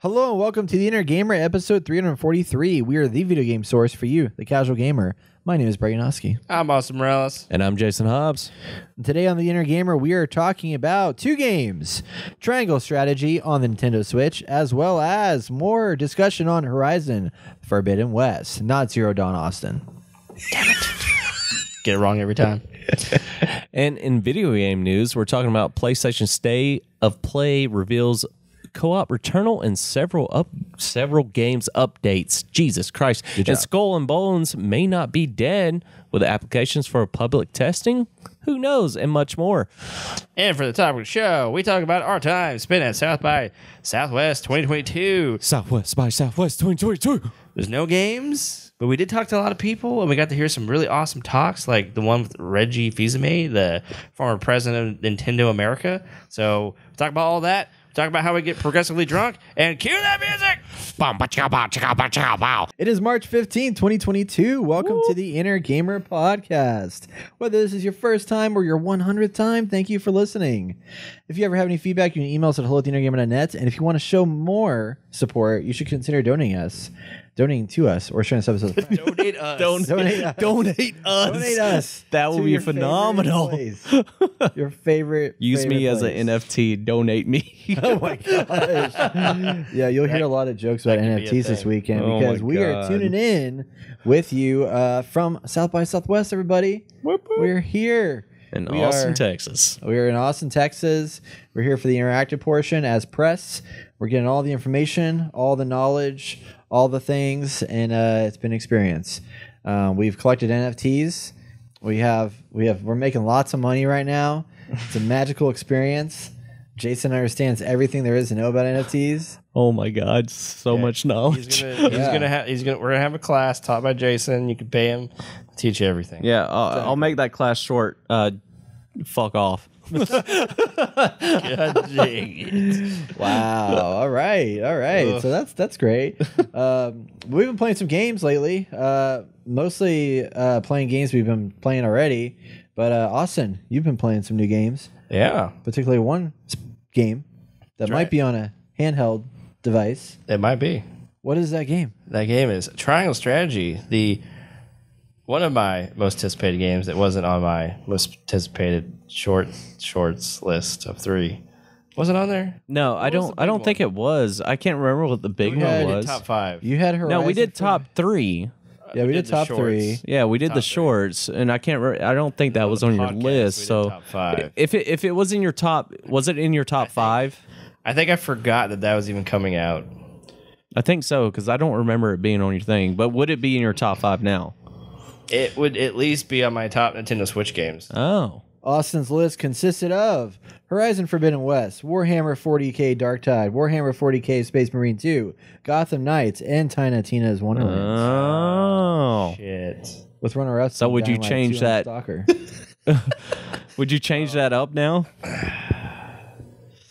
Hello and welcome to the Inner Gamer, episode 343. We are the video game source for you, the casual gamer. My name is Brett Yanoski. I'm Austin Morales. And I'm Jason Hobbs. And today on the Inner Gamer, we are talking about two games. Triangle Strategy on the Nintendo Switch, as well as more discussion on Horizon Forbidden West. Not Zero Dawn, Austin. Damn it. Get it wrong every time. And in video game news, we're talking about PlayStation State of Play reveals co-op Returnal and several games updates. Jesus Christ. And Skull and Bones may not be dead with applications for public testing. Who knows? And much more. And for the topic of the show, we talk about our time spent at South by Southwest 2022. Southwest by Southwest 2022. There's no games, but we did talk to a lot of people, and we got to hear some really awesome talks, like the one with Reggie Fils-Aimé, the former president of Nintendo America. So we'll talk about all that. Talk about how we get progressively drunk, and cue that music! It is March 15, 2022. Welcome to the Inner Gamer Podcast. Whether this is your first time or your 100th time, thank you for listening. If you ever have any feedback, you can email us at hello@theinnergamer.net. And if you want to show more support, you should consider donating to us, or sharing this episode. Donate us. Donate us. Donate us. Donate us. That would to be your phenomenal. favorite place. Your favorite. Use me as place. an NFT. Donate me. Oh my gosh. Yeah, you'll hear a lot of jokes about that could be a NFTs this thing. weekend Oh because my we are God. tuning in with you from South by Southwest, everybody. We're here. In We Austin, are- Texas. We're in Austin, Texas. We're here for the interactive portion as press. We're getting all the information, all the knowledge, all the things, and it's been an experience. We've collected NFTs. We're making lots of money right now. It's a magical experience. Jason understands everything there is to know about NFTs. Oh my God, so much knowledge. We're gonna have a class taught by Jason. You can pay him to teach you everything. Yeah, I'll make that class short. Fuck off. God dang it. Wow. All right. So that's great. We've been playing some games lately. Mostly playing games we've been playing already. But Austin, you've been playing some new games. Yeah, Particularly one game that might right. be on a handheld device. it might be. What is that game? That game is Triangle Strategy, one of my most anticipated games that wasn't on my most anticipated shorts list of 3. Was it on there? No, I don't think it was. I can't remember what the big one was. Top 5. You had Horizon. No, we did for- top 3. Yeah, we did the top shorts. 3. Yeah, we did Top the 3. shorts, and I don't think that was on your Podcast, list. we did So top 5. if it was in your top, was it in your top 5? I think I forgot that was even coming out. I think so, because I don't remember it being on your thing. But would it be in your top 5 now? It would at least be on my top Nintendo Switch games. Oh, Austin's list consisted of Horizon Forbidden West, Warhammer 40k Dark Tide, Warhammer 40k Space Marine 2, Gotham Knights, and Tina's Wonderlands. oh. Shit. With runner-ups. So would you Dying Light change 2 and that- Stalker. Would you change that up now?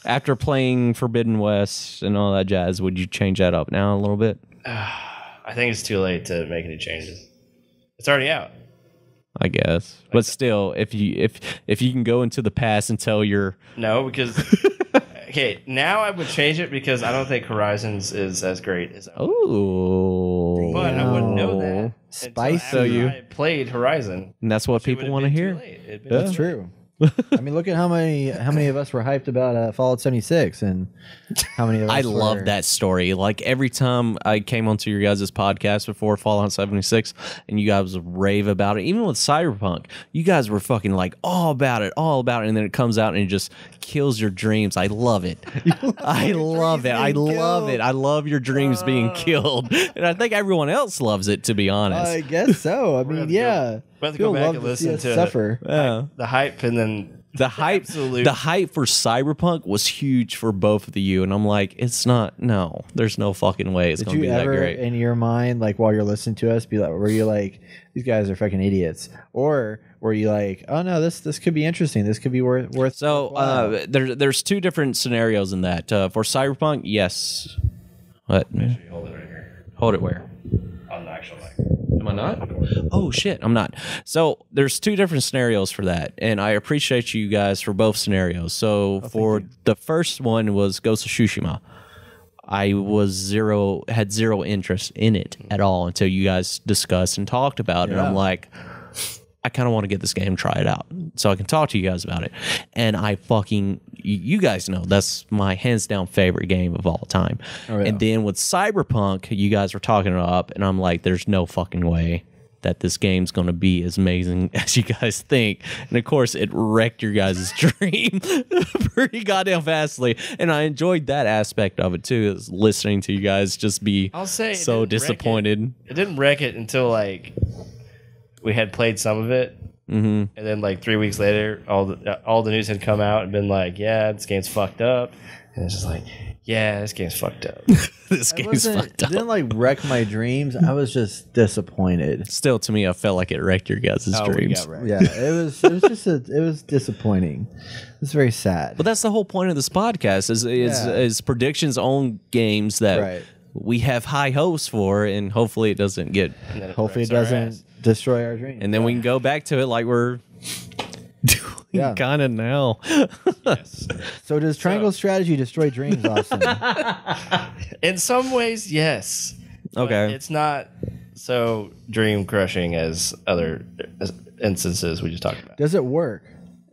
After playing Forbidden West and all that jazz, would you change that up now a little bit? I think it's too late to make any changes. It's already out. I guess, but still, if you can go into the past and tell your No, because okay, now I would change it because I don't think Horizons is as great as but I wouldn't know that. Spicy. Until after I played Horizon. and that's what It people would've want to been too hear. late. It'd been That's too true. I mean, look at how many of us were hyped about Fallout 76, and how many of us I were... love that story. Like every time I came onto your guys' podcast before Fallout 76 and you guys rave about it, even with Cyberpunk, you guys were fucking like all about it. And then it comes out and it just kills your dreams. I love it. I love it. I love it. I love your dreams being killed. And I think everyone else loves it, to be honest. I guess so. I mean, yeah. We'll have to People go back love and to see listen us to suffer. Yeah. the hype and then The hype for Cyberpunk was huge for both of you, and I'm like, it's not. No, there's no fucking way it's Did going to you be that ever, great. in your mind, like while you're listening to us, be like, were you like, these guys are fucking idiots, or were you like, oh no, this could be interesting, this could be worth? So worthwhile? there's 2 different scenarios in that. For Cyberpunk, yes. What? hold it right here Hold it where? on the actual mic. Am I not? Oh shit, I'm not. So there's 2 different scenarios for that, and I appreciate you guys for both scenarios. So for the first one was Ghost of Tsushima. I had zero interest in it at all until you guys discussed and talked about it. And I'm like, I kind of want to get this game, try it out, so I can talk to you guys about it. And you guys know that's my hands down favorite game of all time. Oh, yeah. And then with Cyberpunk, you guys were talking it up, and I'm like, there's no fucking way that this game's going to be as amazing as you guys think. And of course, it wrecked your guys' dream pretty goddamn fastly. And I enjoyed that aspect of it too, is listening to you guys just be so disappointed. It didn't wreck it until like we had played some of it. And then like 3 weeks later, all the news had come out and been like, yeah, this game's fucked up. And it's just like, yeah, this game's fucked up. This game's fucked up. It didn't like wreck my dreams. I was just disappointed. Still, to me, I felt like it wrecked your guys' dreams. Yeah, it was disappointing. It's very sad. But that's the whole point of this podcast is predictions on games that we have high hopes for, and hopefully it doesn't get. Hopefully it doesn't destroy our dreams. And then we can go back to it like we're doing kind of now. Yes. So does Triangle Strategy destroy dreams, Austin? In some ways, yes. Okay. It's not so dream crushing as other instances we just talked about. Does it work?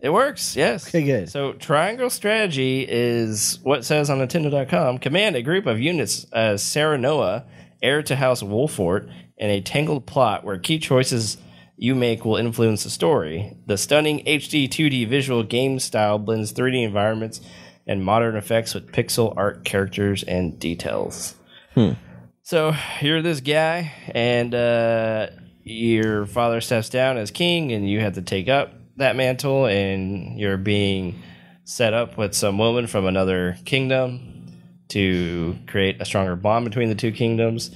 It works, yes. Okay, good. So Triangle Strategy is what it says on Nintendo.com. Command a group of units as Serenoa, heir to House Wolfort, in a tangled plot where key choices you make will influence the story. The stunning HD 2D visual game style blends 3D environments and modern effects with pixel art characters and details. So you're this guy, and your father steps down as king, and you have to take up that mantle, and you're being set up with some woman from another kingdom to create a stronger bond between the two kingdoms.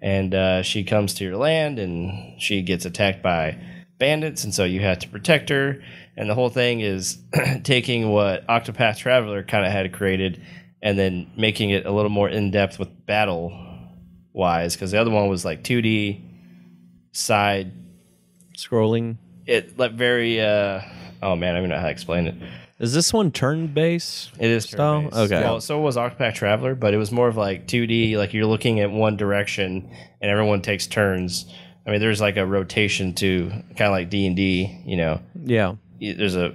And she comes to your land, and she gets attacked by bandits, and so you have to protect her. And the whole thing is taking what Octopath Traveler kind of had created and then making it a little more in-depth with battle-wise, because the other one was like 2D side scrolling. It like very oh man, I don't even know how to explain it. Is this one turn-based? It is turn-based. Okay. Well, so was Octopath Traveler, but it was more of like 2D, like you're looking at one direction and everyone takes turns. I mean, there's like a rotation to kind of like D&D, you know. Yeah. There's a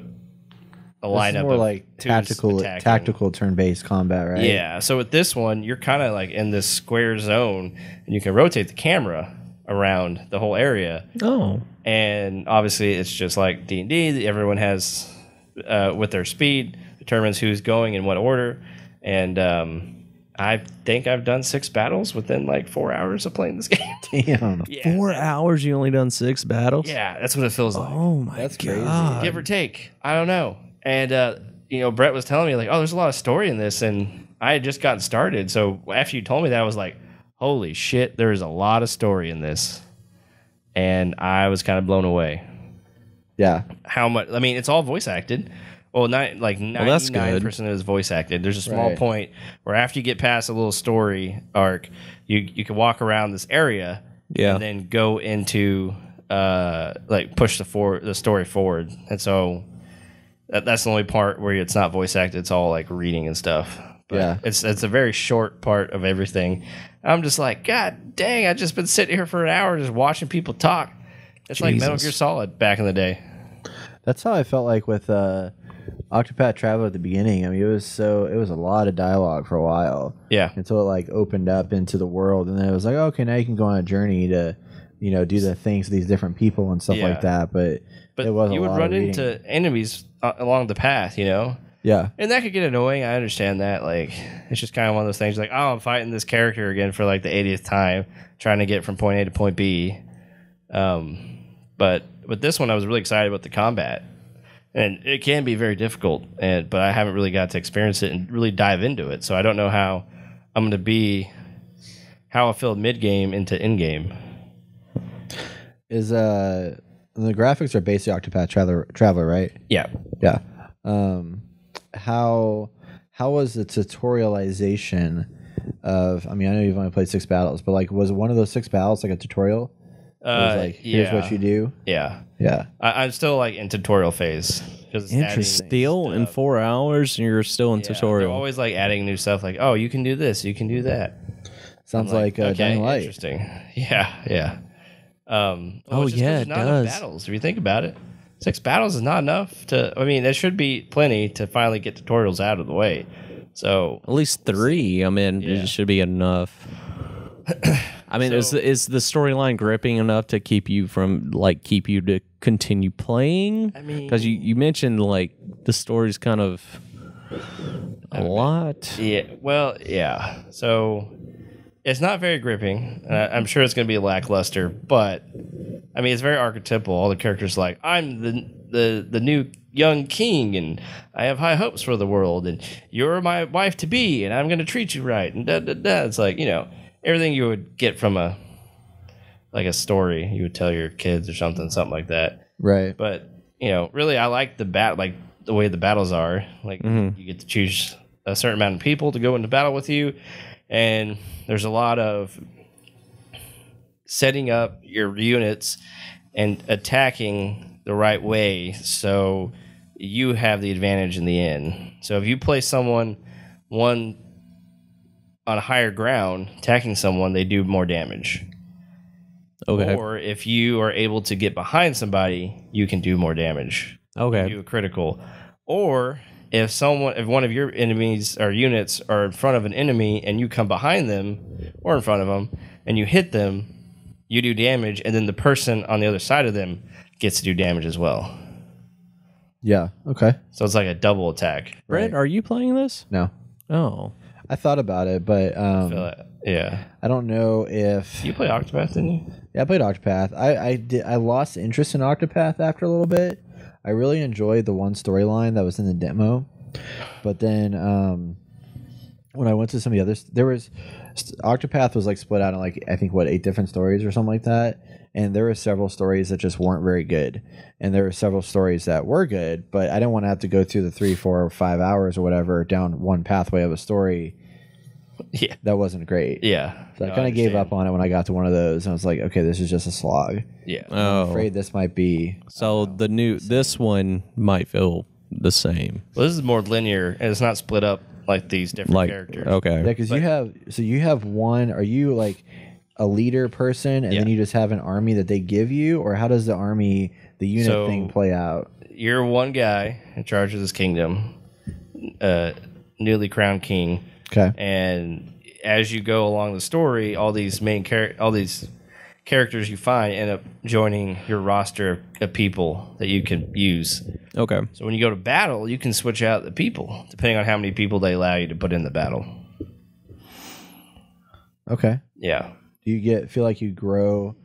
lineup more of like tactical turn-based combat, right? Yeah. So with this one, you're kind of like in this square zone, and you can rotate the camera around the whole area. Oh. And obviously, it's just like D&D. Everyone has, with their speed, determines who's going in what order. And I think I've done 6 battles within like 4 hours of playing this game. Damn. Yeah. 4 hours, you only done 6 battles? Yeah, that's what it feels like. Oh my That's God. Give or take. I don't know. And, you know, Brett was telling me, like, oh, there's a lot of story in this. And I had just gotten started. So after you told me that, I was like, holy shit, there is a lot of story in this. And I was kind of blown away. Yeah. How much? I mean, it's all voice acted. Well, like 99% is voice acted. There's a small point where after you get past a little story arc, you can walk around this area and then go into like push the story forward. And so that's the only part where it's not voice acted. It's all like reading and stuff. But it's a very short part of everything. I'm just like, God dang, I've just been sitting here for an hour just watching people talk. It's like Metal Gear Solid back in the day. That's how I felt like with Octopath Traveler at the beginning. I mean, it was a lot of dialogue for a while. Yeah. Until it like opened up into the world, and then it was like, okay, now you can go on a journey to, you know, do the things with these different people and stuff like that. But it was you would run into enemies along the path, you know. Yeah. And that could get annoying. I understand that. Like, it's just kind of one of those things like, oh, I'm fighting this character again for like the 80th time, trying to get from point A to point B. But with this one, I was really excited about the combat. And it can be very difficult, but I haven't really got to experience it and really dive into it. So I don't know how I'm going to be, how I feel mid-game into in-game. Is the graphics are basically Octopath Traveler, right? Yeah. Yeah. How was the tutorialization of? I mean, I know you've only played 6 battles, but like, was one of those 6 battles like a tutorial? It was like, here's what you do. Yeah. Yeah. I'm still like in tutorial phase. Interesting. Still in 4 hours, and you're still in They're tutorial. always like adding new stuff. Like, oh, you can do this, you can do that. Sounds like Dying Light. Interesting. Yeah. Oh, yeah, it not does. enough battles. If you think about it, 6 battles is not enough to. I mean, there should be plenty to finally get tutorials out of the way. So At least 3. I mean, Yeah. it should be enough. I mean, is the storyline gripping enough to keep you to continue playing? I mean, because you mentioned like the story's kind of a lot. Yeah. Well, yeah. So it's not very gripping. I'm sure it's going to be lackluster, but I mean, it's very archetypal. All the characters like, I'm the new young king, and I have high hopes for the world, and you're my wife to be, and I'm going to treat you right, and da da da. It's like, everything you would get from a story you would tell your kids or something like that. Right. But really, I like the way the battles are. Like you get to choose a certain amount of people to go into battle with you, and there's a lot of setting up your units and attacking the right way so you have the advantage in the end. So if you place someone on higher ground, attacking someone, they do more damage. Okay. Or if you are able to get behind somebody, you can do more damage. Okay. Do a critical. Or if one of your enemies or units are in front of an enemy and you come behind them or in front of them and you hit them, you do damage, and then the person on the other side of them gets to do damage as well. Yeah. Okay. So it's like a double attack. Brett, are you playing this? No. Oh. I thought about it, but Yeah. I don't know if You play Octopath, didn't you? Yeah, I played Octopath. I lost interest in Octopath after a little bit. I really enjoyed the one storyline that was in the demo, but then when I went to some of the others, Octopath was like split out in like I think 8 different stories or something like that, and there were several stories that just weren't very good, and there were several stories that were good, but I didn't want to have to go through the 3, 4, or 5 hours or whatever down one pathway of a story. Yeah. That wasn't great. Yeah. So I kind of gave up on it when I got to one of those, and I was like, okay, this is just a slog. Yeah. I'm afraid this might be. So this one might feel the same. Well, this is more linear, and it's not split up like these different characters. Okay. Yeah, because you have one. Are you like a leader person, and then you just have an army that they give you, or how does the unit thing play out? You're one guy in charge of this kingdom, newly crowned king. Okay. And as you go along the story, all these characters you find end up joining your roster of people that you can use. Okay. So when you go to battle, you can switch out the people depending on how many people they allow you to put in the battle. Okay. Yeah. Do you feel like you grow?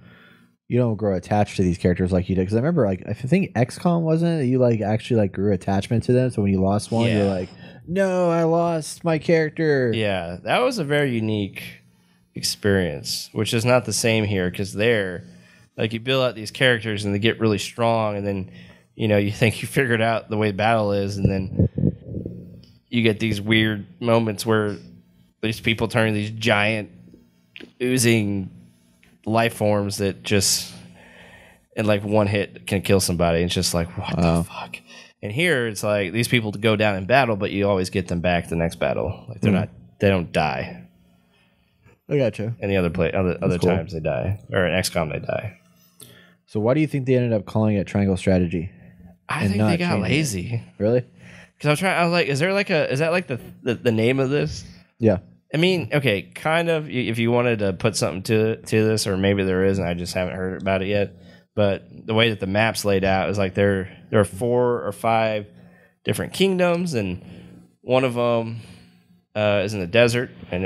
You don't grow attached to these characters like you did, because I remember I think XCOM wasn't it? You actually grew attachment to them. So when you lost one, you're like, no, I lost my character. Yeah, that was a very unique experience, which is not the same here, because you build out these characters and they get really strong, and then you think you figured out the way battle is, and then you get these weird moments where these people turn into these giant oozing life forms that just in one hit can kill somebody. It's just like, what the fuck? And here it's like these people go down in battle, but you always get them back the next battle. Like they don't die. I gotcha. And the other times they die, or in XCOM they die. So why do you think they ended up calling it Triangle Strategy? I think they got lazy. Really? Because I was like, is that the name of this? Yeah. I mean, okay, kind of. If you wanted to put something to this, or maybe there is, and I just haven't heard about it yet. But the way that the map's laid out is like there are 4 or 5 different kingdoms, and one of them is in the desert, and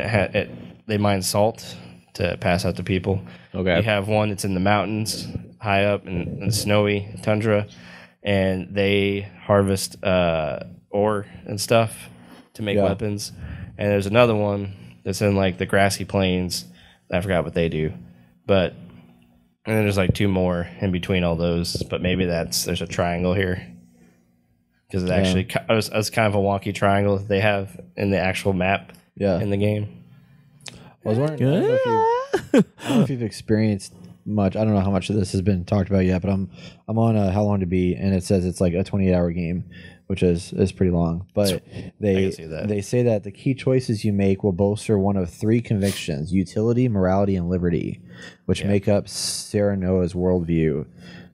they mine salt to pass out to people. Okay. You have one that's in the mountains, high up in the snowy tundra, and they harvest ore and stuff to make weapons. And there's another one that's in the grassy plains. I forgot what they do, and then there's 2 more in between all those. But maybe there's a triangle here, because it actually it's kind of a wonky triangle that they have in the actual map in the game. I was wondering. I don't know if you've experienced much. I don't know how much of this has been talked about yet, but I'm on How Long to Beat, and it says it's like a 28-hour game, which is pretty long. But they say that the key choices you make will bolster one of three convictions: utility, morality, and liberty, which make up Sarah Noah's worldview.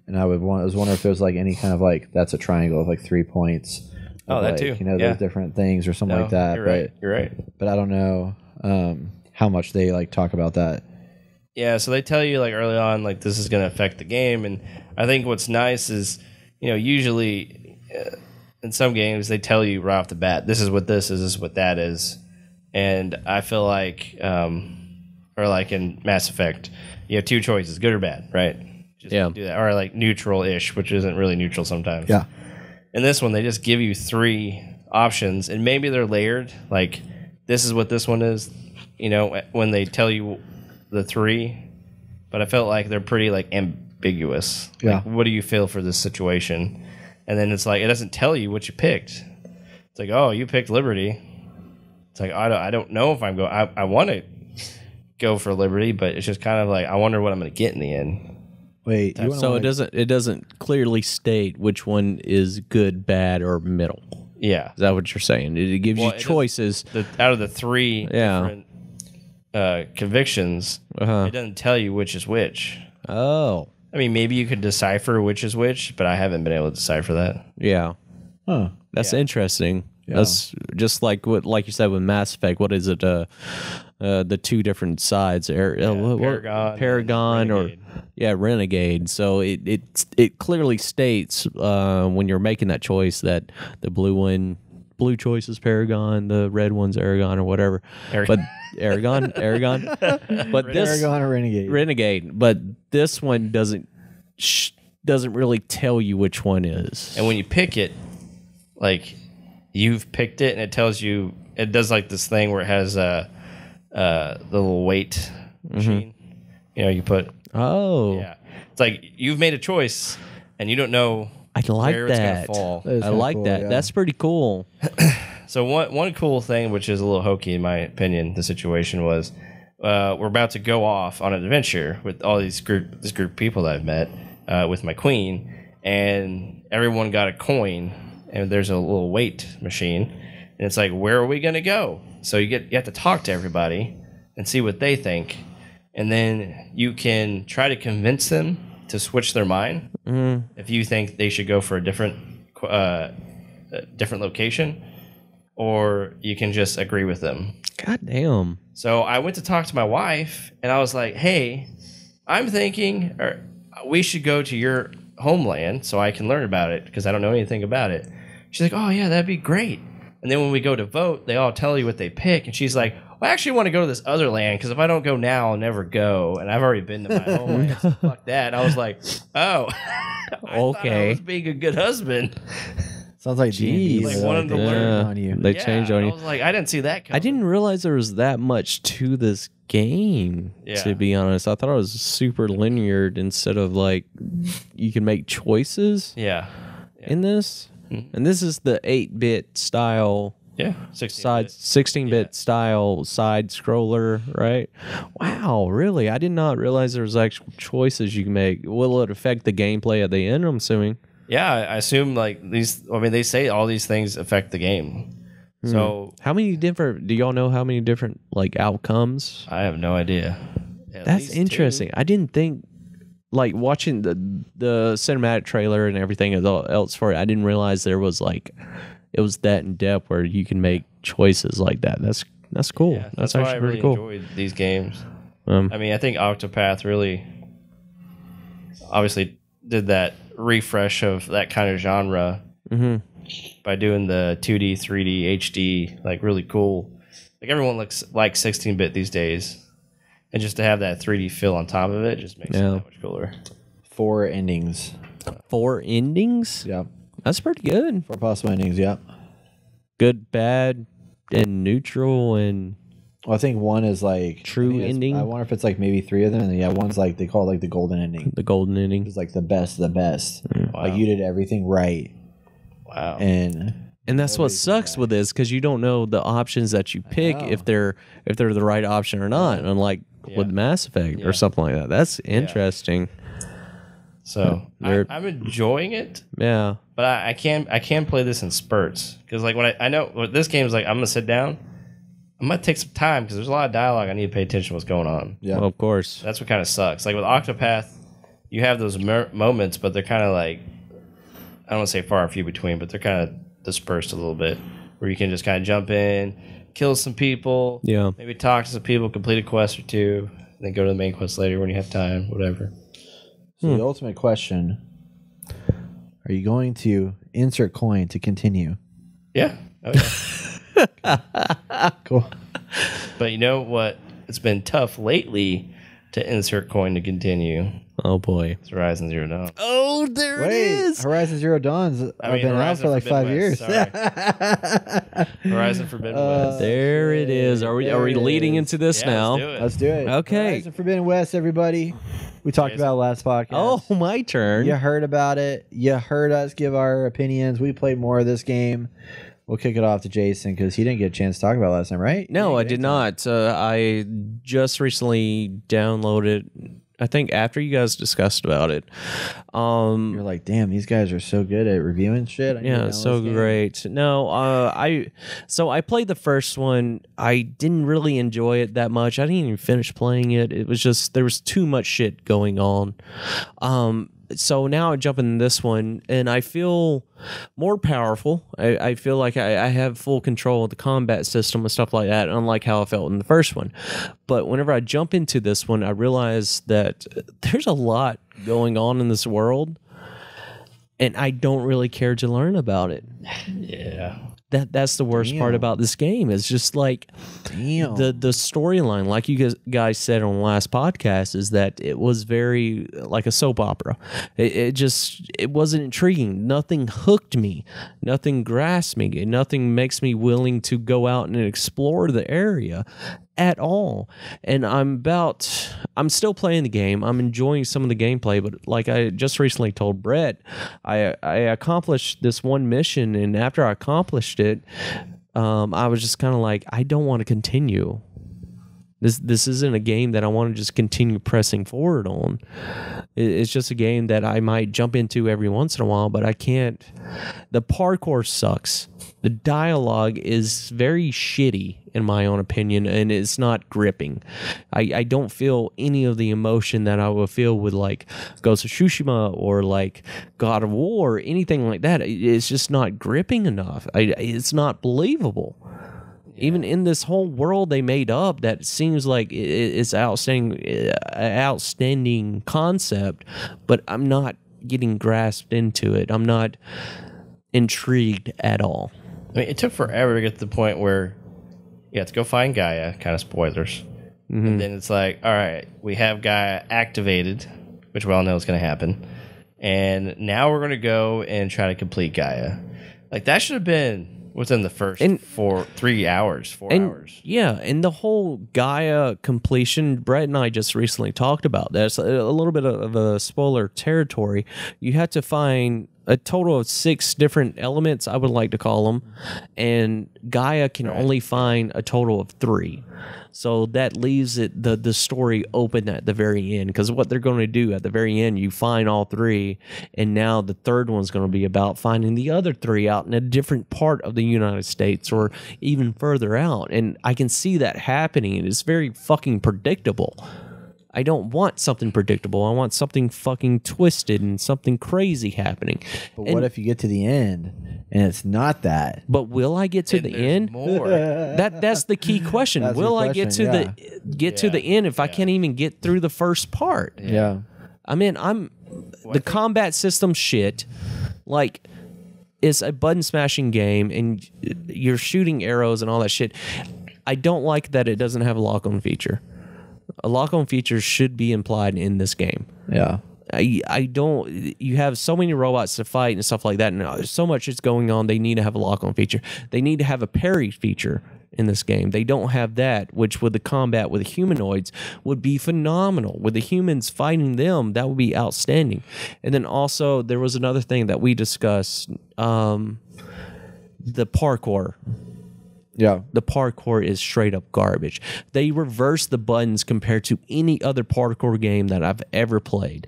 And I was wondering if there's like any kind of like that's a triangle of like 3 points. Oh, that like, too. You know, those different things or something like that. You're right. But I don't know how much they like talk about that. Yeah, so they tell you like early on, like this is going to affect the game, and I think what's nice is, usually in some games they tell you right off the bat, this is what this is what that is, and I feel like, or like in Mass Effect, you have two choices, good or bad, right? Just do that, or like neutral-ish, which isn't really neutral sometimes. Yeah. In this one, they just give you three options, and maybe they're layered, like this is what this one is, when they tell you the three, but I felt like they're pretty like ambiguous. Yeah. Like, what do you feel for this situation? And then it's like it doesn't tell you what you picked. It's like, oh, you picked liberty. It's like I don't know if I'm going. I want to go for liberty, but it's just kind of like I wonder what I'm going to get in the end. Wait, so it doesn't clearly state which one is good, bad, or middle. Yeah, is that what you're saying? It gives you choices out of the three different convictions. It doesn't tell you which is which. Oh, I mean, maybe you could decipher which is which, but I haven't been able to decipher that. Yeah, that's interesting. Yeah. That's just like like you said with Mass Effect. What is it? The two different sides, Paragon or Renegade. So it clearly states when you're making that choice that the blue choice is Paragon, the red one's Aragon or whatever. But Aragon. But this Aragon or Renegade. But this one doesn't really tell you which one is. And when you pick it, like you've picked it, and it tells you. It does like this thing where it has the little weight machine. You put. Oh. Yeah. It's like you've made a choice, and you don't know. I like where that. It's gonna fall. I like cool, that. Yeah. That's pretty cool. So one cool thing, which is a little hokey in my opinion, the situation was we're about to go off on an adventure with all this group of people that I've met with my queen, and everyone got a coin, and there's a little weight machine, and it's like, where are we gonna go? So you have to talk to everybody and see what they think, and then you can try to convince them to switch their mind if you think they should go for a different location, or you can just agree with them. God damn. So I went to talk to my wife, and I was like, hey, I'm thinking we should go to your homeland so I can learn about it because I don't know anything about it. She's like, oh, yeah, that'd be great. And then when we go to vote, they all tell you what they pick. And she's like, well, I actually want to go to this other land because if I don't go now, I'll never go. And I've already been to my homeland. So fuck that. And I was like, oh, okay. I was being a good husband. Sounds like Jeez. D&D. Like wanted to learn on you. They changed on you. I was like, I didn't see that coming. I didn't realize there was that much to this game, to be honest. I thought it was super linear instead of like you can make choices in this. Mm-hmm. And this is the 8-bit style. Yeah, 16-bit style side scroller, right? Wow, really? I did not realize there was actual choices you can make. Will it affect the gameplay at the end, I'm assuming? Yeah, I assume like these. I mean, they say all these things affect the game. So how many different? Do y'all know how many different like outcomes? I have no idea. That's interesting. 2. I didn't think like watching the cinematic trailer and everything else for it. I didn't realize there was like it was that in depth where you can make choices like that. That's cool. Yeah, that's why actually I really pretty cool. enjoyed these games. I mean, I think Octopath really obviously did that refresh of that kind of genre by doing the 2D, 3D, HD, like really cool. Like everyone looks like 16-bit these days, and just to have that 3D feel on top of it just makes it that much cooler. 4 endings. 4 endings? Yeah. That's pretty good. 4 possible endings, yeah. Good, bad, and neutral, and well, I think one is like true ending. I wonder if it's like maybe 3 of them, and then one's like they call it like the golden ending. The golden ending is like the best of the best. Wow. Like you did everything right. Wow. And that's what sucks with this because you don't know the options that you pick if they're the right option or not. And like with Mass Effect or something like that. That's interesting. So I'm enjoying it. Yeah, but I can play this in spurts because like when I know what this game is like, I'm gonna sit down. I'm gonna take some time because there's a lot of dialogue. I need to pay attention to what's going on. Yeah, well, of course. That's what kind of sucks. Like with Octopath, you have those moments, but they're kind of like, I don't want to say far and few between, but they're kind of dispersed a little bit, where you can just kind of jump in, kill some people, maybe talk to some people, complete a quest or two, and then go to the main quest later when you have time, whatever. So the ultimate question: are you going to insert coin to continue? Yeah. Oh, yeah. Cool. But you know what? It's been tough lately to insert coin to continue. Oh boy, it's Horizon Zero Dawn. Oh, there it is. Horizon Zero Dawn's been out for like 5 years. Horizon Forbidden West. There it is. Are we leading into this now? Let's do it. Okay. Horizon Forbidden West, everybody. We talked about it last podcast. Oh, my turn. You heard about it. You heard us give our opinions. We played more of this game. We'll kick it off to Jason because he didn't get a chance to talk about it last time, right? No, I did not. I just recently downloaded, I think after you guys discussed about it. You're like, damn, these guys are so good at reviewing shit. Yeah, so great. No, I played the first one. I didn't really enjoy it that much. I didn't even finish playing it. It was just, there was too much shit going on. So now I jump in this one, and I feel more powerful. I feel like I have full control of the combat system and stuff like that, unlike how I felt in the first one. But whenever I jump into this one, I realize that there's a lot going on in this world, and I don't really care to learn about it. Yeah. That's the worst part about this game. Is just like the storyline, like you guys said on the last podcast, is that it was very like a soap opera. It wasn't intriguing. Nothing hooked me. Nothing grasped me. Nothing makes me willing to go out and explore the area at all. And I'm still playing the game. I'm enjoying some of the gameplay, but like I just recently told Brett, I accomplished this one mission, and after I accomplished it, I was just kind of like, I don't want to continue. This isn't a game that I want to just continue pressing forward on. It's just a game that I might jump into every once in a while, but I can't. The parkour sucks. The dialogue is very shitty, in my own opinion, and it's not gripping. I don't feel any of the emotion that I would feel with like Ghost of Tsushima or like God of War, or anything like that. It's just not gripping enough. It's not believable. Even in this whole world they made up that seems like it's outstanding concept, but I'm not getting grasped into it. I'm not intrigued at all. I mean, it took forever to get to the point where you have to go find Gaia, kind of spoilers. Mm-hmm. And then it's like, all right, we have Gaia activated, which we all know is going to happen. And now we're going to go and try to complete Gaia. Like, that should have been within the first 3 hours, 4 hours. Yeah, and the whole Gaia completion, Brett and I just recently talked about that. It's a little bit of a spoiler territory. You have to find a total of 6 different elements, I would like to call them, and Gaia can only find a total of 3. So that leaves the story open at the very end, because what they're going to do at the very end, you find all 3, and now the third one's going to be about finding the other 3 out in a different part of the United States or even further out. And I can see that happening, and it's very fucking predictable. I don't want something predictable. I want something fucking twisted and something crazy happening. But what if you get to the end and it's not that? But will I get to the end? More. That's the key question. Will I get to the end if I can't even get through the first part? Yeah. I mean, the combat system shit. Like, it's a button smashing game and you're shooting arrows and all that shit. I don't like that it doesn't have a lock-on feature. A lock-on feature should be implied in this game. Yeah. I don't. You have so many robots to fight and stuff like that, and so much is going on. They need to have a lock-on feature. They need to have a parry feature in this game. They don't have that, which with the combat with the humanoids would be phenomenal. With the humans fighting them, that would be outstanding. And then also there was another thing that we discussed: the parkour. Yeah. The parkour is straight up garbage. They reverse the buttons compared to any other parkour game that I've ever played.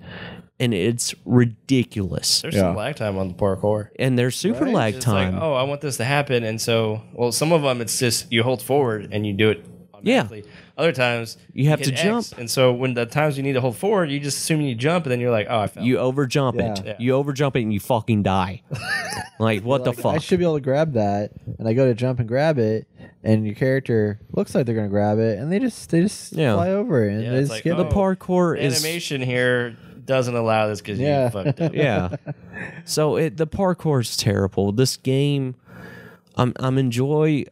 And it's ridiculous. There's some lag time on the parkour. And there's super lag It's time. like, oh, I want this to happen. And so, well, some of them, it's just you hold forward and you do it automatically. Other times, You have hit to jump. X, and so when the times you need to hold forward, you just assume you jump, and then you're like, oh, I fell. You overjump it. Yeah. You overjump it and you fucking die. Like, what the Like, fuck? I should be able to grab that, and I go to jump and grab it, and your character looks like they're gonna grab it, and they just fly over it, and Yeah, they it's just like, skip the it. parkour the is animation here doesn't allow this because Yeah. you fucked up. yeah. So the parkour is terrible. This game, I enjoy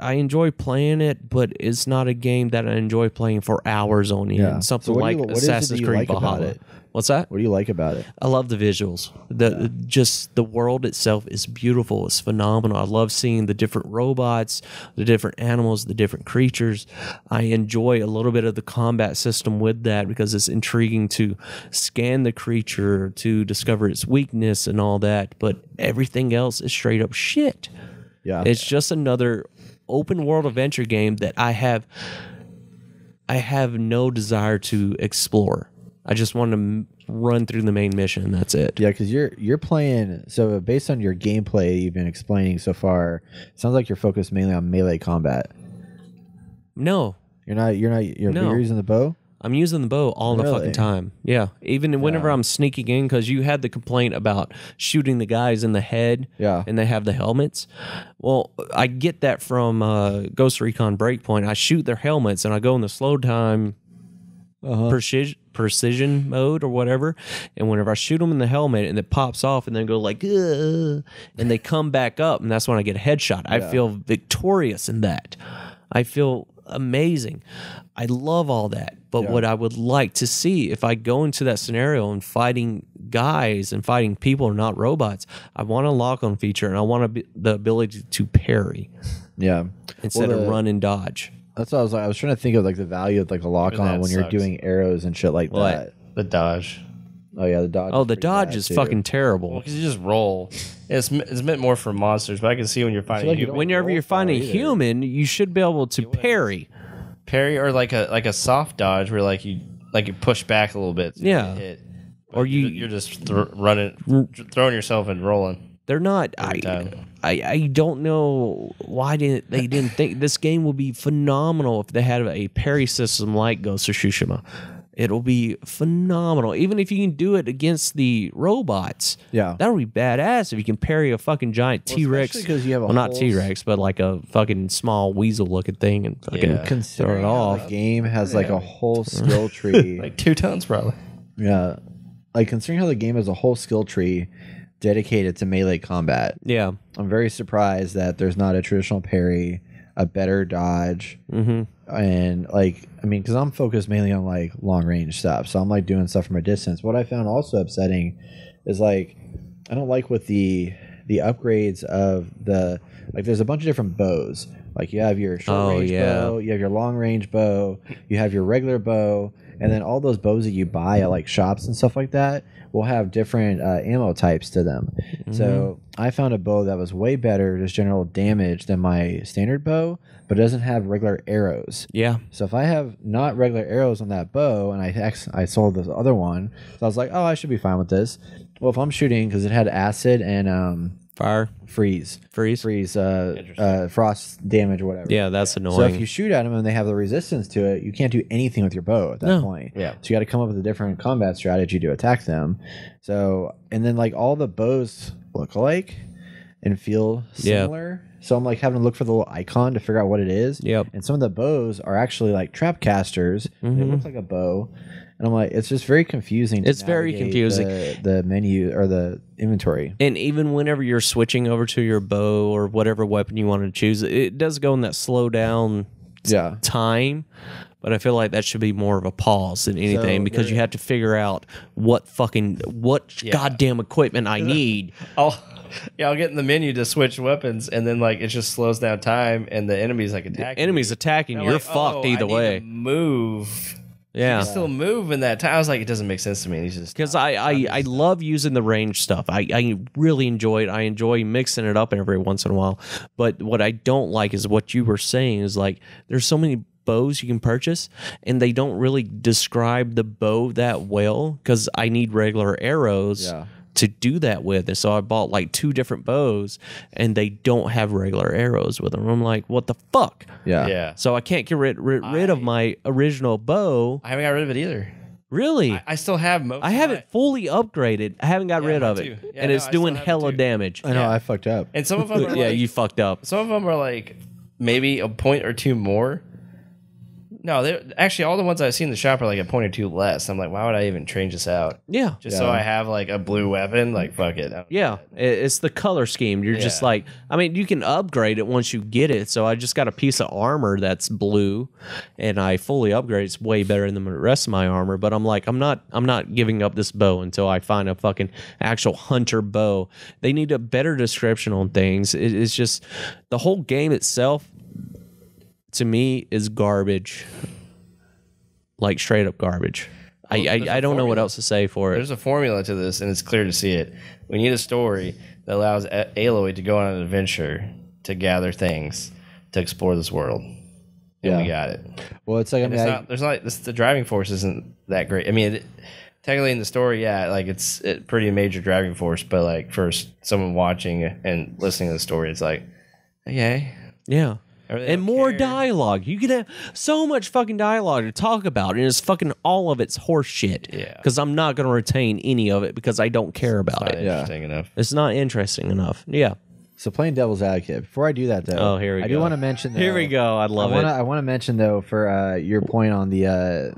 playing it, but it's not a game that I enjoy playing for hours on end. Yeah. Something So what do like you- what is it that Assassin's you Creed like about Valhalla. it? What's that? What do you like about it? I love the visuals. Just the world itself is beautiful. It's phenomenal. I love seeing the different robots, the different animals, the different creatures. I enjoy a little bit of the combat system with that because it's intriguing to scan the creature to discover its weakness and all that. But everything else is straight up shit. Yeah. It's just another open world adventure game that I have no desire to explore. I just want to run through the main mission and that's it. Yeah, because you're playing. So based on your gameplay you've been explaining so far, it sounds like you're focused mainly on melee combat. No, You're using the bow. I'm using the bow all the Really? fucking time. Yeah. Even whenever I'm sneaking in, because you had the complaint about shooting the guys in the head Yeah. and they have the helmets. Well, I get that from Ghost Recon Breakpoint. I shoot their helmets and I go in the slow time precision mode or whatever. And whenever I shoot them in the helmet and it pops off and then go like, ugh, and they come back up, and that's when I get a headshot. I feel victorious in that. I feel amazing. I love all that. But what I would like to see if I go into that scenario and fighting guys and fighting people and not robots, I want a lock-on feature and I want the ability to parry Yeah. instead of run and dodge. That's what I was trying to think of, like the value of like a lock on that when you're sucks. doing arrows and shit like What? that. The dodge. Oh yeah, the dodge. Oh, is the pretty dodge bad, is too. fucking terrible. Well, because you just roll. It's meant more for monsters, but I can see when you're fighting like you human. don't- Whenever roll you're far fighting a either. human, you should be able to parry. parry or like a soft dodge where like you push back a little bit. So Yeah. You hit. Or You're just throwing yourself and rolling. They're not. Every time. I don't know why they didn't think this game would be phenomenal if they had a parry system like Ghost of Tsushima. It'll be phenomenal. Even if you can do it against the robots. Yeah. That would be badass if you can parry a fucking giant T-Rex. especially 'cause you have a well, not whole T-Rex, but like a fucking small weasel looking thing and fucking Yeah. throw Considering it how off. the game has like a whole skill tree. Like 2 tons probably. Yeah. Like considering how the game has a whole skill tree dedicated to melee combat. Yeah. I'm very surprised that there's not a traditional parry, a better dodge, and like I mean, because I'm focused mainly on like long range stuff, so I'm like doing stuff from a distance. What I found also upsetting is like I don't like with the upgrades of the like. There's a bunch of different bows. Like you have your short range bow, you have your long range bow, you have your regular bow, and then all those bows that you buy at like shops and stuff like that will have different ammo types to them. So I found a bow that was way better, just general damage than my standard bow, but it doesn't have regular arrows. Yeah. So if I have not regular arrows on that bow, and I sold this other one, so I was like, oh, I should be fine with this. Well, if I'm shooting because it had acid and Fire. freeze, frost damage or whatever. Yeah, that's annoying. So if you shoot at them and they have the resistance to it, you can't do anything with your bow at that point. Yeah. So you got to come up with a different combat strategy to attack them. So and then like all the bows look alike and feel similar. So I'm like having to look for the little icon to figure out what it is. Yep. And some of the bows are actually like trap casters. They look like a bow. And I'm like, it's just very confusing. It's very confusing. The menu or the inventory. And even whenever you're switching over to your bow or whatever weapon you want to choose, it does go in that slow down time. But I feel like that should be more of a pause than anything because you have to figure out what goddamn equipment I need. I'll get in the menu to switch weapons, and then like it just slows down time, and the enemy's like attacking. Enemies attacking, And I'm you're like, fucked I either need way. to move Yeah. You can still move in that time. I was like, it doesn't make sense to me. He's just Because I love using the range stuff. I really enjoy it. I enjoy mixing it up every once in a while. But what I don't like is what you were saying is like there's so many bows you can purchase and they don't really describe the bow that well because I need regular arrows to do that with. And so I bought like 2 different bows and they don't have regular arrows with them. I'm like, what the fuck? yeah. So I can't get rid of my original bow. I haven't got rid of it either. Really? I still have most. I have it fully upgraded. I haven't got rid mine of it, too. Yeah, and no, it's I still doing have it hella too. damage. I know I fucked up. And some of them are Yeah, like, you fucked up. some of them are like maybe a point or 2 more. No, they're actually all the ones I see in the shop are like a point or 2 less. I'm like, why would I even change this out? Yeah, Just so I have like a blue weapon? Like, fuck it. yeah. It's the color scheme. You're just Yeah. like, I mean, you can upgrade it once you get it. So I just got a piece of armor that's blue, and I fully upgrade. It's way better than the rest of my armor. But I'm like, I'm not giving up this bow until I find a fucking actual hunter bow. They need a better description on things. It's just the whole game itself. To me, is garbage, like straight up garbage. Well, there's I a don't know what formula. else to say for it. There's a formula to this, and it's clear to see it. We need a story that allows Aloy to go on an adventure to gather things to explore this world. And we got it. Well, it's like And the driving force isn't that great. I mean, technically in the story, like it's a pretty major driving force, but like for someone watching and listening to the story, it's like, okay, Yeah. Or they And don't more care. dialogue. You can have so much fucking dialogue to talk about, and it's fucking all of it's horse shit. Yeah. Because I'm not going to retain any of it because I don't care about not it. interesting enough. It's not interesting enough. Yeah. So playing devil's advocate. Before I do that, though, Oh, here we I go. do want to mention. Here we go. I love it. I want to mention though for your point on the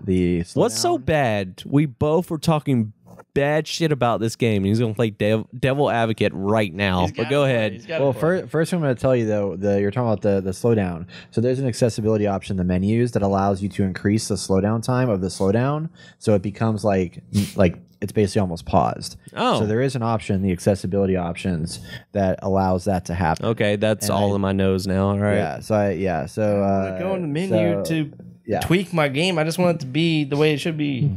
What's so slowdown. bad? We both were talking bad shit about this game. He's going to play devil advocate right now. But go ahead. Well, first I'm going to tell you though, you're talking about the slowdown. So there's an accessibility option in the menus that allows you to increase the slowdown time of the slowdown, so it becomes like it's basically almost paused. Oh. So there is an option, the accessibility options, that allows that to happen. Okay, that's And all I- in my nose now. All right. Yeah. So I go in the menu to yeah. tweak my game. I just want it to be the way it should be.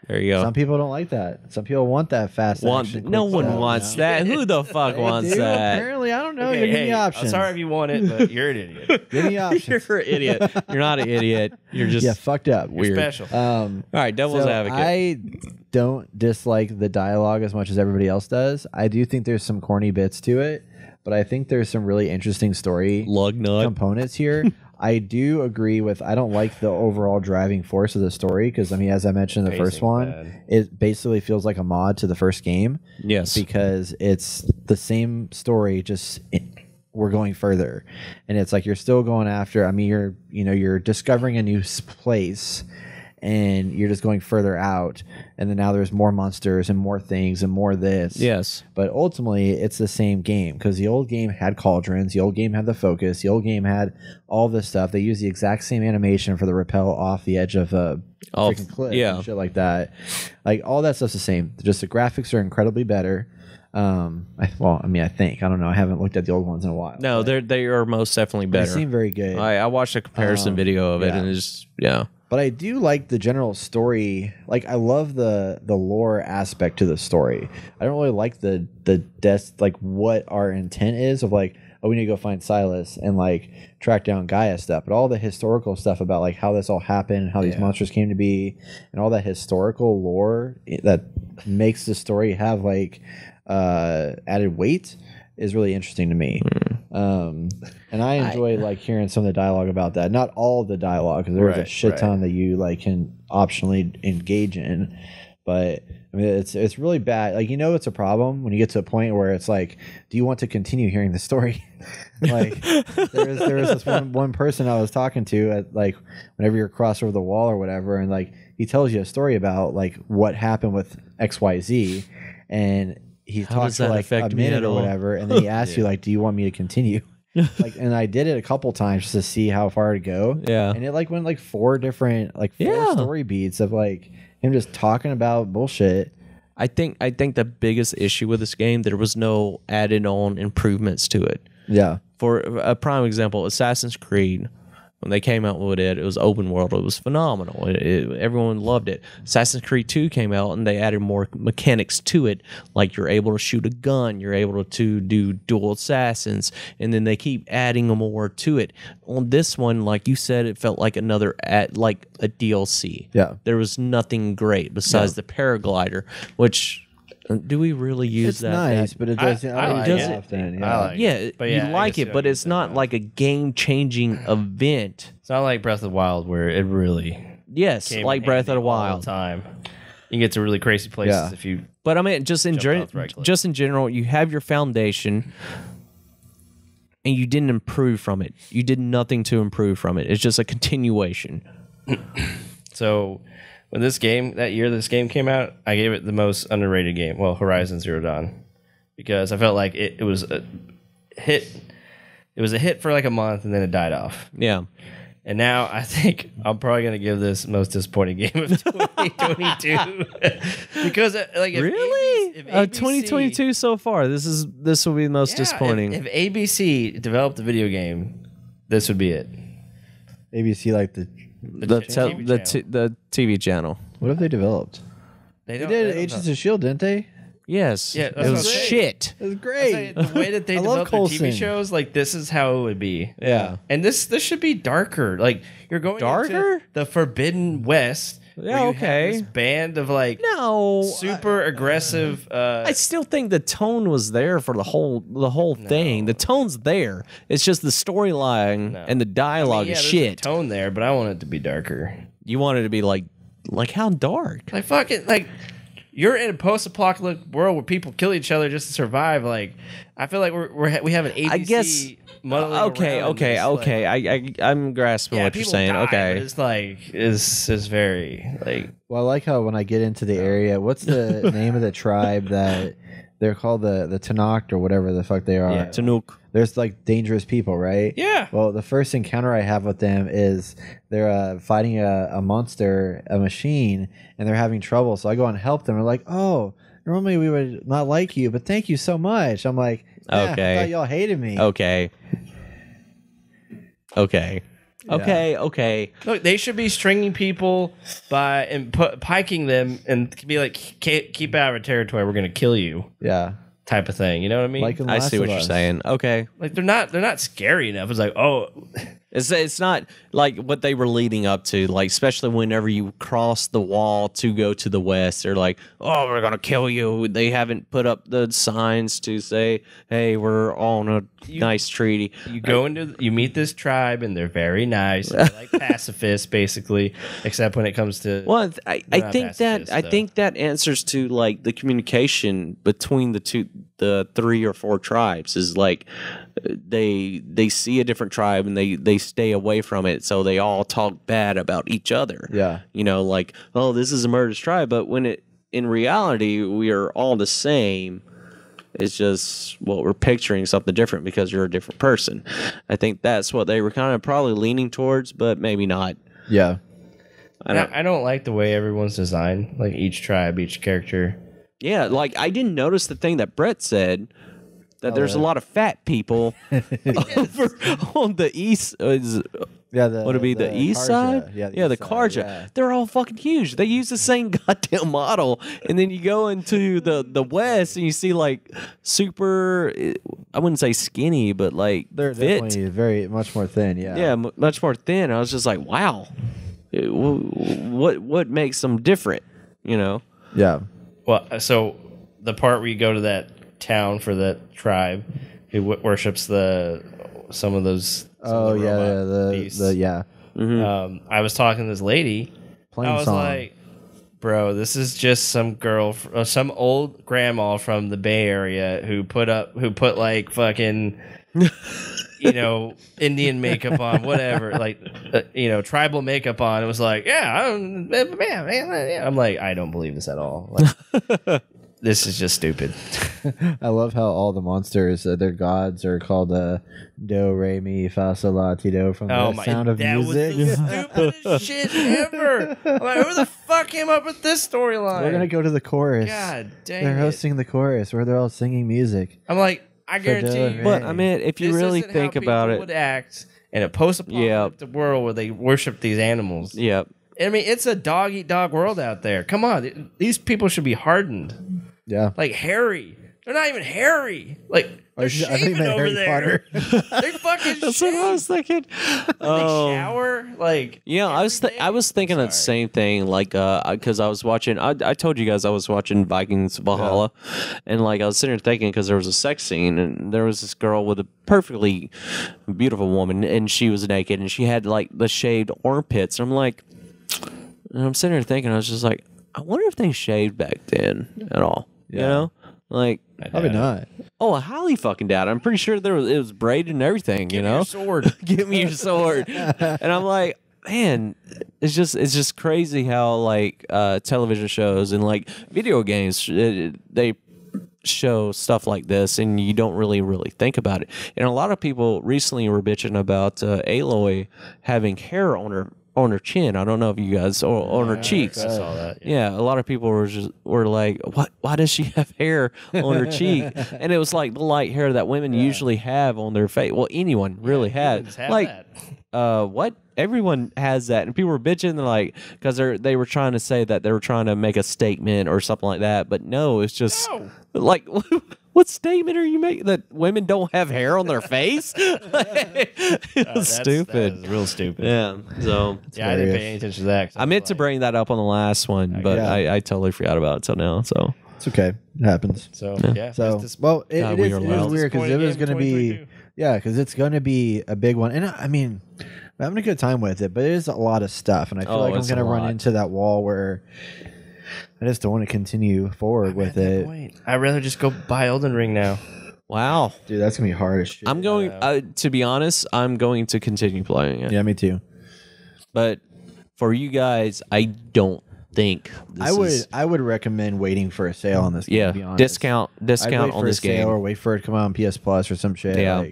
There you go. Some people don't like that. Some people want that fast action. No quick one stuff, wants you know? that. Who the fuck They wants do, that? Apparently, I don't know. Okay, You're giving me I'm options. sorry if you want it, but you're an idiot. Give me options. You're an idiot. You're not an idiot. You're just Yeah, fucked up. You're weird. special. All right, devil's So advocate. I don't dislike the dialogue as much as everybody else does. I do think there's some corny bits to it, but I think there's some really interesting story Lug nut. components here. I do agree with. I don't like the overall driving force of the story because I mean, as I mentioned in the first Pacing's one, bad. it basically feels like a mod to the first game Yes. because it's the same story, just we're going further, and it's like you're still going after. I mean, you're discovering a new place, and you're just going further out, and then now there's more monsters and more things and more this. Yes. But ultimately, it's the same game because the old game had cauldrons, the old game had the focus, the old game had all this stuff. They use the exact same animation for the rappel off the edge of a freaking cliff, yeah. and shit like that. Like all that stuff's the same. Just the graphics are incredibly better. I think I don't know. I haven't looked at the old ones in a while. No, they are most definitely they better. seem very good. I watched a comparison video of it, yeah. and it's yeah. But I do like the general story. Like I love the lore aspect to the story. I don't really like the like what our intent is of like, oh, we need to go find Silas and like track down Gaia stuff. But all the historical stuff about like how this all happened, how these monsters came to be, and all that historical lore that makes the story have like added weight is really interesting to me. And I enjoy like hearing some of the dialogue about that. Not all of the dialogue, because there's a Right, shit ton that you like can optionally engage in. But I mean, it's really bad. Like, it's a problem when you get to a point where it's like, do you want to continue hearing the story? Like there was this one person I was talking to at like whenever you're cross over the wall or whatever, and like he tells you a story about like what happened with XYZ, and he How talks does for that like affect a me minute at or all? whatever, and then he asks you like, do you want me to continue? Like, and I did it a couple times just to see how far to go. Yeah. And it like went like four story beats of like him just talking about bullshit. I think the biggest issue with this game, there was no added on improvements to it. Yeah. For a prime example, Assassin's Creed, When they came out with it, it was open world. It was phenomenal. Everyone loved it. Assassin's Creed 2 came out, and they added more mechanics to it. Like you're able to shoot a gun, you're able to do dual assassins, and then they keep adding more to it. On this one, like you said, it felt like like a DLC. Yeah. There was nothing great besides the paraglider, which... Do we really use It's that? nice, but it doesn't. I like it it. often. I like it. But you yeah, I like can see it, what but you're it's saying, not though. like a game-changing event. It's not like Breath of the Wild where it really Yes, came like in Breath of handy the all Wild. the time. You can get to really crazy places Yeah. if you. But I mean, just in Jump off the right cliff. just in general, you have your foundation, and you didn't improve from it. You did nothing to improve from it. It's just a continuation. So when this game came out, I gave it the most underrated game. Well, Horizon Zero Dawn, because I felt like it was a hit. It was a hit for like a month and then it died off. Yeah. And now I think I'm probably going to give this most disappointing game of 2022 because like Really? if ABC 2022 so far. This will be the most disappointing. If ABC developed a video game, this would be it. ABC like the. The TV channel. What have they developed? They They did Agents of Shield, didn't they? Yes. Yeah, it that's was what I'm saying. shit. It was I'm great. saying, the way that they I love develop their TV Coulson. shows, like this is how it would be. Yeah. And this should be darker. Like you're going Darker? into the Forbidden West. Yeah, where you have okay. this band of like No. super aggressive. I still think the tone was there for the whole thing. The tone's there. It's just the storyline and the dialogue is there's a shit. tone there, but I want it to be darker. You want it to be like how dark? Like fucking like you're in a post-apocalyptic world where people kill each other just to survive. Like I feel like we have an ABC. I guess. muddling Okay. around this, like- I'm grasping what you're people saying. die, Okay. but it's like it's very like Well, I like how when I get into the area, what's the name of the tribe that they're called the Tanakh or whatever the fuck they are? Yeah. Tanuk. There's like dangerous people, right? yeah. Well, the first encounter I have with them is they're fighting a monster, a machine, and they're having trouble. So I go and help them. They're like, "Oh, normally we would not like you, but thank you so much." I'm like, Okay. I thought y'all hated me." Okay. Look, they should be stringing people by and piking them and be like, keep out of our territory. We're gonna kill you, Yeah. type of thing. You know what I mean? Like in I Last see of what you're Us. saying. Okay. Like they're not scary enough. It's like, oh, It's not like what they were leading up to, like especially whenever you cross the wall to go to the west, they're like, "Oh, we're gonna kill you." They haven't put up the signs to say, "Hey, we're on a nice treaty." you meet this tribe and they're very nice. They're like pacifists, basically, except when it comes to Well, I not think pacifists, I though. think that answers to like the communication between the 3 or 4 tribes is like they see a different tribe and they stay away from it, so they all talk bad about each other. Yeah. You know, like, oh, this is a murderous tribe, but when in reality we are all the same. It's just what we're picturing something different because you're a different person. I think that's what they were kind of probably leaning towards, but maybe not. Yeah. I don't like the way everyone's designed. Like each tribe, each character. Yeah, like I didn't notice the thing that Brett said that there's a lot of fat people over on the east. Yeah. Would it be the east Karja. side? Yeah. the east side, Karja. yeah. They're all fucking huge. They use the same goddamn model, and then you go into the west and you see like super. I wouldn't say skinny, but like They're fit. definitely very much more thin. Yeah. Yeah, much more thin. I was just like, wow, what makes them different? You know? Yeah. Well, so the part where you go to that town for that tribe who worships some of those. Oh yeah. robot beasts. I was talking to this lady. Plain I was song. like, bro, this is just some girl, some old grandma from the Bay Area who put like fucking, Indian makeup on, whatever, like, tribal makeup on. It was like, I'm like, I don't believe this at all. Like, this is just stupid. I love how all the monsters, their gods, are called Do, Re, Mi, Fa, Sol, La, Ti, Do from the Sound of that Music. was the stupidest shit ever. I'm like, who the fuck came up with this storyline? We're gonna go to the chorus. God dang They're it. hosting the chorus where they're all singing music. I'm like, I guarantee you. Right. But I mean, if you this really isn't think how about people it, would act in a post-apocalyptic world where they worship these animals. Yep. I mean, it's a dog-eat-dog world out there. Come on. These people should be hardened. Yeah. Like hairy. They're not even hairy. Like, they're shaving over Harry there. They fucking That's what I was thinking. They shower. Like, Yeah, I was thinking the same thing. Like, because I was watching. I told you guys I was watching Vikings Valhalla, and like I was sitting there thinking because there was a sex scene and there was this girl with a perfectly beautiful woman and she was naked and she had like the shaved armpits. And I'm like, and I'm sitting there thinking, I was just like, I wonder if they shaved back then at all. You know, like Probably not. Oh, I highly fucking doubt it. I'm pretty sure it was braided and everything. Give you me know, your sword. give me your sword. And I'm like, man, it's just crazy how like television shows and like video games they show stuff like this and you don't really think about it. And a lot of people recently were bitching about Aloy having hair on her chin. I don't know if you guys or on her cheeks. I saw that. Yeah, a lot of people were like, "What? Why does she have hair on her cheek?" And it was like the light hair that women usually have on their face. Well, anyone really humans had. have Like, that. what? Everyone has that, and people were bitching. They're like, because they were trying to say that they were trying to make a statement or something like that. But no, it's just like. What statement are you making? That women don't have hair on their face? It's stupid. That is real stupid. Yeah. So I didn't pay any attention to that. I meant to bring that up on the last one, but I totally forgot about it till now. So It's okay. It happens. So yeah. So well, it is weird because it was going to be because it's going to be a big one, and I mean, I'm having a good time with it, but it is a lot of stuff, and I feel like I'm going to run into that wall where I just don't want to continue forward with it. I'd rather just go buy Elden Ring now. wow, Dude, that's gonna be hard as shit. I'm going. To be honest, I'm going to continue playing it. Yeah, me too. But for you guys, I don't think I would recommend waiting for a sale on this game. Yeah, to be honest. discount I'd wait on for this a sale game. or wait for it to come out on PS Plus or some shit. Yeah.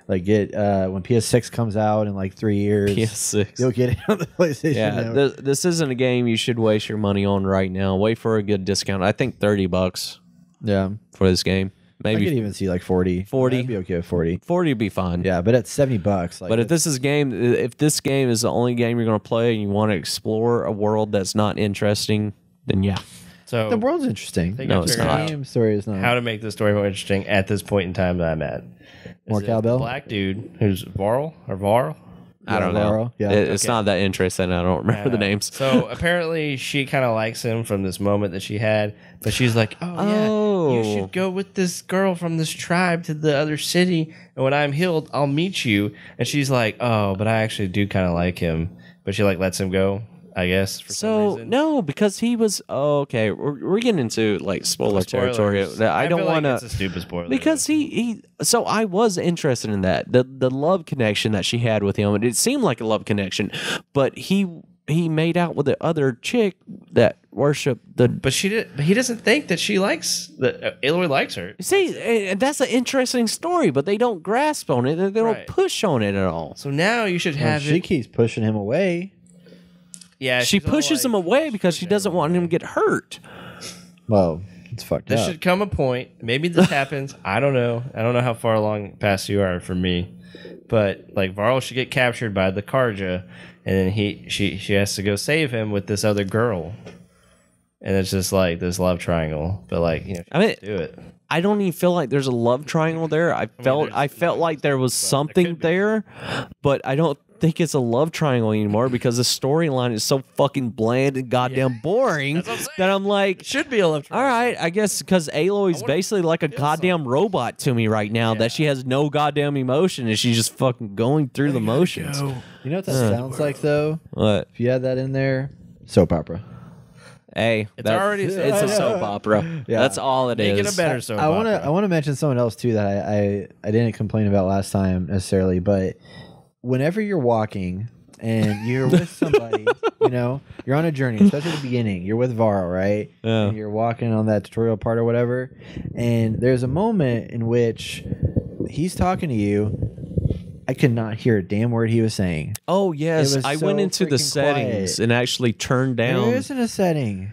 Like get when PS6 comes out in like 3 years. PS6. You'll get it on the PlayStation. Yeah, Network. this isn't a game you should waste your money on right now. Wait for a good discount. I think $30 Yeah. for this game. I could Maybe even see like 40. 40. I'd be okay with 40. 40 would be fine. Yeah, but at $70, like, But if this game is the only game you're going to play and you want to explore a world that's not interesting, then yeah. So the world's interesting. No, it's not. The game story is not. how to make the story more interesting at this point in time that I'm at. More Is it cowbell? the black dude who's Varl or Varl. I don't know. Laurel, yeah. It's not that interesting. I don't remember the names. So apparently she kind of likes him from this moment that she had, but she's like, Oh. you should go with this girl from this tribe to the other city, and when I'm healed, I'll meet you." And she's like, "Oh, but I actually do kind of like him," but she like lets him go, I guess. For some So reason. no, because he was okay. We're getting into like spoiler territory. Spoilers. I don't feel like want it's to a stupid spoiler because he. So I was interested in that the love connection that she had with him, and it seemed like a love connection, but he made out with the other chick that worshiped the. But he doesn't think that she likes that. Aloy likes her. See, and that's an interesting story, but they don't grasp on it. They don't Right. push on it at all. So now you should have she it. keeps pushing him away. Yeah, She she's all pushes him like, away because she doesn't want him to get hurt. Well, it's fucked There up. should come a point. Maybe this happens. I don't know. I don't know how far along past you are for me, but like Varl should get captured by the Karja, and then she has to go save him with this other girl, and it's just like this love triangle. But like I mean, do it. I don't even feel like there's a love triangle there. I felt like there was something there, but I don't think it's a love triangle anymore because the storyline is so fucking bland and goddamn boring that I'm like, Should be a love all triangle. right, I guess because Aloy's basically like a goddamn robot to me right now that she has no goddamn emotion and she's just fucking going through the motions. You know what that sounds like though? What? If you had that in there, soap opera. Hey, It's already a soap it's a opera. soap opera. Yeah. That's all it Make is. it a better soap I want opera. to. I want to mention someone else too that I didn't complain about last time necessarily, but whenever you're walking and you're with somebody, you're on a journey, especially at the beginning. You're with Varl, right? Yeah. And you're walking on that tutorial part or whatever, and there's a moment in which he's talking to you. I could not hear a damn word he was saying. Oh It yes, was I so went into the freaking settings quiet. and actually turned down. There isn't a setting.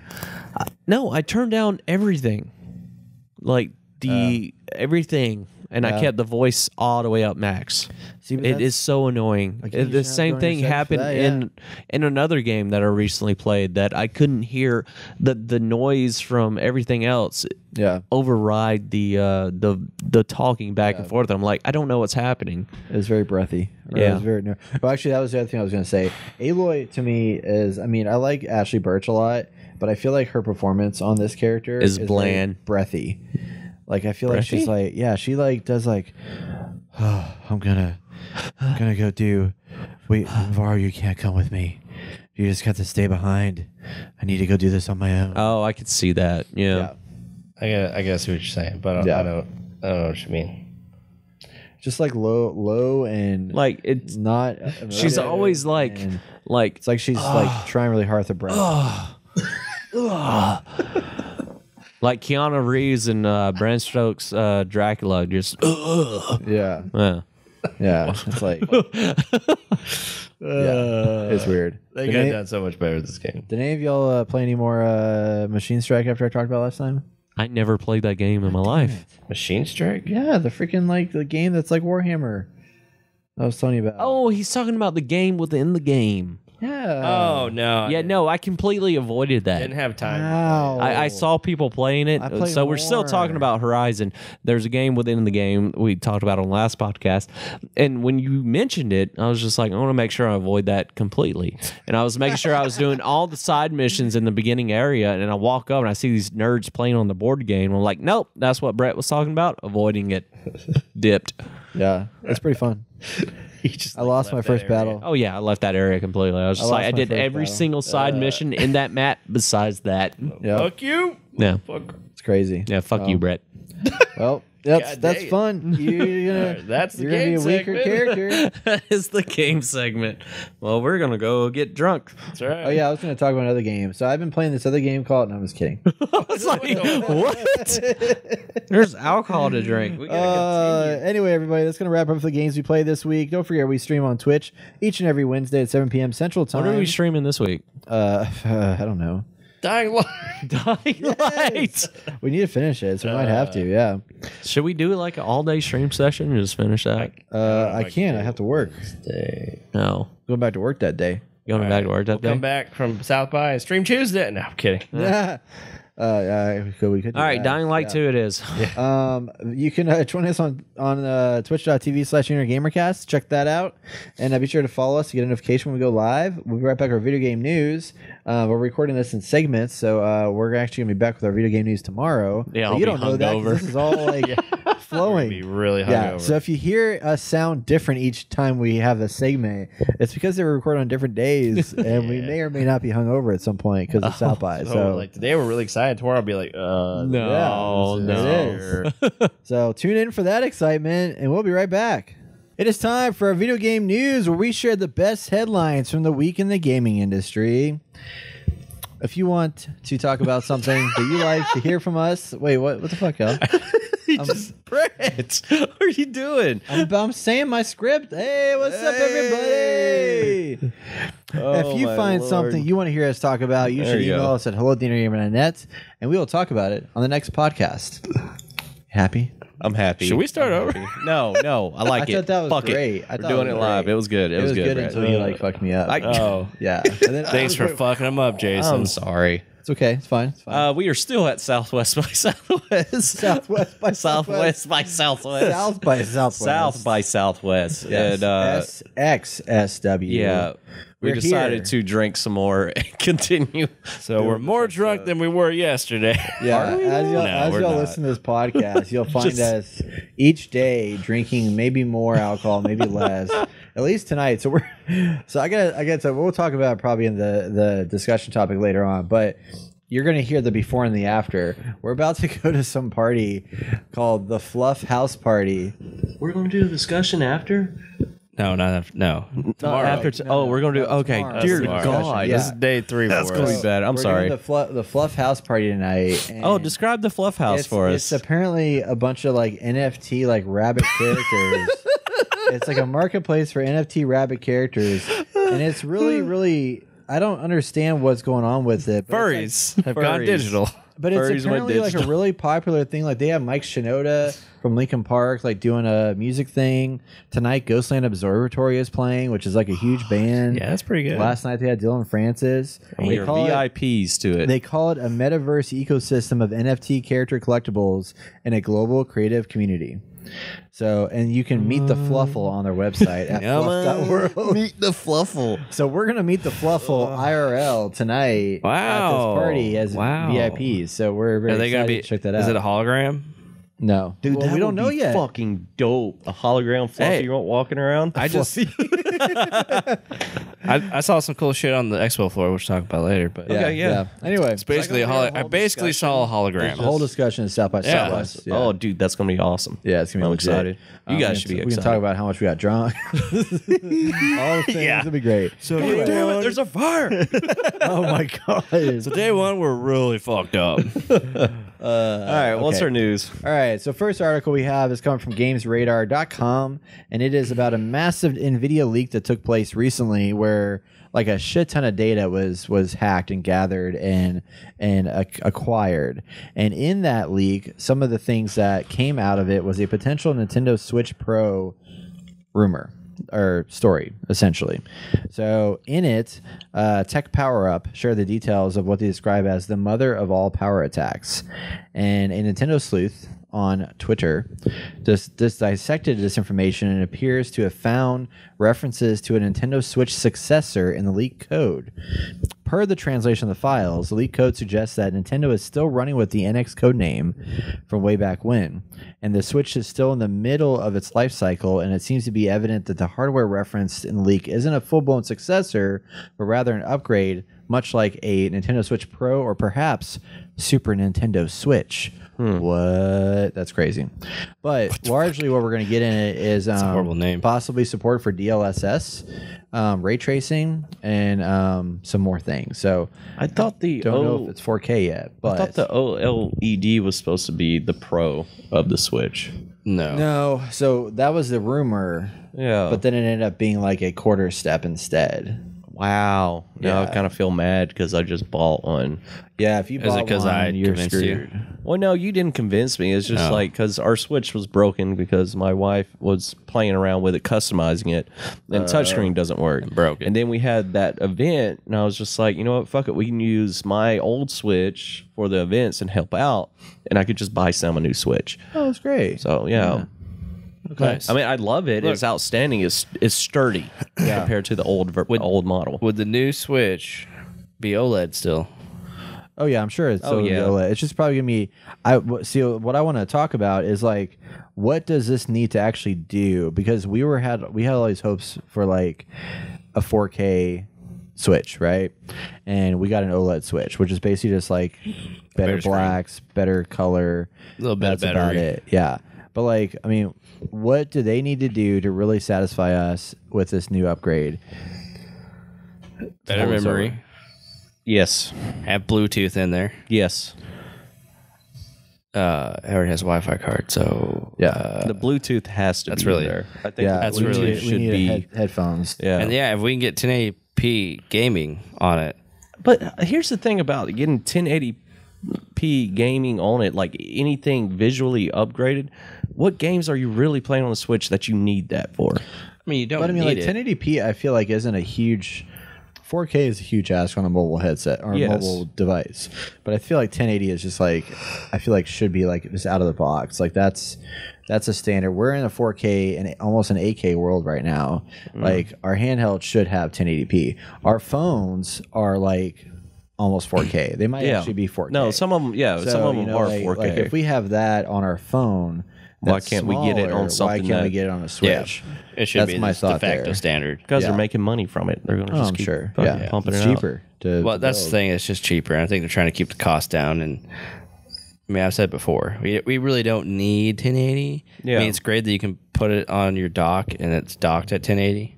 No, I turned down everything, like everything. and I kept the voice all the way up max. See, but It that's- is so annoying. Like, you The should have same gone thing yourself for happened that, in another game that I recently played that I couldn't hear the noise from everything else Yeah, override the talking back and forth. I'm like, I don't know what's happening. it was very breathy. Or Yeah. it was very. Well, actually, that was the other thing I was going to say. Aloy to me is. I mean, I like Ashley Birch a lot, but I feel like her performance on this character Is very bland. breathy. Like I feel like she's Breathy? like, yeah, she like does like, oh, I'm gonna go do. Wait, Var, you can't come with me. You just got to stay behind. I need to go do this on my own. Oh, I could see that. Yeah. I guess what you're saying, but Yeah. I don't know what you mean. Just like low and Like it's not. she's emotive, always like and like it's like she's like trying really hard to breath. like Keanu Reeves and Bram Stoker's Dracula. Just Yeah, yeah. yeah. It's like yeah, it's weird. They Did could have any, done so much better with this game. did any of y'all play any more Machine Strike after I talked about last time? I never played that game in my life. Machine Strike? Yeah, the freaking like the game that's like Warhammer. I was telling you about. Oh, he's talking about the game within the game. yeah. Oh no! Yeah, no, I completely avoided that. didn't have time. Wow. I saw people playing it, I played so we're still more. talking about Horizon. There's a game within the game we talked about on the last podcast, and when you mentioned it, I was just like, I want to make sure I avoid that completely. And I was making sure I was doing all the side missions in the beginning area, and I walk up and I see these nerds playing on the board game. I'm like, nope, that's what Brett was talking about. Avoiding it, dipped. Yeah, it's pretty fun. He just, I lost my left first that area. battle. Oh yeah, I left that area completely. I was just I like, lost I my did first every battle. single side mission in that map besides that. Yeah, Fuck you. Yeah, it's crazy. yeah, fuck you, Brett. Well, God that's dang it. fun. You're gonna That's the you're gonna be game a weaker segment. character. That is the game segment. Well, we're gonna go get drunk. That's right. Oh yeah, I was gonna talk about another game. So I've been playing this other game called. No, I'm just kidding. I was like, what? There's alcohol to drink. We gotta continue. Anyway, everybody, that's gonna wrap up the games we played this week. Don't forget we stream on Twitch each and every Wednesday at 7 p.m. Central Time. What are we streaming this week? I don't know. Dying Light. Dying Light. We need to finish it, so we might have to. Yeah. Should we do like an all-day stream session and just finish that? I can't. I have to work. No. Going back to work that day. Going back to work that day? Come back from South by and stream Tuesday. No, I'm kidding. Yeah. We could do All right, that. Dying Light 2 it is. You can join us on twitch.tv/gamercast. Check that out. And be sure to follow us to get a notification when we go live. We'll be right back with our video game news. We're recording this in segments, so we're actually going to be back with our video game news tomorrow. Yeah, But I'll you be don't know that 'cause hungover. this is all like flowing. Be really hungover. Yeah, so if you hear us sound different each time we have a segment, it's because they were recorded on different days, and we may or may not be hungover at some point because of South by. So, So, like today, we're really excited. Tomorrow, I'll be like, No, Yeah, no. it is. So tune in for that excitement, and we'll be right back. It is time for our video game news, where we share the best headlines from the week in the gaming industry. If you want to talk about something that you like to hear from us, wait, what the fuck, y'all? Brett, what are you doing? I'm saying my script. Hey, what's up, everybody? If you find something you want to hear us talk about, you should email us at hello@thegamer.net, and we will talk about it on the next podcast. Happy? I'm happy. should we start over? No, I like I it. thought that was Fuck great. It. I We're thought doing it it was live. great. It was good. It was good, Brett. until you like fucked me up. Oh, Yeah. And then, thanks for fucking them up, Jason. I'm sorry. It's okay. It's fine. It's fine. We are still at Southwest by Southwest. Southwest by Southwest by Southwest. South by Southwest. South by Southwest. Yes. And SXSW. yeah, we We're decided here. to drink some more and continue. So we're more drunk than we were yesterday. Yeah, as y'all, No, we're y'all not. listen to this podcast, you'll find us each day drinking maybe more alcohol, maybe less. At least tonight. So I gotta. So we'll talk about it probably in the discussion topic later on. But you're gonna hear the before and the after. We're about to go to some party called the Fluff House Party. We're going to do a discussion after? No, not after, no. Tomorrow. We're going to do. Okay, tomorrow. dear Tomorrow. God. Yeah. This is day 3 That's for going to us. be bad. I'm We're sorry. doing the Fluff House Party tonight. and Oh, describe the Fluff House for It's us. apparently a bunch of like NFT like rabbit characters. It's like a marketplace for NFT rabbit characters, and it's really I don't understand what's going on with it. But it's Furries have gone Furries. digital. but it's Furries went apparently like a digital. really popular thing. Like they have Mike Shinoda from Linkin Park like doing a music thing tonight. Ghostland Observatory is playing, which is like a huge band. Yeah, that's pretty good. Last night they had Dylan Francis. We are VIPs to it. They call it a metaverse ecosystem of NFT character collectibles and a global creative community. So, and you can meet the Fluffle on their website at fluff.world. Meet the Fluffle. So we're gonna meet the Fluffle IRL tonight at this Wow. party as Wow. VIPs. So we're very Are they excited going to be? to check that out. Is it a hologram? No, Dude, well, that we don't would know be yet. Fucking dope. A hologram Fluffy Hey. walking around. I just I saw some cool shit on the expo floor, which we'll talk about later. But Okay, yeah. Anyway, it's basically a gonna be a I whole basically saw a hologram. the whole discussion is South by Yeah. Southwest. Oh, dude, that's gonna be awesome. Yeah, it's gonna be I'm legit. excited. You guys should be We excited. can talk about how much we got drunk. All the things. Yeah. It'll be great. So Anyway. damn it, There's a fire. Oh my god. So day one, we're really fucked up. All right, what's okay. our news? All right, so first article we have is coming from GamesRadar.com, and it is about a massive NVIDIA leak that took place recently where like a shit ton of data was hacked and gathered and acquired. And in that leak, some of the things that came out of it was a potential Nintendo Switch Pro rumor or story, essentially. So in it, Tech Power Up shared the details of what they describe as the mother of all power attacks. And a Nintendo sleuth on Twitter just dissected this information and appears to have found references to a Nintendo Switch successor in the leaked code. Per the translation of the files, the leaked code suggests that Nintendo is still running with the NX code name from way back when, and the Switch is still in the middle of its life cycle, and it seems to be evident that the hardware referenced in the leak isn't a full-blown successor, but rather an upgrade, much like a Nintendo Switch Pro or perhaps Super Nintendo Switch. What? That's crazy. But largely what we're going to get in it is a horrible name. possibly support for DLSS, ray tracing, and some more things. So I thought the don't know if it's 4K yet, but I thought the OLED was supposed to be the Pro of the Switch. no. So that was the rumor, Yeah, but then it ended up being like a quarter step instead. wow. Now Yeah. I kind of feel mad because I just bought one. Yeah, if you Is it bought 'cause one, I you're convinced you? screwed. Well, no, you didn't convince me. It's just No. like because our Switch was broken because my wife was playing around with it, customizing it, and touchscreen doesn't work. broke it. And then we had that event, and I was just like, you know what, fuck it, we can use my old Switch for the events and help out, and I could just buy Sam a new Switch. Oh, that's great. So yeah. Nice. I mean, I love it. It's outstanding. It's sturdy compared to the old model. Would the new Switch be OLED still? Oh yeah, I'm sure it's Oh, so yeah. OLED. It's just probably gonna be. See what I want to talk about is like, what does this need to actually do? Because we had all these hopes for like a 4K Switch, right? And we got an OLED Switch, which is basically just like better Better screen. blacks, better color. A little bit That's of about battery. it. Yeah, but like, I mean, what do they need to do to really satisfy us with this new upgrade? Better hold us memory. over. Yes. Have Bluetooth in there. Yes. It already has a Wi-Fi card, so Yeah. The Bluetooth has to That's be really- there. I think Yeah, That's we really- need, should we need be. headphones. Yeah. and yeah, if we can get 1080p gaming on it, But here's the thing about getting 1080p gaming on it, like anything visually upgraded. What games are you really playing on the Switch that you need that for? I mean, you don't But I mean, need like it. 1080p, I feel like isn't a huge. 4K is a huge ask on a mobile headset or a Yes. mobile device, but I feel like 1080 is just like I feel like should be like just out of the box. Like that's a standard. We're in a 4K and almost an 8K world right now. Like our handheld should have 1080p. Our phones are like almost 4K. They might Yeah. actually be 4K. No, some of them. Yeah, So, some of them you know, are like, 4K. Like if we have that on our phone, Why that's can't we get it on smaller, something Why can't we that- get it on a Switch? It should That's be my the thought de facto there. standard. because Yeah. they're making money from it. They're going to Oh, just I'm keep sure. fucking Yeah, pumping it's it out. cheaper. To Well, that's the build. thing. It's just cheaper. I think they're trying to keep the cost down. And I mean, I've said before, we really don't need 1080. Yeah. I mean, it's great that you can put it on your dock and it's docked at 1080.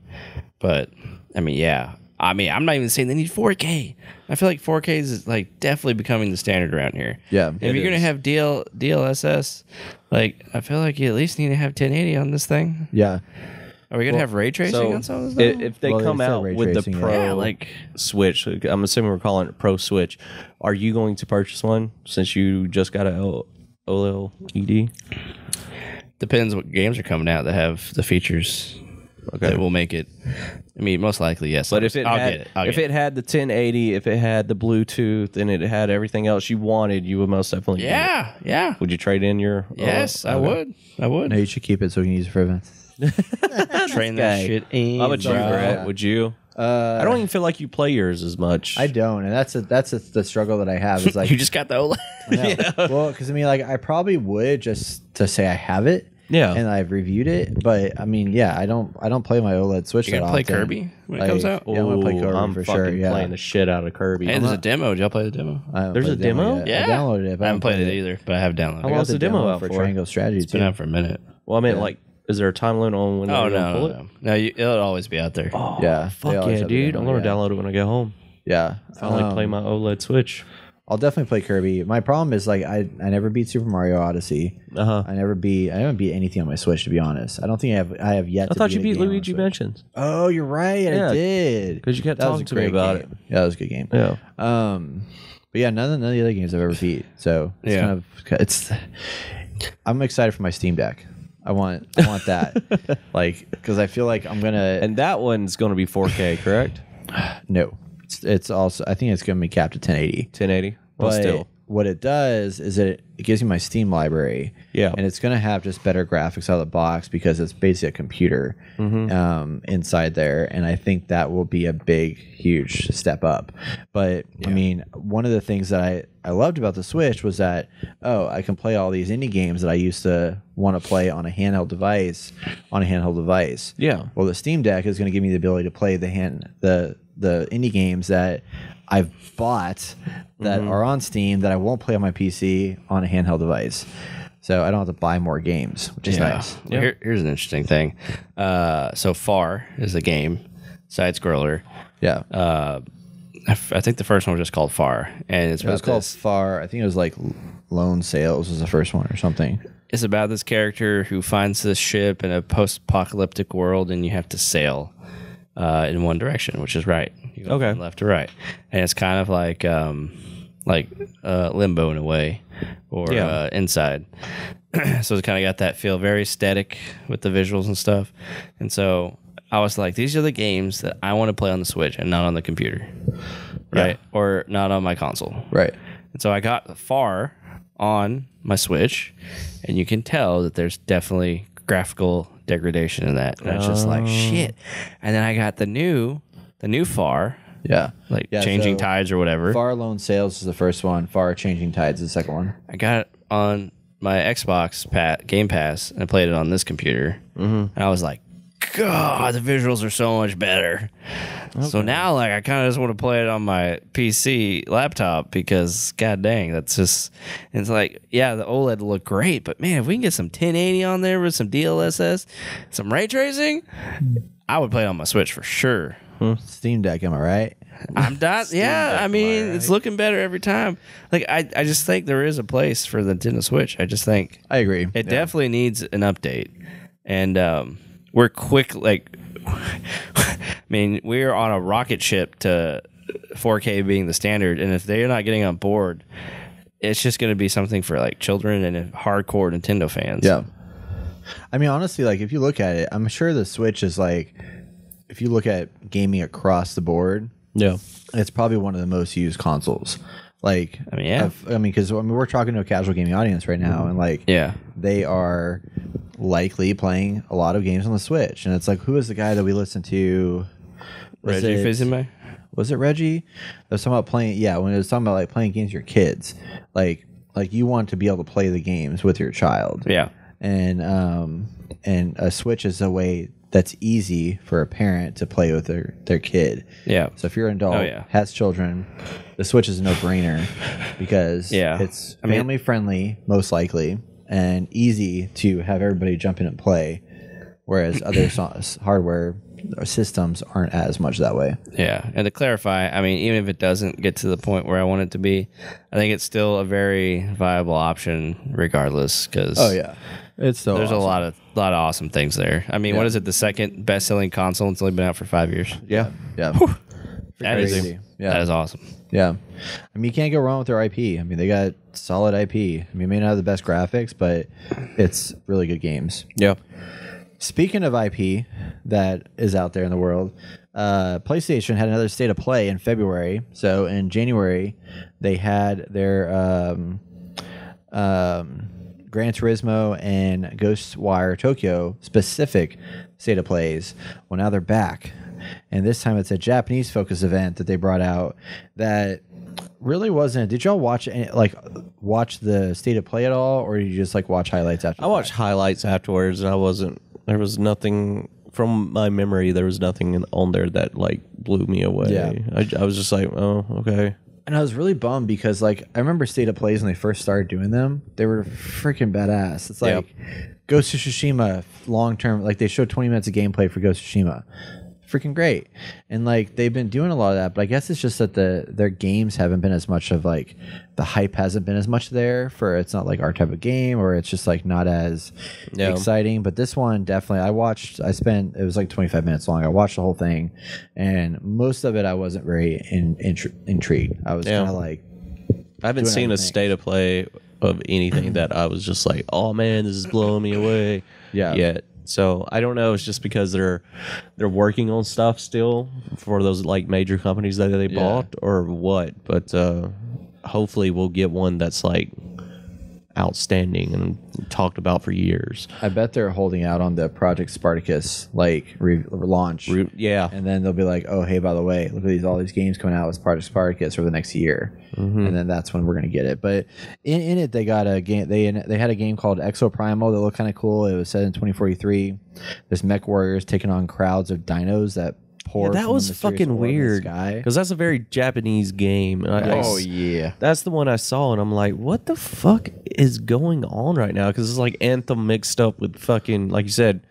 But I mean, yeah. I mean, I'm not even saying they need 4K. I feel like 4K is like definitely becoming the standard around here. Yeah, If you're gonna have DLSS, like I feel like you at least need to have 1080 on this thing. Yeah. Are we gonna have ray tracing So on some of this? if they Well, come they said out ray with the tracing, yeah. Pro Yeah, like- Switch, I'm assuming we're calling it Pro Switch. Are you going to purchase one since you just got a OLED? Depends what games are coming out that have the features that will make it. I mean, most likely yes. But if it I'll had, get it. I'll if get it had the 1080, if it had the Bluetooth, and it had everything else you wanted, you would most definitely. get it. yeah. Would you trade in your? Yes, I okay. would. No, you should keep it so we can use it for events. Train that guy. shit in. How about you, bro. Brett? Would you? I don't even feel like you play yours as much. I don't, and that's the struggle that I have. Is like, You just got the OLED. yeah. Well, because I mean, like, I probably would just to say I have it. Yeah. And I've reviewed it, but I mean, yeah, I don't play my OLED Switch. You gonna that play often. Kirby when it Like, comes out? Yeah, I'm gonna play Ooh, Kirby I'm for fucking sure. Yeah. playing the shit out of Kirby. Hey, there's a demo. Did y'all play the demo? I haven't There's played a the demo? yet. Yeah. I downloaded it. But I haven't played it either, but I have downloaded How it. long got the demo out for for? Triangle Strategy It's been out for a minute. Well, I mean, like, is there a time limit on when Oh they're gonna pull no, it? no, it'll always be out there. Oh, Yeah, fuck they always yeah, have the dude! demo, I'm gonna yeah. download it when I get home. Yeah, Finally play my OLED Switch. I'll definitely play Kirby. My problem is like I never beat Super Mario Odyssey. Uh-huh. I haven't beat anything on my Switch, to be honest. I don't think I have yet. I to thought you a beat game on Luigi Switch. Mansions. Oh, you're right. Yeah, I did 'cause you kept That was talking a to me great about game. Yeah, that was a good game. Yeah. But yeah, none of the other games I've ever beat. So it's Yeah. I'm excited for my Steam Deck. I want that, like, because I feel like I'm gonna. And that one's gonna be 4K, correct? No, it's also, I think it's gonna be capped at 1080. 1080. Well, But still. what it does is it gives you my Steam library. Yeah. And it's going to have just better graphics out of the box because it's basically a computer inside there. And I think that will be a big, huge step up. But I mean, one of the things that I loved about the Switch was that, I can play all these indie games that I used to want to play on a handheld device. Yeah. Well, the Steam Deck is going to give me the ability to play the indie games that I've bought that are on Steam that I won't play on my PC on a handheld device. So I don't have to buy more games, which is nice. Well, here's an interesting thing. So Far is a game, side scroller. Yeah. I think the first one was just called Far, and it's It was about called this. Far. I think it was like Lone Sales was the first one or something. It's about this character who finds this ship in a post-apocalyptic world, and you have to sail in one direction, which is right. You go Okay. from left to right, and it's kind of like Limbo in a way, or Inside. So it's kind of got that feel, very static with the visuals and stuff. And so I was like, these are the games that I want to play on the Switch and not on the computer, right? Or not on my console, Right. And so I got Far on my Switch, and you can tell that there's definitely graphical degradation in that. And I was just like, shit. And then I got the new Far, Yeah. Changing so Tides or whatever. Far Lone Sales is the first one. Far Changing Tides is the second one. I got it on my Xbox Game Pass, and I played it on this computer. And I was like, God, the visuals are so much better. So now, like, I kind of just want to play it on my PC laptop because, god dang, that's just. It's like, yeah, the OLED will look great, but man, if we can get some 1080 on there with some DLSS, some ray tracing, I would play it on my Switch for sure. Steam Deck, am I right? I'm not. Yeah, I mean, it's looking better every time. Like, I just think there is a place for the Nintendo Switch. I just think I agree. it definitely needs an update, and we're quick. Like, I mean, we're on a rocket ship to 4K being the standard, and if they're not getting on board, it's just going to be something for like children and hardcore Nintendo fans. Yeah. I mean, honestly, like, if you look at it, I'm sure the Switch is like, if you look at gaming across the board, Yeah. it's probably one of the most used consoles. Like, I mean, yeah. because we're talking to a casual gaming audience right now, and like, Yeah. they are likely playing a lot of games on the Switch, and it's like, who is the guy that we listened to? Reggie Fils-Aimé? Was it Reggie? That was talking about playing. Yeah, when it was talking about like playing games with your kids, like you want to be able to play the games with your child. Yeah. And a Switch is a way that's easy for a parent to play with their kid. Yeah. So if you're an adult, has children, the Switch is a no-brainer because it's family friendly, most likely, and easy to have everybody jump in and play. Whereas other hardware systems aren't as much that way. Yeah, and to clarify, I mean, even if it doesn't get to the point where I want it to be, I think it's still a very viable option regardless. Because It's so There's awesome. a lot of awesome things there. I mean, what is it? The second best-selling console. It's only been out for 5 years. Yeah. Yeah. That is Crazy. Yeah. That is awesome. Yeah. I mean, you can't go wrong with their IP. I mean, they got solid IP. I mean, may not have the best graphics, but it's really good games. Yeah. Speaking of IP that is out there in the world, PlayStation had another State of Play in February. So in January, they had their Gran Turismo and Ghostwire Tokyo specific State of Plays. Well, now they're back. And this time it's a Japanese focused event that they brought out that really wasn't. Did y'all watch the State of Play at all, or did you just like watch highlights after? I watched highlights afterwards, and I wasn't. There was nothing from my memory. There was nothing on there that like blew me away. Yeah. I was just like, oh, okay. And I was really bummed because like I remember State of Plays when they first started doing them. They were freaking badass. It's like Ghost of Tsushima long term. Like they showed 20 minutes of gameplay for Ghost of Tsushima. Freaking great. And like they've been doing a lot of that, but I guess it's just that their games haven't been as much of like the hype hasn't been as much there for it's not like our type of game, or it's just like not as exciting. But this one definitely it was like 25 minutes long. I watched the whole thing, and most of it I wasn't very intrigued. I was kind of like, I haven't seen a State of Play of anything that I was just like, oh man, this is blowing me away yet. So I don't know. It's just because they're working on stuff still for those like major companies that they bought or what. But hopefully we'll get one that's like outstanding and talked about for years. I bet they're holding out on the Project Spartacus like launch. Yeah. And then they'll be like, oh, hey, by the way, look at all these games coming out with Project Spartacus for the next year. And then that's when we're going to get it. But in it, they got a game. They had a game called Exoprimal that looked kind of cool. It was set in 2043. There's mech warriors taking on crowds of dinos that pour. That was fucking weird guy. because that's a very Japanese game. Yeah. That's the one I saw, and I'm like, what the fuck is going on right now? Because it's like Anthem mixed up with fucking, like you said,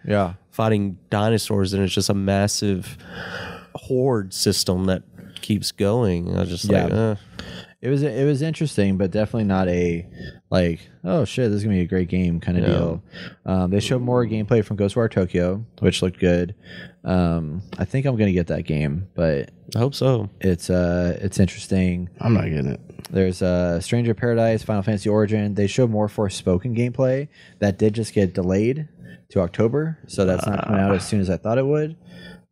fighting dinosaurs, and it's just a massive horde system that keeps going. I was just like, It was interesting, but definitely not a like, oh shit, this is gonna be a great game kind of deal. They showed more gameplay from Ghostwire Tokyo, which looked good. I think I'm gonna get that game, but I hope so. It's interesting. I'm not getting it. There's Stranger Paradise, Final Fantasy Origin. They showed more Forspoken gameplay that did just get delayed to October, so that's not coming out as soon as I thought it would.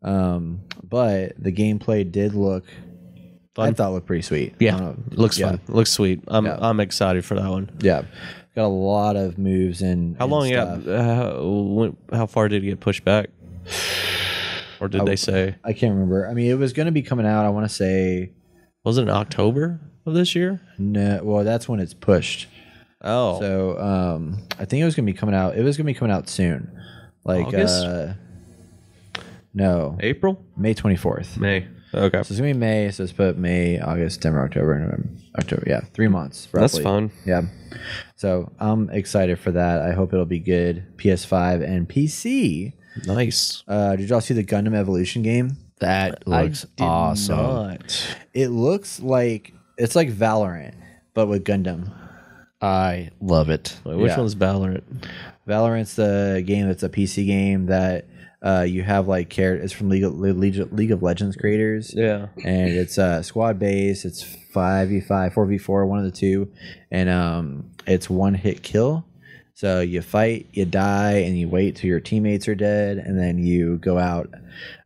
But the gameplay did look. Fun. I thought it looked pretty sweet. Yeah, looks fun. Looks sweet. I'm excited for that one. Yeah, got a lot of moves and. How long? How far did it get pushed back? Or did they say? I can't remember. I mean, it was going to be coming out. I want to say. Was it in October of this year? No. Well, that's when it's pushed. Oh. So I think it was going to be coming out. It was going to be coming out soon. Like August? No. April? May 24th. May. Okay. So it's gonna be May. So let's put May, August, September, October, November, October. Yeah, 3 months. Roughly. That's fun. Yeah. So I'm excited for that. I hope it'll be good. PS5 and PC. Nice. Did y'all see the Gundam Evolution game? That looks awesome. Not. It looks like it's like Valorant, but with Gundam. I love it. Wait, which Yeah. one's Valorant? Valorant's the game that's a PC game that you have like characters. It's from League of Legends creators. Yeah. And it's squad based. It's 5v5, 4v4, one of the two, and it's one hit kill. So you fight, you die, and you wait till your teammates are dead, and then you go out.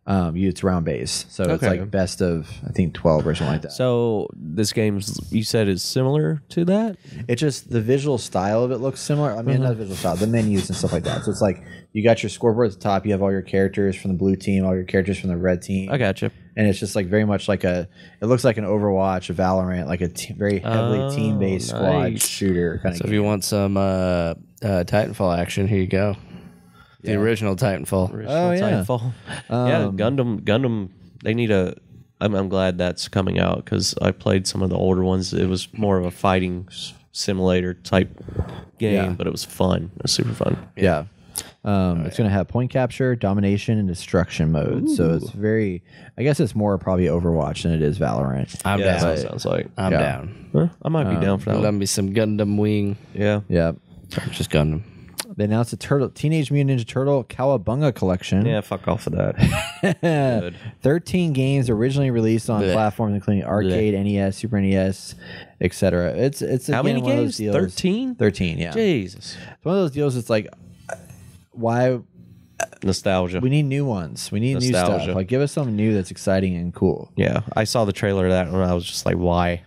It's round based, so it's like best of I think 12 or something like that. So this game's you said is similar to that? It's just the visual style of it looks similar. I mean, not the visual style, the menus and stuff like that. So it's like you got your scoreboard at the top. You have all your characters from the blue team, all your characters from the red team. I got you. And it's just like very much like it looks like an Overwatch, a Valorant, like a very heavily team-based squad shooter kind of So game. if you want some Titanfall action, here you go. The original Titanfall. Oh, yeah. Titanfall. Yeah, Gundam. They need a. I'm glad that's coming out because I played some of the older ones. It was more of a fighting simulator type game, but it was fun. It was super fun. Yeah. It's going to have point capture, domination, and destruction mode. So it's very, I guess it's more probably Overwatch than it is Valorant. I'm Yeah, down. that sounds like. I'm down. Huh, I might be down for that Let one. me some Gundam Wing. Yeah. Yeah. Or just Gundam. They announced a Teenage Mutant Ninja Turtle Cowabunga collection. Yeah, fuck off of that. Good. 13 games originally released on platforms including arcade, NES, Super NES, etc. It's How many one of those games? deals. 13? 13, yeah. Jesus. It's one of those deals. It's like, why Nostalgia. we need new ones? We need new Nostalgia. stuff. Like, give us something new that's exciting and cool. Yeah, I saw the trailer of that and I was just like, why?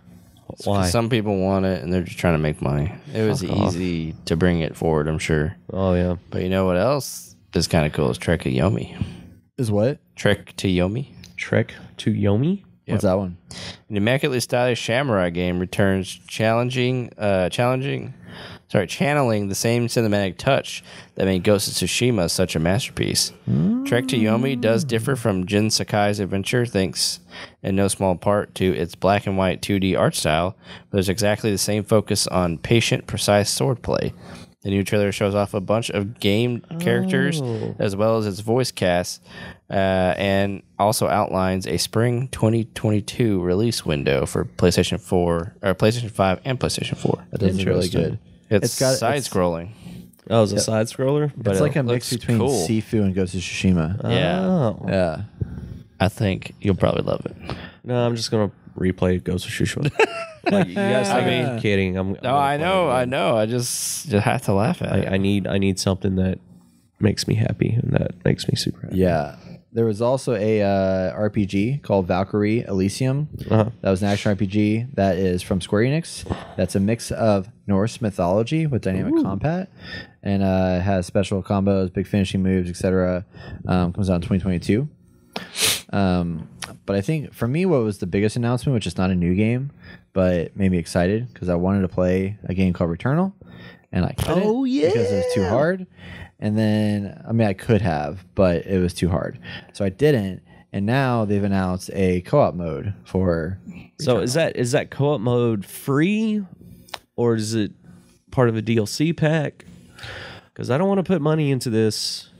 Why? Some people want it and they're just trying to make money. It was easy to bring it forward, I'm sure. Oh, yeah. But you know what else is kind of cool? Is Trek to Yomi. Is what? Trek to Yomi. Trek to Yomi? What's that one? An immaculately stylish samurai game returns channeling the same cinematic touch that made Ghost of Tsushima such a masterpiece. Trek to Yomi does differ from Jin Sakai's adventure, thanks in no small part to its black and white 2D art style, but there's exactly the same focus on patient, precise swordplay. The new trailer shows off a bunch of game characters as well as its voice cast, and also outlines a spring 2022 release window for PlayStation 4 or PlayStation 5 and PlayStation 4. That does look really good. It's side-scrolling. Oh, it's a side scroller? But It's like a mix looks between cool. Sifu and Ghost of Tsushima. Yeah. Oh. Yeah. I think you'll probably love it. No, I'm just going to replay Ghost of Tsushima. Like, you guys think I'm kidding. No, I know. I just have to laugh at it. I need something that makes me happy and that makes me super happy. Yeah. There was also a RPG called Valkyrie Elysium. Uh-huh. That was an action RPG that is from Square Enix. That's a mix of Norse mythology with dynamic combat, and has special combos, big finishing moves, etc. Comes out in 2022. But I think for me, what was the biggest announcement, which is not a new game, but made me excited because I wanted to play a game called Returnal, and I couldn't because it was too hard. And then, I mean, I could have, but it was too hard. So I didn't. And now they've announced a co-op mode for Returnal. So is that co-op mode free, or is it part of a DLC pack? Because I don't want to put money into this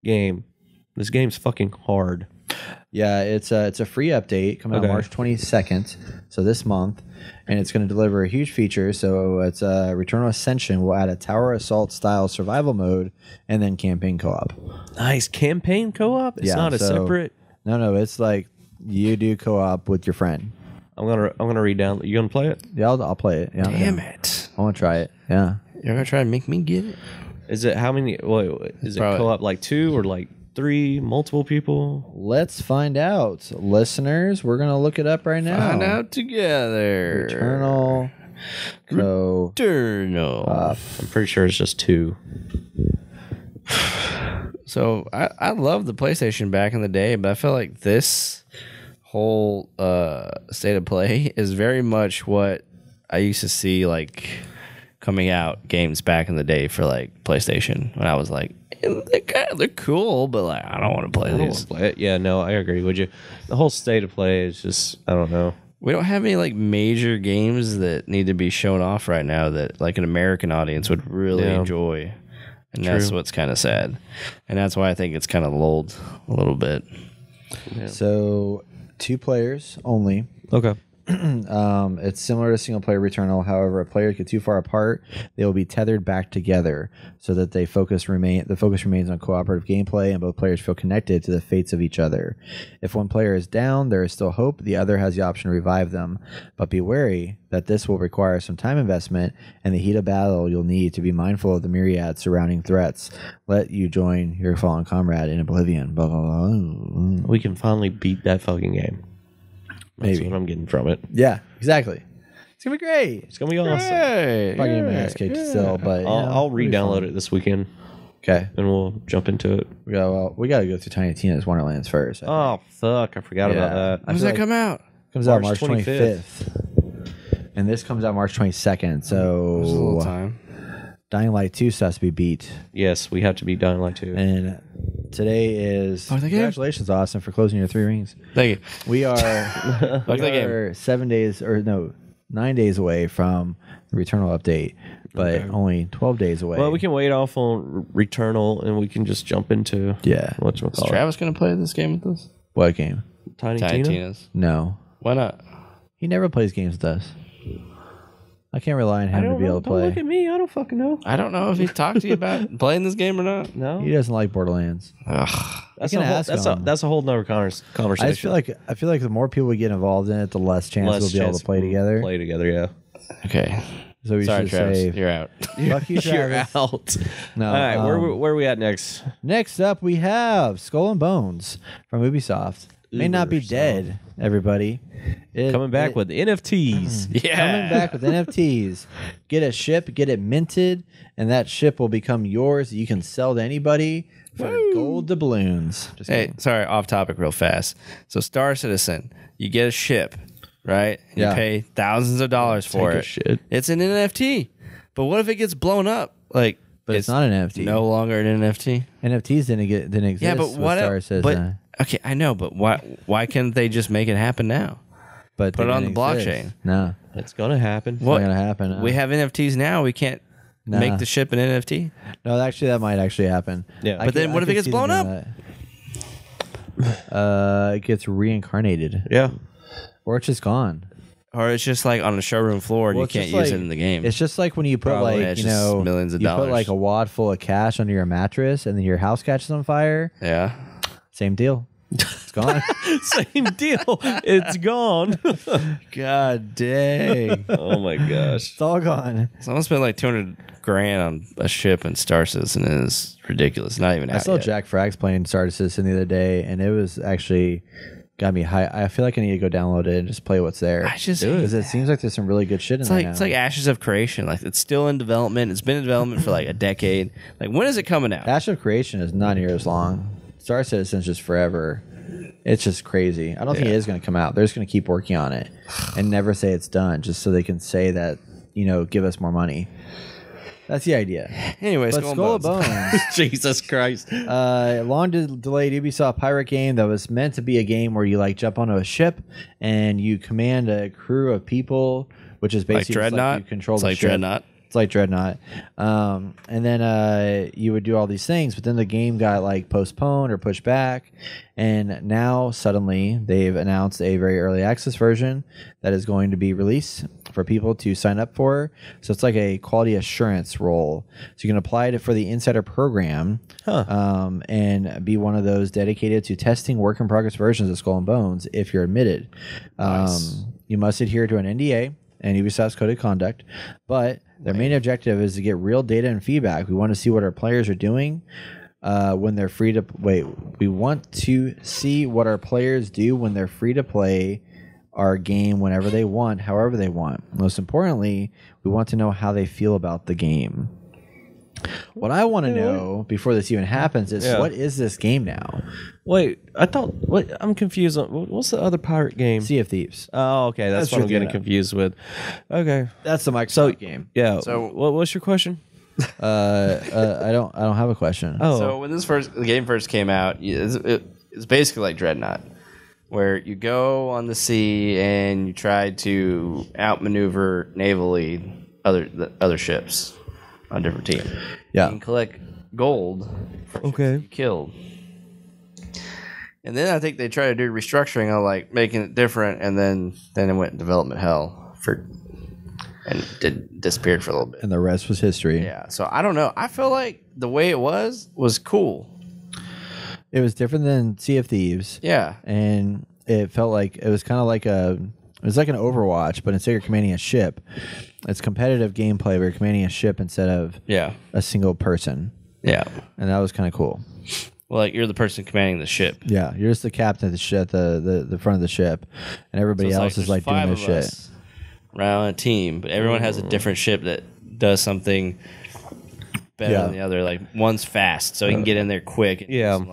game. This game's fucking hard. Yeah, it's a free update coming out March 22nd, so this month, and it's going to deliver a huge feature. So it's Returnal Ascension will add a tower assault style survival mode and then campaign co-op. Nice campaign co-op. It's not a separate. No, it's like you do co-op with your friend. I'm gonna re-download. You gonna play it? Yeah, I'll play it. Yeah, Damn it. I want to try it. Yeah. You're going to try to make me get it? Is it how many? Wait, is it Probably. co-op like 2 or like 3? Multiple people? Let's find out, listeners. We're gonna look it up right now. Find out together. Returnal. Returnal. I'm pretty sure it's just 2. So I love the PlayStation back in the day, but I feel like this whole state of play is very much what I used to see like coming out games back in the day for like PlayStation when I was like, they're cool, but like I don't want to play these. Play it. Yeah, no, I agree. Would you? The whole state of play is just I don't know. We don't have any like major games that need to be shown off right now that like an American audience would really enjoy. And that's what's kind of sad. And that's why I think it's kind of lulled a little bit. Yeah. So 2 players only. Okay. It's similar to single player Returnal. However, if players get too far apart, they will be tethered back together so that the focus remains on cooperative gameplay and both players feel connected to the fates of each other. If one player is down, there is still hope. The other has the option to revive them. But be wary that this will require some time investment and the heat of battle you'll need to be mindful of the myriad surrounding threats. Let you join your fallen comrade in oblivion. Blah, blah, blah. We can finally beat that fucking game. That's Maybe. what I'm getting from it. Yeah, exactly. It's going to be great. It's gonna be awesome. Hey, Probably getting my ass kicked still, but I'll re-download it this weekend, Okay. and we'll jump into it. We got to go through Tiny Tina's Wonderlands first. Oh fuck! I forgot about that. When does that come out? Comes out March March 25th. And this comes out March 22nd. There's a little So time. Dying Light 2 still has to be beat. Yes, we have to be Dying Light 2. And today is Fuck the game. congratulations, Austin, for closing your 3 rings. Thank you. We are, Fuck the game. 9 days away from the Returnal update, but only 12 days away. Well, we can wait off on Returnal, and we can just jump into Yeah. Is whatchamacallit. Travis going to play this game with us? What game? Tiny Tiny Tina. Tina's. No. Why not? He never plays games with us. I can't rely on him to be able to Don't look play. at me. I don't fucking know. I don't know if he's talked to you about playing this game or not. No. He doesn't like Borderlands. Ugh. That's can a whole, ask that's him. a whole nother conversation. I feel like the more people we get involved in it, the less chance we'll be able to play together. Play together, yeah. Okay. So we Sorry, should Travis. say, You're out. fuck you, You're Travis. out. No, All right, where are we at next? next up, we have Skull and Bones from Ubisoft. May not be Ubisoft. dead, everybody. Coming back with NFTs. Yeah. Coming back with NFTs. Get a ship, get it minted, and that ship will become yours. You can sell to anybody for gold doubloons. Just Hey, kidding. sorry, off topic real fast. So Star Citizen, you get a ship, right? You Yeah. pay thousands of dollars for Take a it. shit. It's an NFT. But what if it gets blown up? Like, But it's not an NFT. No longer an NFT. NFTs didn't exist. Yeah, but with what? Star Citizen, Okay, I know, but why can't they just make it happen now? but put they it on didn't the exist. blockchain. No, It's gonna happen. it's What? not gonna happen. We have NFTs now. We can't Nah. make the ship an NFT. No, actually, that might actually happen. Yeah. I But then what if it gets see them blown doing that. It gets reincarnated, Yeah. or it's just gone. Or it's just like on a showroom floor and Well, you it's can't just use like- it in the game. It's just like when you put Probably, like it's you just know millions of you put dollars. like a wad full of cash under your mattress, and then your house catches on fire. Yeah. Same deal. It's gone. Same deal. It's gone. God dang. Oh my gosh. It's all gone. Someone spent like 200 grand on a ship in Star Citizen. It is ridiculous. Not even out I saw yet. Jack Frags playing Star Citizen the other day, and it was actually got me high. I feel like I need to go download it and just play what's there. I just because it seems like there's some really good shit in It's there like now. it's like Ashes of Creation. Like it's still in development. It's been in development for like a decade. Like when is it coming out? Ash of Creation is not near as long. Star Citizen's just forever. It's just crazy. I don't think it is going to come out. They're just going to keep working on it and never say it's done, just so they can say that, you know, give us more money. That's the idea. Anyway, But Skull and Bones, Jesus Christ. long delayed Ubisoft pirate game that was meant to be a game where you like jump onto a ship and you command a crew of people, which is Like basically just Dreadnought. you control It's the like ship. Dreadnought. It's like Dreadnought. And then you would do all these things, but then the game got like postponed or pushed back. And now suddenly they've announced a very early access version that is going to be released for people to sign up for. So it's like a quality assurance role. So you can apply it for the Insider program and be one of those dedicated to testing work in progress versions of Skull and Bones if you're admitted. You must adhere to an NDA and Ubisoft's code of conduct, but their main objective is to get real data and feedback. We want to see what our players are doing when they're free to wait. We want to see what our players do when they're free to play our game whenever they want, however they want. Most importantly, we want to know how they feel about the game. What I want to know before this even happens is what is this game now? Wait, I thought. What? I'm confused. What's the other pirate game? Sea of Thieves. Oh, okay. That's what I'm getting confused with. Okay. That's the Microsoft game. Yeah. So- what's your question? I don't have a question. Oh. So when the game first came out, it's basically like Dreadnought, where you go on the sea and you try to outmaneuver navally other ships on different teams. Yeah. You can collect gold for ships that you killed. And then I think they tried to do restructuring on like making it different, and then it went in development hell and disappeared for a little bit. And the rest was history. Yeah, so I don't know. I feel like the way it was cool. It was different than Sea of Thieves. Yeah. And it felt like it was kind of like it was like an Overwatch, but instead you're commanding a ship. It's competitive gameplay where you're commanding a ship instead of a single person. Yeah. And that was kind of cool. Well, like you're the person commanding the ship. Yeah, you're just the captain of the ship, the front of the ship, and everybody else is like doing their shit. Around a team, but everyone has a different ship that does something better than the other. Like one's fast, so he can get in there quick. And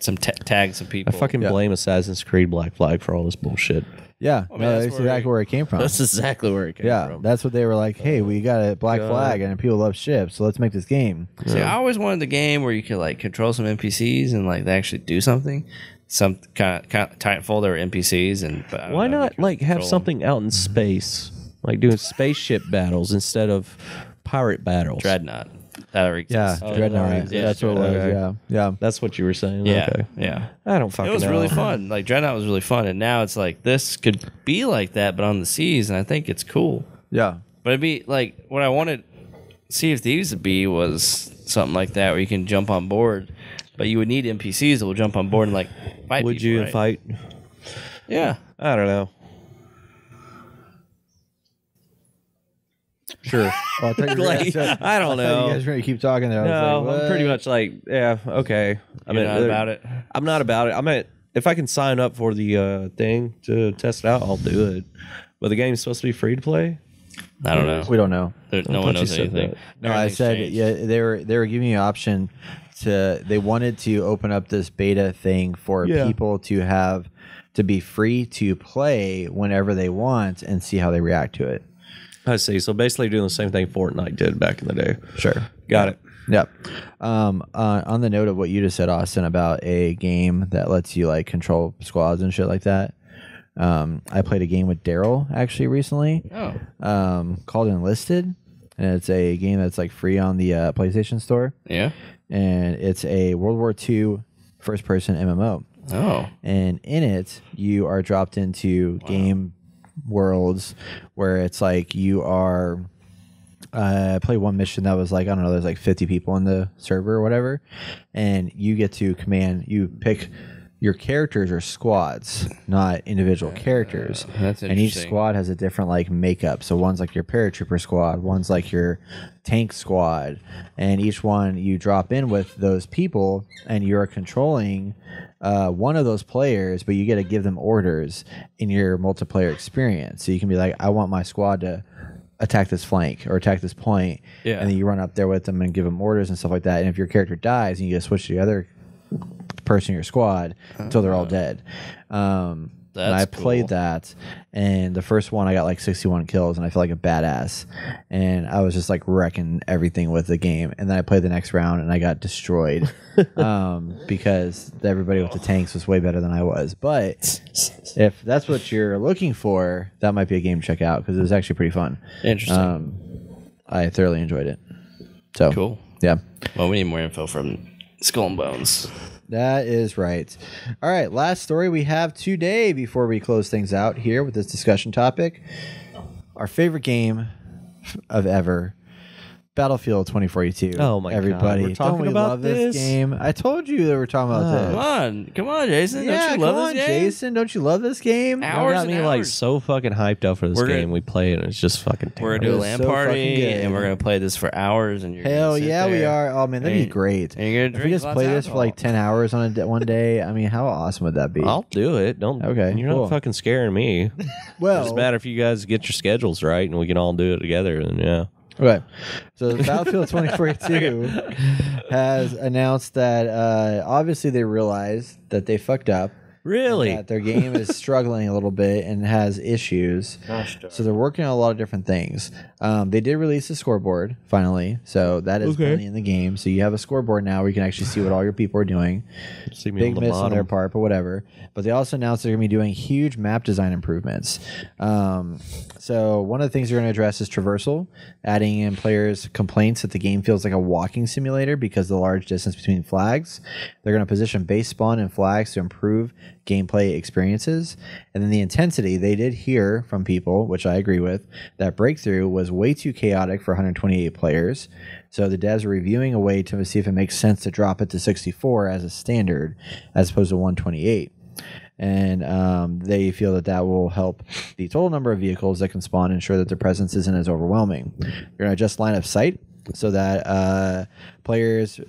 do tag some people. I fucking blame Assassin's Creed Black Flag for all this bullshit. Yeah, I mean, that's that's where exactly where it came from. That's exactly where it came from. That's what they were like. Hey, we got a Black Flag, and people love ships, so let's make this game. See, I always wanted the game where you could like control some NPCs and like they actually do something. Some kind of Titanfall, there were NPCs, but Why not like have control something out in space, like doing spaceship battles instead of pirate battles? Dreadnought. That already Yeah, exists. Dreadnought. Yeah, That's what it was. okay. Yeah. That's what you were saying. Yeah, Okay. yeah. I don't fucking know. It was really fun. Like Dreadnought was really fun, and now it's like this could be like that, but on the seas, and I think it's cool. Yeah. But it'd be like what I wanted Sea of Thieves to be was something like that where you can jump on board, but you would need NPCs that will jump on board and like fight. Would people, you right? fight? Yeah. I don't know. Sure. Oh, I thought you were Like, gonna- I don't I thought know. you guys were gonna keep talking there. I was No, like, I'm pretty what? much like, yeah, okay. You're not about it. I'm not about it. I mean, if I can sign up for the thing to test it out, I'll do it. But the game's supposed to be free to play. I don't know. We don't know. No one thought you knows said anything. that. No, I Everything's said changed. yeah. They were giving you an option to. They wanted to open up this beta thing for Yeah. people to be free to play whenever they want and see how they react to it. I see. So basically doing the same thing Fortnite did back in the day. Sure. Got it. Yep. On the note of what you just said, Austin, about a game that lets you like control squads and shit like that. I played a game with Daryl actually recently. Called Enlisted, and it's a game that's like free on the PlayStation Store. Yeah. And it's a World War II first-person MMO. Oh. And in it, you are dropped into game worlds where it's like you are. I played one mission that was like, I don't know, there's like 50 people in the server or whatever, and you get to command. You pick your characters or squads, not individual characters. That's and each interesting. squad has a different like makeup. So one's like your paratrooper squad, one's like your tank squad, and each one you drop in with those people, and you're controlling one of those players, but you get to give them orders in your multiplayer experience. So you can be like, I want my squad to attack this flank or attack this point, Yeah. and then you run up there with them and give them orders and stuff like that. And if your character dies, and you just switch to the other person in your squad until they're all dead. And I played cool. that, and the first one I got like 61 kills, and I felt like a badass, and I was just like wrecking everything with the game. And then I played the next round, and I got destroyed because everybody with the tanks was way better than I was. But if that's what you're looking for, that might be a game to check out because it was actually pretty fun. Interesting. I thoroughly enjoyed it. So Cool. yeah. Well, we need more info from Skull and Bones. That is right. All right, last story we have today before we close things out here with this discussion topic. Our favorite game of ever, Battlefield 2042. Oh my God, everybody. we're talking Don't we about love this this? game? I told you that we're talking about Come on, Jason. this. Yeah, Don't you love come on, this game? Jason. Don't you love this game? Ow. Y'all Hours got and me like hours. so fucking hyped up for this We're game. gonna- We play it and it's just fucking We're terrible. gonna do a It's LAN so party, fucking good. and we're gonna play this for hours. And you're Hell gonna sit yeah, we there, are. Oh man, that'd be and- great. And you're gonna If we drink just lots play of this for like alcohol. 10 hours on one day, I mean, how awesome would that be? I'll do it. Don't. Okay, You're cool. not fucking scaring me. well, It's matter if you guys get your schedules right and we can all do it together. And yeah. Okay, so Battlefield 2042 has announced that obviously they realized that they fucked up. Really? That their game is struggling a little bit and has issues. So they're working on a lot of different things. They did release a scoreboard finally, so that is finally in the game. So you have a scoreboard now where you can actually see what all your people are doing. See me Big on the miss on their bottom. part, but whatever. But they also announced they're going to be doing huge map design improvements. So one of the things they're going to address is traversal, adding in players' complaints that the game feels like a walking simulator because of the large distance between flags. They're going to position base spawn and flags to improve gameplay experiences. And then the intensity, they did hear from people, which I agree with, that Breakthrough was way too chaotic for 128 players. So the devs are reviewing a way to see if it makes sense to drop it to 64 as a standard as opposed to 128. And they feel that that will help the total number of vehicles that can spawn and ensure that their presence isn't as overwhelming. They're going to adjust line of sight so that players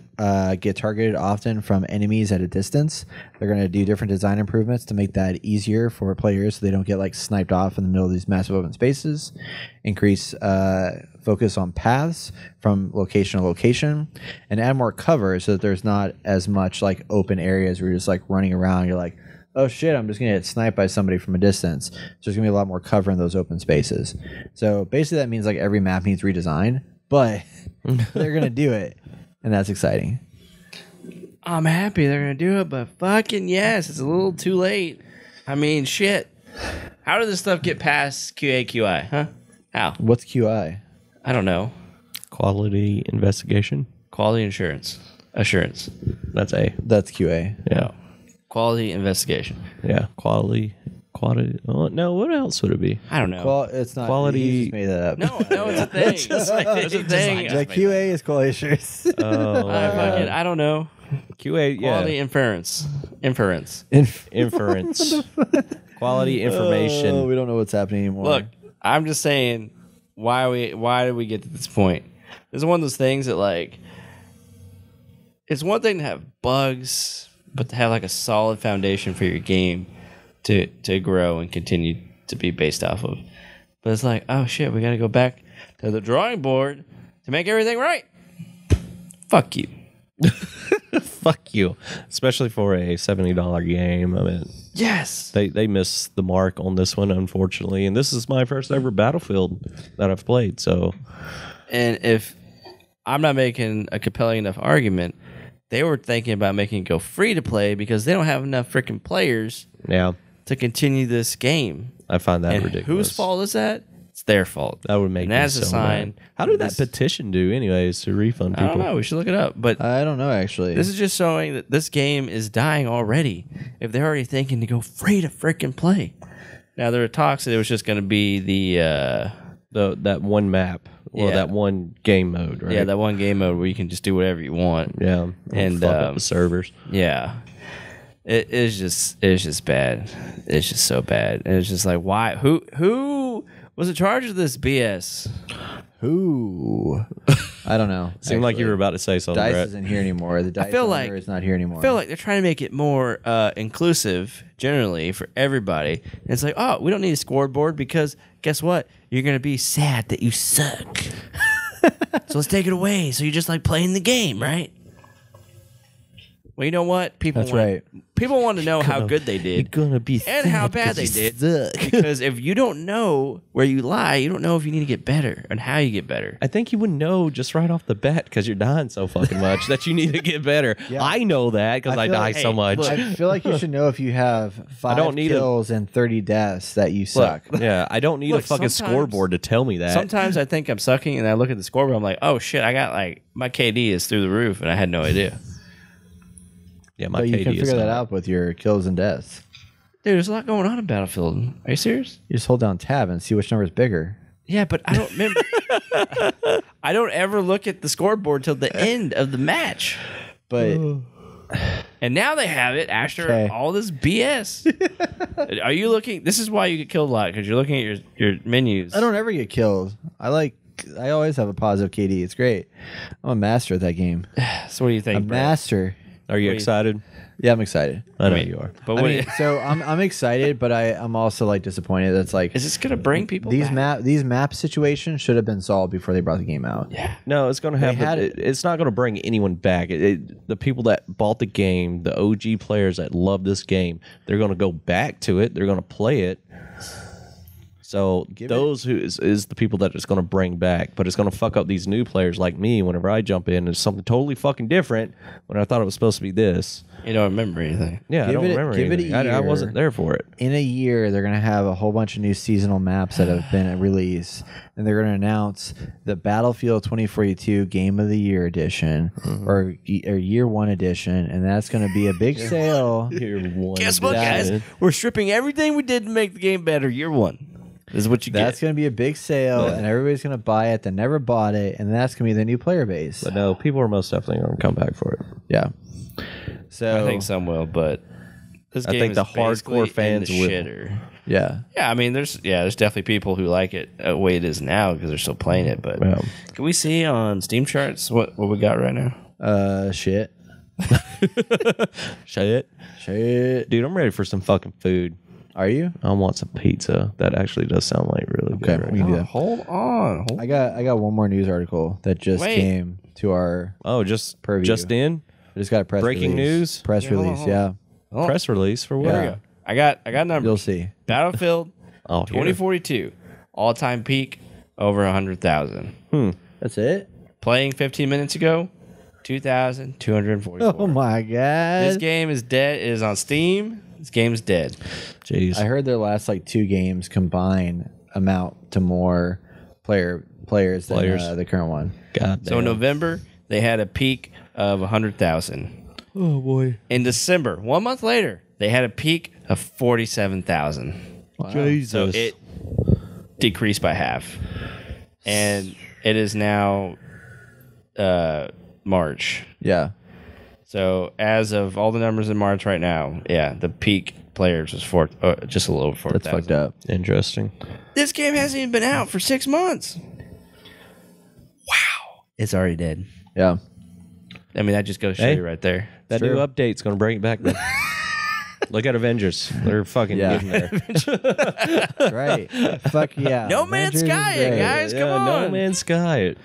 get targeted often from enemies at a distance. They're going to do different design improvements to make that easier for players so they don't get like sniped off in the middle of these massive open spaces. Increase focus on paths from location to location, and add more cover so that there's not as much like open areas where you're just like running around. You're like, oh shit, I'm just going to get sniped by somebody from a distance. So there's going to be a lot more cover in those open spaces. So basically that means like every map needs redesigned, but they're going to do it, and that's exciting. I'm happy they're gonna do it, but fucking yes, it's a little too late. I mean, shit. How did this stuff get past QA/QI? Huh? How? What's QI? I don't know. Quality investigation. Quality assurance. That's A. That's QA. Yeah. Quality investigation. Yeah. Quality Quality. Oh, no, what else would it be? I don't know. Well, it's not Quality- he just made that up. No, it's a thing. It's a thing. The QA is quality assurance. Oh, I don't know. QA. Yeah. Quality inference. Inference. Quality information. Oh, we don't know what's happening anymore. Look, I'm just saying, why did we get to this point? This is one of those things that, like, it's one thing to have bugs, but to have like a solid foundation for your game to grow and continue to be based off of. But it's like, oh shit, we got to go back to the drawing board to make everything right. Fuck you. Fuck you. Especially for a $70 game. I mean, Yes. they missed the mark on this one, unfortunately. And this is my first ever Battlefield that I've played. So, And if I'm not making a compelling enough argument, they were thinking about making it go free to play because they don't have enough freaking players yeah, to continue this game. I find that And ridiculous. whose fault is that? It's their fault. That would make And me that's a so sign. mad. How did that This- petition do, anyways, to refund I people? don't know. We should look it up. But I don't know actually. this is just showing that this game is dying already. If they're already thinking to go free to freaking play. Now, there were talks that it was just going to be the That one map, or Yeah. that one game mode, right? yeah, that one game mode where you can just do whatever you want. yeah, And, fuck up the servers. Yeah. It's just bad. It's just so bad. And it's just like, why? Who was in charge of this BS? Who? I don't know. Seemed like you actually. were about to say something, Dice Brett. isn't here anymore. The Dice feel owner like- is not here anymore. I feel like they're trying to make it more inclusive generally for everybody. And it's like, oh, we don't need a scoreboard because guess what? You're going to be sad that you suck. So let's take it away. So you just like playing the game, right? Well, you know what? People That's want, right. People want to know how good they You're did gonna be and how bad they did. Because if you don't know where you lie, you don't know if you need to get better and how you get better. I think you would know just right off the bat because you're dying so fucking much that you need to get better. Yeah. I know that because I I feel die like- so hey, much. look. I feel like you should know if you have 5 don't need a- kills and 30 deaths that you suck. Yeah, I don't need a Look, fucking sometimes- scoreboard to tell me that. Sometimes I think I'm sucking and I look at the scoreboard, I'm like, oh shit, I got like, my KD is through the roof and I had no idea. Yeah, my But you KD can is figure that not. out with your kills and deaths. Dude, there's a lot going on in Battlefield. Are you serious? You just hold down tab and see which number is bigger. Yeah, but I don't remember. I don't ever look at the scoreboard till the end of the match. But And now they have it after Okay. all this BS. Are you looking? This is why you get killed a lot because you're looking at your menus. I don't ever get killed. I always have a positive KD. It's great. I'm a master at that game. So what do you think? A Brett? master. Are you Wait. excited? Yeah, I'm excited. I know mean, you are. But I what mean, so I'm excited, but I'm also like disappointed. That's like is this gonna bring people? these back? these map situations should have been solved before they brought the game out. Yeah. No, it's going to have. had It's not going to bring anyone back. The people that bought the game, the OG players that love this game, they're going to go back to it. They're going to play it. So those who is the people that it's going to bring back, but it's going to fuck up these new players like me. Whenever I jump in, it's something totally fucking different. When I thought it was supposed to be this. You don't remember anything. Yeah, I Give don't it- remember. give it a anything. I year. wasn't there for it. In a year, they're going to have a whole bunch of new seasonal maps that have been released, and they're going to announce the Battlefield 2042 Game of the Year edition or Year One edition, and that's going to be a big sale. Guess what, guys? We're stripping everything we did to make the game better. Year one. This is what you That's get. going to be a big sale, and everybody's going to buy it that never bought it, and that's going to be the new player base. But no, people are most definitely going to come back for it. Yeah. So I think some will, but this I game think is the hardcore basically in fans the will. shitter. Yeah. Yeah, I mean, there's definitely people who like it the way it is now because they're still playing it. But Yeah. can we see on Steam charts what we got right now? Shit. Shit. Dude, I'm ready for some fucking food. Are you? I want some pizza. That actually does sound like really Okay, good. Right we can now. do that. Hold on. I got one more news article that just Wait. came to our. Oh, just Purview. just in I just got a press Breaking release. news? Press Yeah, hold on, release. hold Yeah, Oh, press release for what? Yeah. there we go. I got numbers. you'll see. Battlefield Oh, here. 2042 all-time peak over 100,000. That's it. Playing 15 minutes ago, 2,244. Oh my This god! game is dead. It is on Steam. This game's dead. Jeez. I heard their last like 2 games combine amount to more players than the current one. God So in damn. November, they had a peak of 100,000. Oh boy. In December, 1 month later, They had a peak of 47,000. Wow. So it decreased by half. And it is now March. Yeah. So as of all the numbers in March right now, the peak players was just a little over 4,000. That's fucked up. Interesting. This game hasn't even been out for 6 months. Wow. It's already dead. Yeah. I mean, that just goes to show you right there. That True. new update's going to bring it back then. Look at Avengers. They're fucking getting there. Right. Fuck yeah. No Man's Avengers is Sky it, great. guys. Come on. No Man's Sky.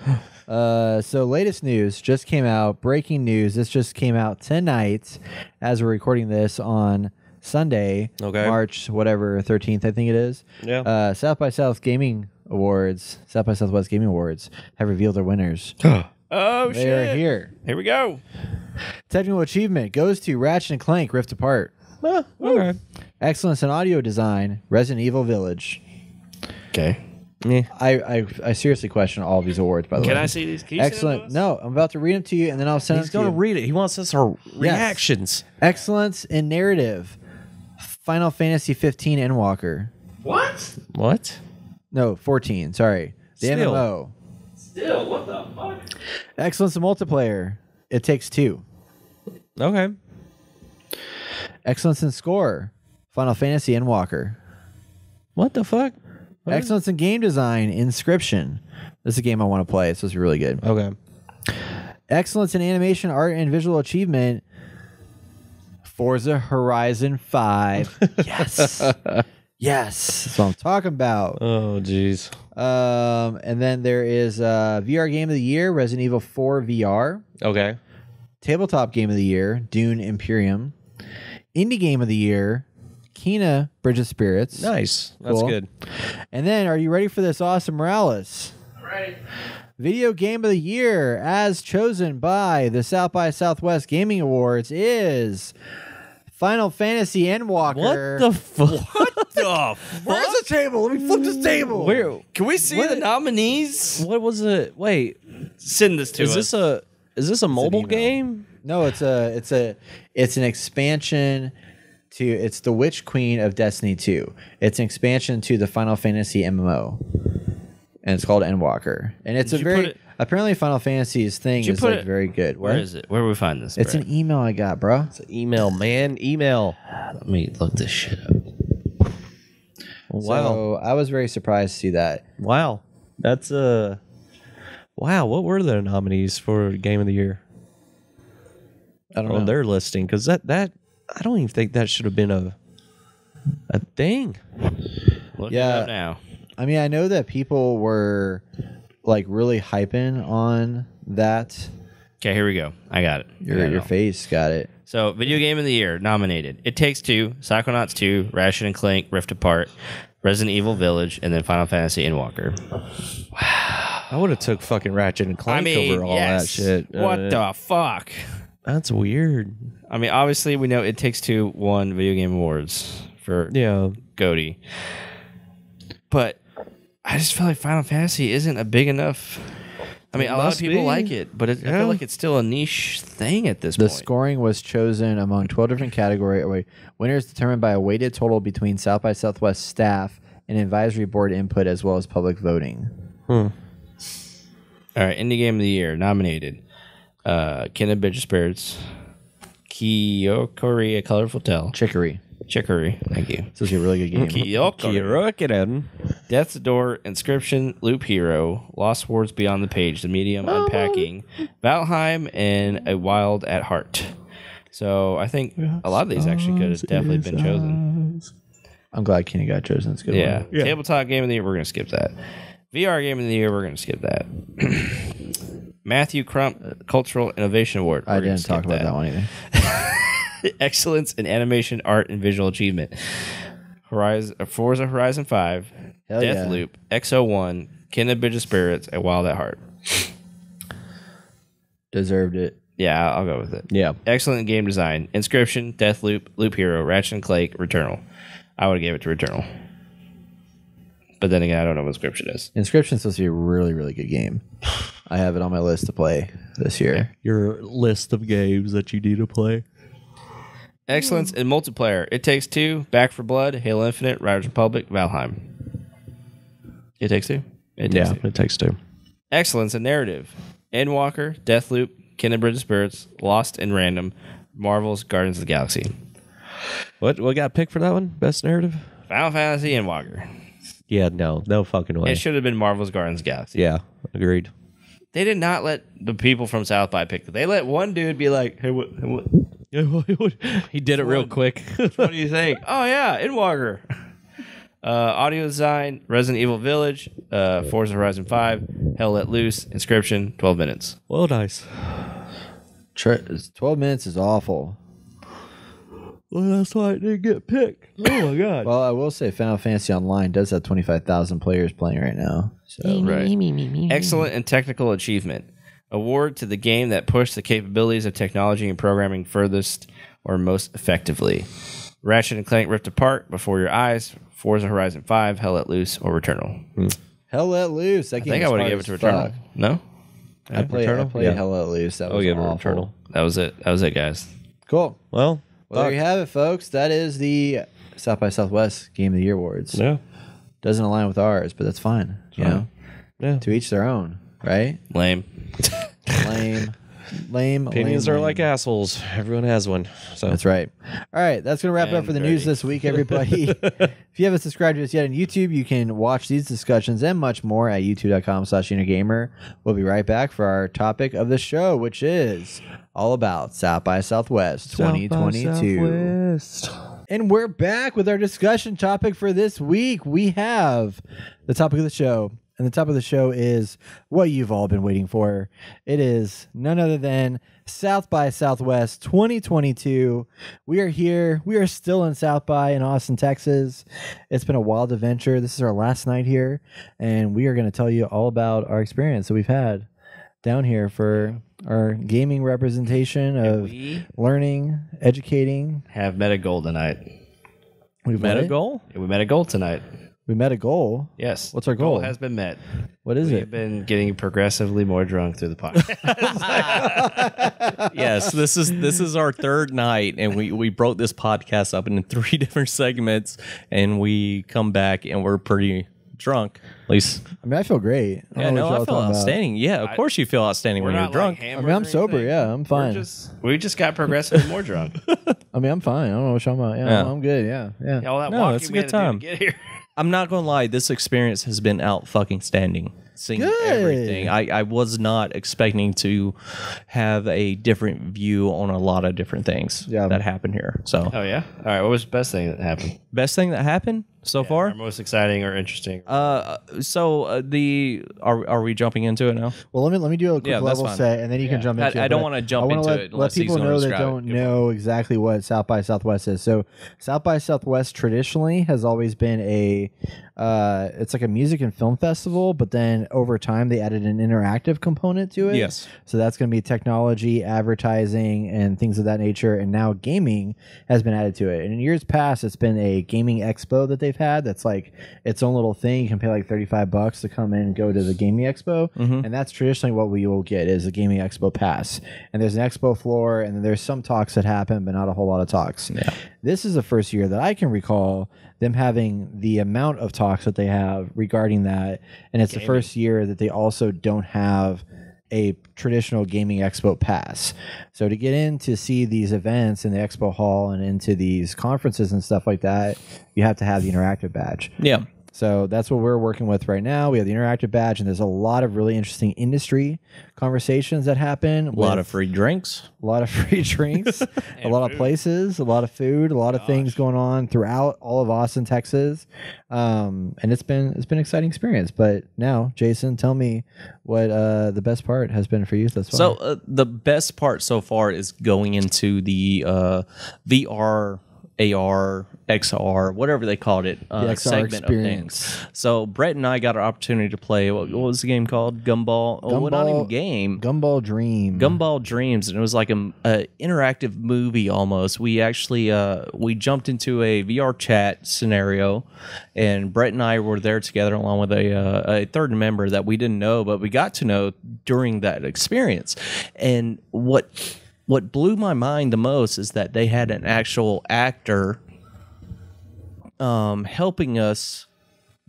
So latest news just came out. Breaking news. This just came out tonight as we're recording this on Sunday, Okay. March whatever 13th, I think it is. Yeah. South by Southwest Gaming Awards have revealed their winners. Oh, They shit. are here. Here we go. Technical achievement goes to Ratchet and Clank Rift Apart. Okay. Excellence in audio design, Resident Evil Village. Okay. Yeah. I seriously question all of these awards, by the way. Can I see these? Can you send them to Excellent. us? No, I'm about to read them to you, and then I'll send He's them to going to you. read it. He wants us our reactions. Excellence in narrative, Final Fantasy 15 Endwalker. What? No, 14. Sorry, the Still. MMO. Still, what the fuck? Excellence in multiplayer, It Takes Two. Okay. Excellence in score, Final Fantasy Endwalker. What the fuck? Excellence in game design, Inscription. This is a game I want to play. It's supposed to be really good. Okay. Excellence in animation, art, and visual achievement, Forza Horizon 5. Yes. Yes. That's what I'm talking about. Oh, jeez. And then there is VR Game of the Year, Resident Evil 4 VR. Okay. Tabletop Game of the Year, Dune Imperium. Indie Game of the Year, Kena Bridge of Spirits. Nice. That's Cool. good. And then, are you ready for this awesome Morales? Right. Video Game of the Year, as chosen by the South by Southwest Gaming Awards, is Final Fantasy Endwalker. What the fuck? What the Where's the table? Let me flip this table. Where? Can we see the nominees? What was it? Wait. Send this to Is us. this a mobile email. game? No, it's an expansion to it's the Witch Queen of Destiny 2. It's an expansion to the Final Fantasy MMO. And it's called Endwalker. And it's Did a you put very it- apparently Final Fantasy's thing you is put like it- very good. Where is it? Where do we find this? It's Brett? an email I got, bro. It's an email, man. Email. Let me look this shit up. Wow. So I was very surprised to see that. Wow. That's wow. What were the nominees for Game of the Year I don't on know. their listing? Because that I don't even think that should have been a thing. Look Yeah. it up now. I mean, I know that people were like really hyping on that. Okay, here we go. I got it. Your face got it. So, Video Game of the Year nominated: It Takes Two, Psychonauts 2, Ratchet and Clank Rift Apart, Resident Evil Village, and then Final Fantasy Endwalker. I would have took fucking Ratchet and Clank over all that shit. What the fuck? That's weird. I mean, obviously, we know It Takes Two won Video Game Awards for Yeah. GOTY. But I just feel like Final Fantasy isn't a big enough. I mean, It a lot of must people be. like it, but I Yeah. feel like it's still a niche thing at this The point. scoring was chosen among 12 different categories. Winners determined by a weighted total between South by Southwest staff and advisory board input, as well as public voting. All right, Indie Game of the Year nominated: Kena Bridge of Spirits, Kyokori: A Colorful Tale, Chicory. Chicory. Thank you. This is a really good game. Kyokori, Death's Door, Inscription, Loop Hero, Lost Words Beyond the Page, The Medium, Unpacking, Valheim, and A Wild at Heart. So I think a lot of these actually could have definitely been chosen. I'm glad Kenny got chosen. It's a good Yeah. one. Tabletop Game of the Year, we're going to skip that. VR Game of the Year, we're going to skip that. Matthew Crump Cultural Innovation Award. I we're gonna didn't talk skip about that one either. Excellence in Animation, Art, and Visual Achievement. Forza Horizon 5, Hell yeah. Deathloop, XO1, Kena Bridge of Spirits, and Wild at Heart. Deserved it. Yeah, I'll go with it. Yeah. Excellent game design. Inscription, Deathloop, Loop Hero, Ratchet and Clank, Returnal. I would have gave it to Returnal. But then again, I don't know what Inscription is. Inscription's supposed to be a really, really good game. I have it on my list to play this year. Your list of games that you need to play. Excellence in multiplayer. It Takes Two, Back for Blood, Halo Infinite, Riders Republic, Valheim. It Takes Two? It Takes Two. It Takes Two. Excellence in narrative. Endwalker, Deathloop, Kingdom Bridge of Spirits, Lost and Random, Marvel's Guardians of the Galaxy. What got picked for that one? Best narrative? Final Fantasy Endwalker. Yeah, no fucking way. It should have been Marvel's Guardians of the Galaxy. Yeah, agreed. They did not let the people from South by pick it. They let one dude be like, hey, what He did it real quick. what do you think? Oh, yeah, Endwalker. Audio design, Resident Evil Village, Forza Horizon 5, Hell Let Loose, Inscription, 12 minutes. Well, nice. 12 minutes is awful. Well, that's why it didn't get picked. Oh, my God. Well, I will say Final Fantasy Online does have 25,000 players playing right now. So Right. Excellent and technical achievement. Award to the game that pushed the capabilities of technology and programming furthest or most effectively. Ratchet and Clank Rift Apart, Before Your Eyes, Forza Horizon 5, Hell Let Loose, or Returnal. Hell Let Loose. I think I would have given it to Returnal. No? I played Hell Let Loose. That was awful. That was it, guys. Cool. Well, There you have it, folks. That is the South by Southwest Game of the Year awards. yeah. Doesn't align with ours, but that's fine. You know, Yeah. to each their own, right? Lame. Lame. Opinions lame. are like assholes. Everyone has one. So That's right. All right, that's going to wrap it up for the news this week, everybody. If you haven't subscribed to us yet on YouTube, you can watch these discussions and much more at youtube.com/gamer. We'll be right back for our topic of the show, which is all about South by Southwest 2022. And we're back with our discussion topic for this week. We have the topic of the show. And the topic of the show is what you've all been waiting for. It is none other than South by Southwest 2022. We are here. We are still in South by in Austin, Texas. It's been a wild adventure. This is our last night here. And we are going to tell you all about our experience that we've had down here for our gaming representation of learning, educating. Have met a goal tonight. We've met a goal? We met a goal tonight. We met a goal. Yes. What's our goal? Has been met. What is it? We've been getting progressively more drunk through the podcast. Yes, this is our third night, and we broke this podcast up into 3 different segments, and we come back and we're pretty drunk. At least, I mean, I feel great. I feel outstanding. Yeah, of course you feel outstanding when you're drunk. I mean, I'm sober. Yeah, I'm fine. We just got progressively more drunk. I mean, I'm fine. I don't know what you're talking about. Yeah, I'm good. Yeah. All that No, walking it's a we had good to do to time. get here. I'm not gonna lie, this experience has been out fucking standing. Seeing Good. everything. I was not expecting to have a different view on a lot of different things that happened here. So Oh yeah. All right. What was the best thing that happened? best thing that happened so Or far? most exciting or interesting? Are we jumping into it now? Well, let me do a quick Yeah, that's level fine. set, and then you can jump into it. I don't But want to jump I wanna into let, it let unless he's people gonna know that describe don't it. know exactly what South by Southwest is. So South by Southwest traditionally has always been it's like a music and film festival, but then over time they added an interactive component to it. Yes. So that's going to be technology, advertising, and things of that nature. And now gaming has been added to it. And in years past, it's been a gaming expo that they've had. That's like its own little thing. You can pay like $35 to come in and go to the gaming expo. Mm-hmm. And that's traditionally what we will get is a gaming expo pass. And there's an expo floor, and then there's some talks that happen, but not a whole lot of talks. Yeah. This is the first year that I can recall them having the amount of talks that they have regarding that. And it's the first year that they also don't have a traditional gaming expo pass. So to get in to see these events in the expo hall and into these conferences and stuff like that, you have to have the interactive badge. Yeah. So that's what we're working with right now. We have the interactive badge, and there's a lot of really interesting industry conversations that happen. A lot of free drinks. A lot of free drinks, a lot of places, a lot of food, a lot of things going on throughout all of Austin, Texas. And it's been an exciting experience. But now, Jason, tell me what the best part has been for you thus far. So the best part so far is going into the VR, AR, XR, whatever they called it, XR segment experience. of things. So Brett and I got an opportunity to play. What was the game called? Gumball. Oh, not even game. Gumball Dream. Gumball Dreams, and it was like a interactive movie almost. We actually we jumped into a VR chat scenario, and Brett and I were there together along with a third member that we didn't know, but we got to know during that experience. And what what blew my mind the most is that they had an actual actor helping us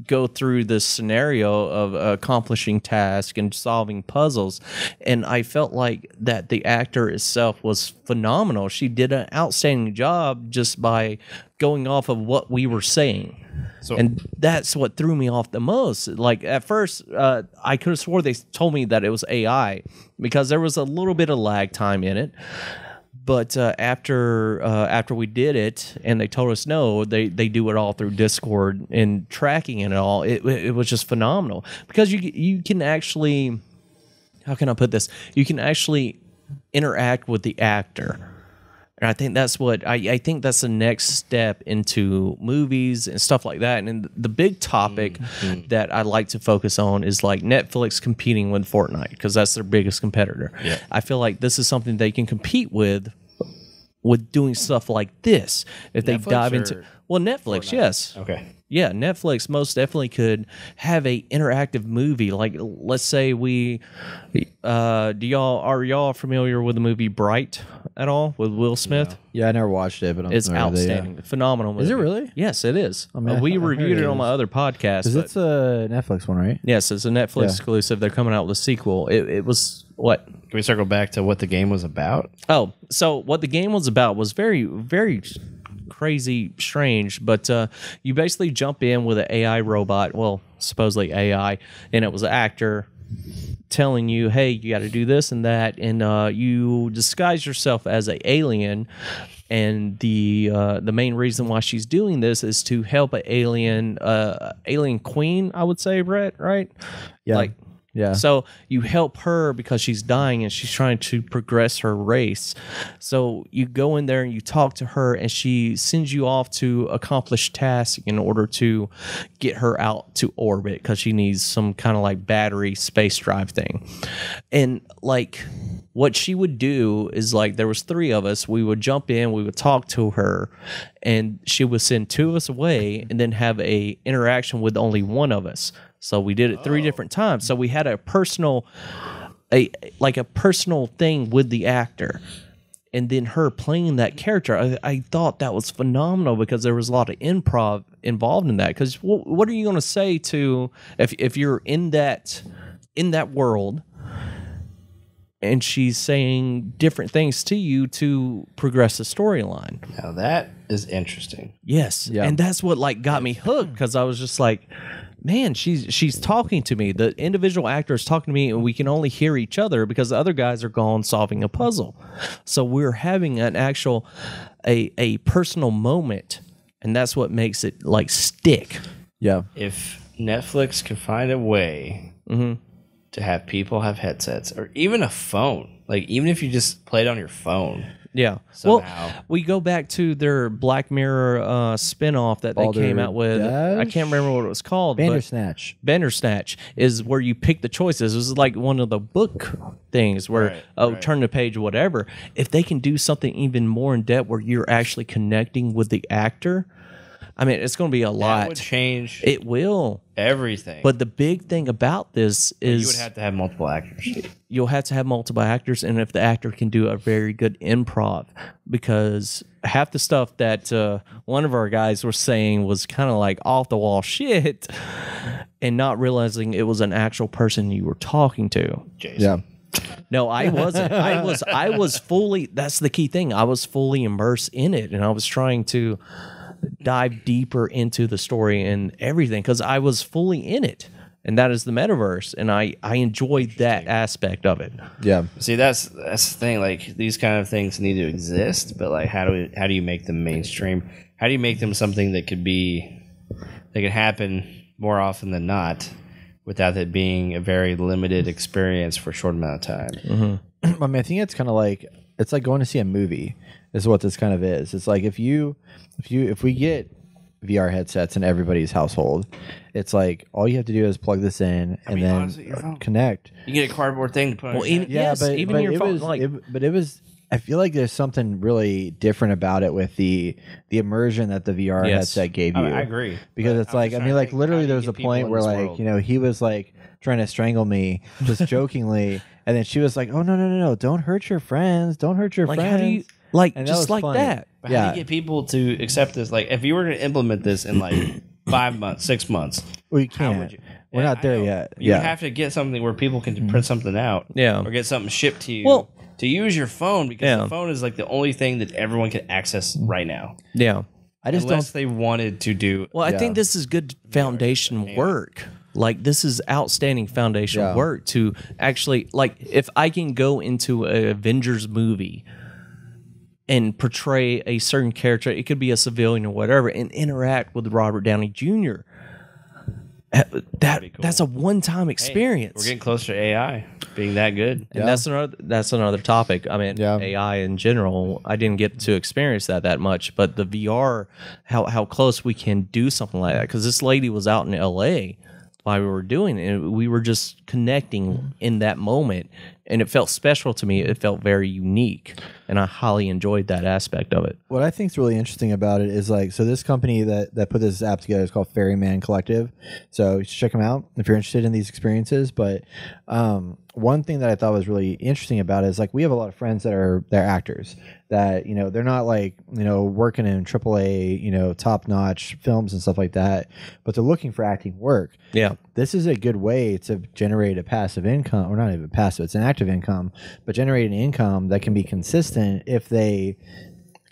go through this scenario of accomplishing tasks and solving puzzles, and I felt like that the actor itself was phenomenal. She did an outstanding job just by going off of what we were saying. And that's what threw me off the most. Like at first, I could have swore they told me that it was AI because there was a little bit of lag time in it. But after we did it, and they told us no, they do it all through Discord and tracking it all. It was just phenomenal because you can actually, how can I put this? You can actually interact with the actor. And I think that's what I think that's the next step into movies and stuff like that. And the big topic that I like to focus on is like Netflix competing with Fortnite because that's their biggest competitor. Yeah. I feel like this is something they can compete with doing stuff like this. If they dive into Netflix, Fortnite. Yes. Okay. Yeah, Netflix most definitely could have a interactive movie. Like, let's say are y'all familiar with the movie Bright at all with Will Smith? Yeah, I never watched it, but it's outstanding, phenomenal movie. Is it really? Yes, it is. I mean, we reviewed it on my other podcast. Because it's a Netflix one, right? Yes, it's a Netflix exclusive. They're coming out with a sequel. It was what? Can we circle back to what the game was about? Oh, so what the game was about was very, very crazy strange, but you basically jump in with an AI robot, well, supposedly AI, and it was an actor telling you, hey, you got to do this and that, and you disguise yourself as an alien, and the main reason why she's doing this is to help an alien queen, I would say, Brett, right? Yeah. Yeah. So you help her because she's dying and she's trying to progress her race. So you go in there and you talk to her and she sends you off to accomplish tasks in order to get her out to orbit because she needs some kind of like battery space drive thing. And like what she would do is like there was 3 of us. We would jump in, we would talk to her, and she would send 2 of us away and then have a interaction with only 1 of us. So we did it 3 different times. So we had a personal thing with the actor. And then her playing that character, I thought that was phenomenal because there was a lot of improv involved in that. Because what are you going to say to if you're in that world and she's saying different things to you to progress the storyline? Now that is interesting. Yes, yeah. And that's what like got me hooked because I was just like, man, she's talking to me. The individual actor is talking to me, and we can only hear each other because the other guys are gone solving a puzzle. So we're having an actual a personal moment, and that's what makes it like stick. Yeah. If Netflix could find a way to have people have headsets or even a phone, like even if you just play it on your phone. Yeah. Somehow. Well, we go back to their Black Mirror spinoff that they came out with. I can't remember what it was called. Bandersnatch. Bandersnatch is where you pick the choices. It was like one of the book things where, turn the page, whatever. If they can do something even more in depth where you're actually connecting with the actor, I mean, it's going to be a lot. That would change. It will. Everything. But the big thing about this is you would have to have multiple actors. You'll have to have multiple actors, and if the actor can do a very good improv, because half the stuff that one of our guys was saying was kind of like off the wall shit, and not realizing it was an actual person you were talking to. Jason. Yeah. No, I wasn't. I was fully. That's the key thing. I was fully immersed in it, and I was trying to dive deeper into the story and everything because I was fully in it, and that is the metaverse, and I enjoyed that aspect of it. Yeah. See, that's the thing. Like these kind of things need to exist, but like how do you make them mainstream? How do you make them something that could happen more often than not, without it being a very limited experience for a short amount of time? Mm-hmm. I mean, I think it's kind of like it's like going to see a movie. Is what this kind of is. It's like if we get VR headsets in everybody's household, it's like all you have to do is plug this in and then honestly, connect. You get a cardboard thing to put on your head. But your phone. But it was. I feel like there's something really different about it with the immersion that the VR headset gave you. I agree. Because it's like, I mean, like literally there was a point where like, you know, he was like trying to strangle me just jokingly. And then she was like, "Oh no! Don't hurt your friends. Don't hurt your Like, friends." how do you like And that just was like funny. that? But how do you get people to accept this? Like, if you were going to implement this in like 5 months, 6 months, Well, you how can't. would you? We're Yeah, not there I know. yet. You Yeah. have to get something where people can print something out, Yeah. or get something shipped to you. Well- to use your phone, because Yeah. the phone is like the only thing that everyone can access right now. Yeah. I just Unless don't. they wanted to do. Well, I Yeah. think this is good foundation work. Like, this is outstanding foundation Yeah. work to actually, like, if I can go into an Avengers movie and portray a certain character, it could be a civilian or whatever, and interact with Robert Downey Jr. That's a one-time experience. We're getting closer to AI being that good. And that's another topic. I mean, Yeah. AI in general. I didn't get to experience that much, but the VR, how close we can do something like that. Because this lady was out in LA while we were doing it, and we were just connecting in that moment, and it felt special to me. It felt very unique, and I highly enjoyed that aspect of it. What I think is really interesting about it is like, so this company that put this app together is called Ferryman Collective. So you should check them out if you're interested in these experiences. But one thing that I thought was really interesting about it is like, we have a lot of friends they're actors that, you know, they're not like, you know, working in AAA, you know, top notch films and stuff like that, but they're looking for acting work. Yeah. This is a good way to generate a passive income, or not even passive, it's an active income, but generate an income that can be consistent if they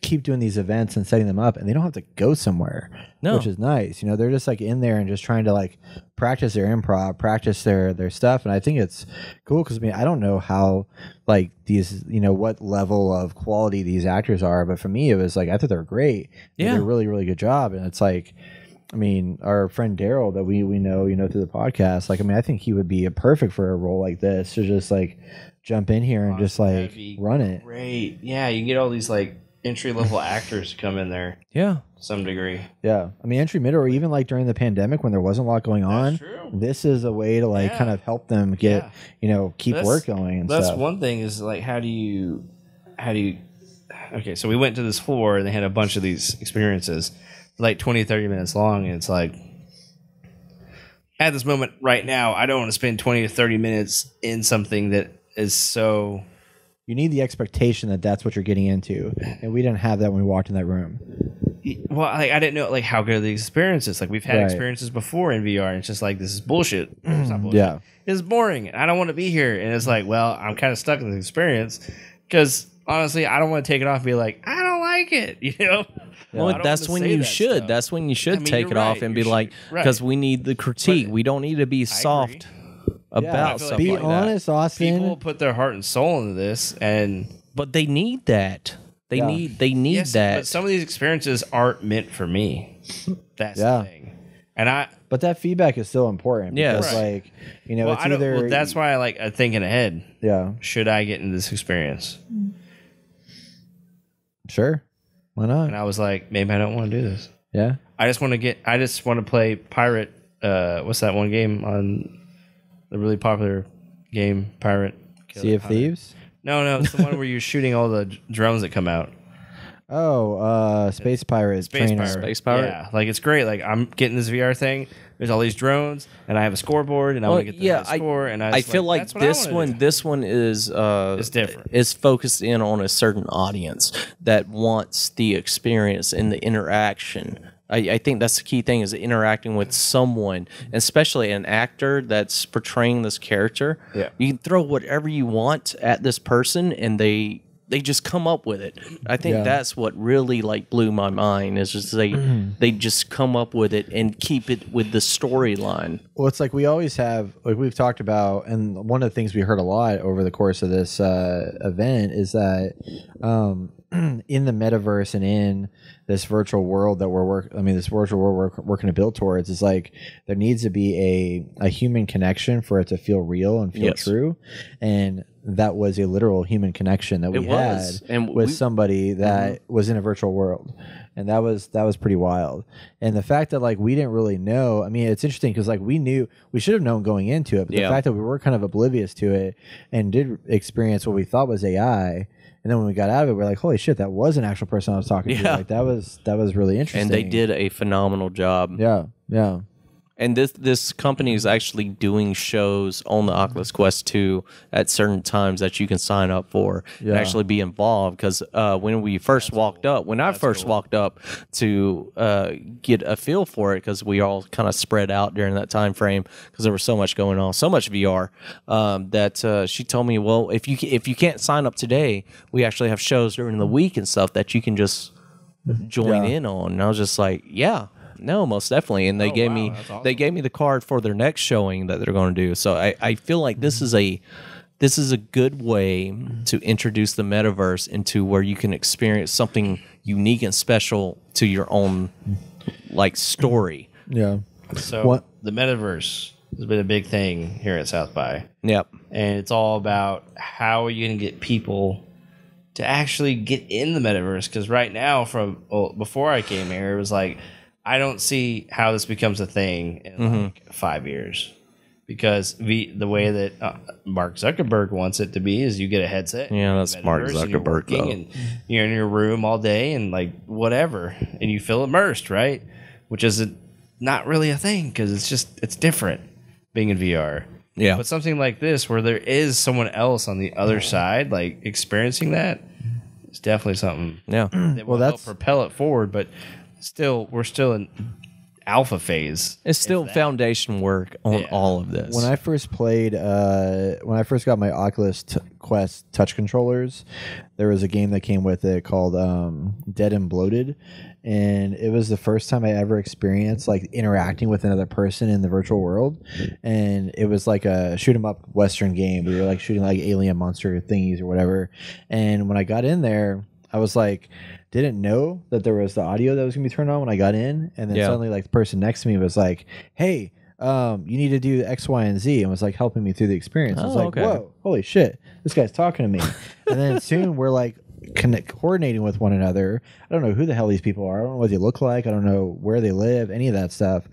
keep doing these events and setting them up, and they don't have to go somewhere, which is nice. You know, they're just like in there and just trying to like practice their improv, practice their stuff. And I think it's cool because, I mean, I don't know how like these, you know, what level of quality these actors are, but for me, it was like, I thought they were great. They did a really, really good job. And it's like, I mean, our friend Daryl that we know, you know, through the podcast, like, I mean, I think he would be a perfect for a role like this, to just like jump in here and just like run it. Great. Yeah, you can get all these like entry level actors to come in there. Yeah. To some degree. Yeah. I mean, entry mid, or even like during the pandemic when there wasn't a lot going on, true. this is a way to like kind of help them get, you know, keep work going and that's stuff. one thing is like, how do you okay, so we went to this floor and they had a bunch of these experiences like 20, 30 minutes long, and it's like, at this moment right now, I don't want to spend 20 to 30 minutes in something that is so... You need the expectation that that's what you're getting into, and we didn't have that when we walked in that room. Well, like, I didn't know like how good are the experiences. Like, we've had experiences before in VR, and it's just like, this is bullshit. It's not bullshit. Yeah. It's boring. I don't want to be here. And it's like, well, I'm kind of stuck in this experience because honestly, I don't want to take it off and be like, I don't like it, you know? Well, that's when you should. Stuff. That's when you should I mean, take you're it off right. and You be like, should. because we need the critique. We don't need to be soft about feel stuff like Be like honest, that. Austin. People put their heart and soul into this, and But they need that. They need yes, that. But some of these experiences aren't meant for me. That's the thing. And But that feedback is still important. Yes. Because, like, you know, well, it's I don't, either... well, that's why I like thinking ahead. Yeah. Should I get into this experience? Sure. Why not? And I was like, maybe I don't want to do this. Yeah. I just want to play Pirate. What's that one game on the really popular game, Pirate? Sea of Thieves? No, it's the one where you're shooting all the drones that come out. Oh, Space Pirate Trainer. Space Pirate? Yeah, like it's great. Like I'm getting this VR thing. There's all these drones, and I have a scoreboard, and I want to get the high score. And I feel like that's what I wanna do. this one is different. Is focused in on a certain audience that wants the experience and the interaction. I think that's the key thing, is interacting with someone, especially an actor that's portraying this character. Yeah. You can throw whatever you want at this person, and they just come up with it. I think that's what really like blew my mind, is just they just come up with it and keep it with the storyline. Well, it's like we always have, like we've talked about, and one of the things we heard a lot over the course of this event is that in the metaverse and in this virtual world that this virtual world we're working to build towards, is like there needs to be a human connection for it to feel real and feel true. And that was a literal human connection that we had with somebody that was in a virtual world. And that was pretty wild. And the fact that like we didn't really know, I mean, it's interesting because like we should have known going into it, but the fact that we were kind of oblivious to it and did experience what we thought was AI, and then when we got out of it, we're like, holy shit, that was an actual person I was talking to. Like that was really interesting. And they did a phenomenal job. Yeah. And this company is actually doing shows on the Oculus Quest 2 at certain times that you can sign up for and actually be involved. Because when I first walked up to get a feel for it, because we all kind of spread out during that time frame because there was so much going on, so much VR, that she told me, well, if you can't sign up today, we actually have shows during the week and stuff that you can just join in on. And I was just like, yeah. No, most definitely, and they gave me awesome. They gave me the card for their next showing that they're going to do. So I feel like this is a good way to introduce the metaverse into where you can experience something unique and special to your own like story. Yeah. So the metaverse has been a big thing here at South by. Yep. And it's all about how are you going to get people to actually get in the metaverse? Because right now, before I came here, it was like, I don't see how this becomes a thing in like 5 years, because the way that Mark Zuckerberg wants it to be is you get a headset. Yeah, that's Mark Zuckerberg, though. And you're in your room all day and like whatever, and you feel immersed, right? Which is not really a thing because it's different being in VR. Yeah, but something like this where there is someone else on the other side, like experiencing that, is definitely something. Yeah, that will help propel it forward, but. We're still in alpha phase. It's still foundation work on all of this. When I first got my Oculus Quest touch controllers, there was a game that came with it called Dead and Bloated, and it was the first time I ever experienced like interacting with another person in the virtual world. And it was like a shoot 'em up Western game. We were like shooting like alien monster thingies or whatever. And when I got in there, I was like, didn't know that there was the audio that was gonna be turned on when I got in, and then suddenly like the person next to me was like, "Hey, you need to do X, Y, and Z," and was like helping me through the experience. I was like, "Whoa, holy shit, this guy's talking to me!" And then soon we're like coordinating with one another. I don't know who the hell these people are. I don't know what they look like. I don't know where they live. Any of that stuff.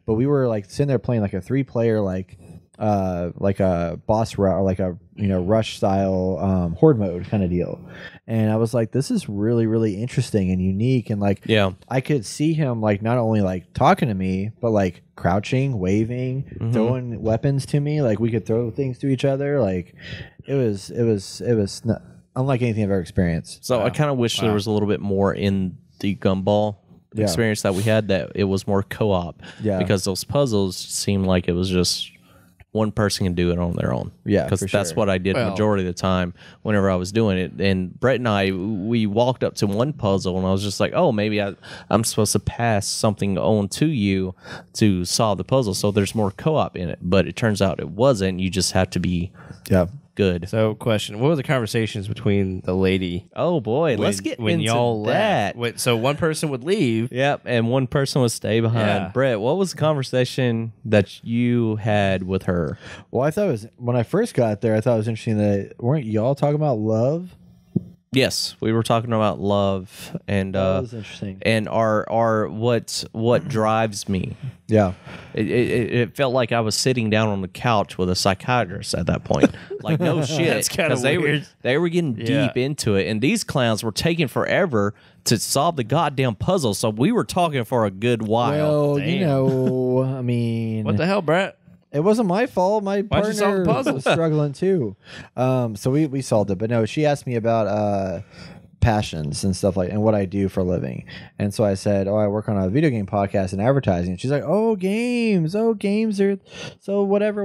But we were like sitting there playing like a 3-player like a boss or like a rush style horde mode kind of deal. And I was like, this is really, really interesting and unique. And like, I could see him like not only like talking to me, but like crouching, waving, throwing weapons to me. Like we could throw things to each other. Like it was not unlike anything I've ever experienced. So I kind of wish there was a little bit more in the gumball experience that we had, that it was more co-op. Yeah. Because those puzzles seemed like it was just one person can do it on their own. Yeah, because that's what I did majority of the time whenever I was doing it. And Brett and I, we walked up to one puzzle, and I was just like, oh, maybe I'm supposed to pass something on to you to solve the puzzle. So there's more co-op in it. But it turns out it wasn't. You just have to be good. So, question: what were the conversations between the lady? Oh boy, let's get when into y'all that. Left. So one person would leave. Yep, and one person would stay behind. Yeah. Brett, what was the conversation that you had with her? Well, I thought it was when I first got there. I thought it was interesting that weren't y'all talking about love? Yes, we were talking about love, and that was interesting. And our what drives me. Yeah, it felt like I was sitting down on the couch with a psychiatrist at that point. Like no shit, that's kind of weird. They were getting deep into it, and these clowns were taking forever to solve the goddamn puzzle. So we were talking for a good while. Well, I mean, what the hell, Brett? It wasn't my fault. My partner was struggling too. So we solved it. But no, she asked me about passions and stuff and what I do for a living. And so I said, I work on a video game podcast and advertising. And she's like, games are so whatever.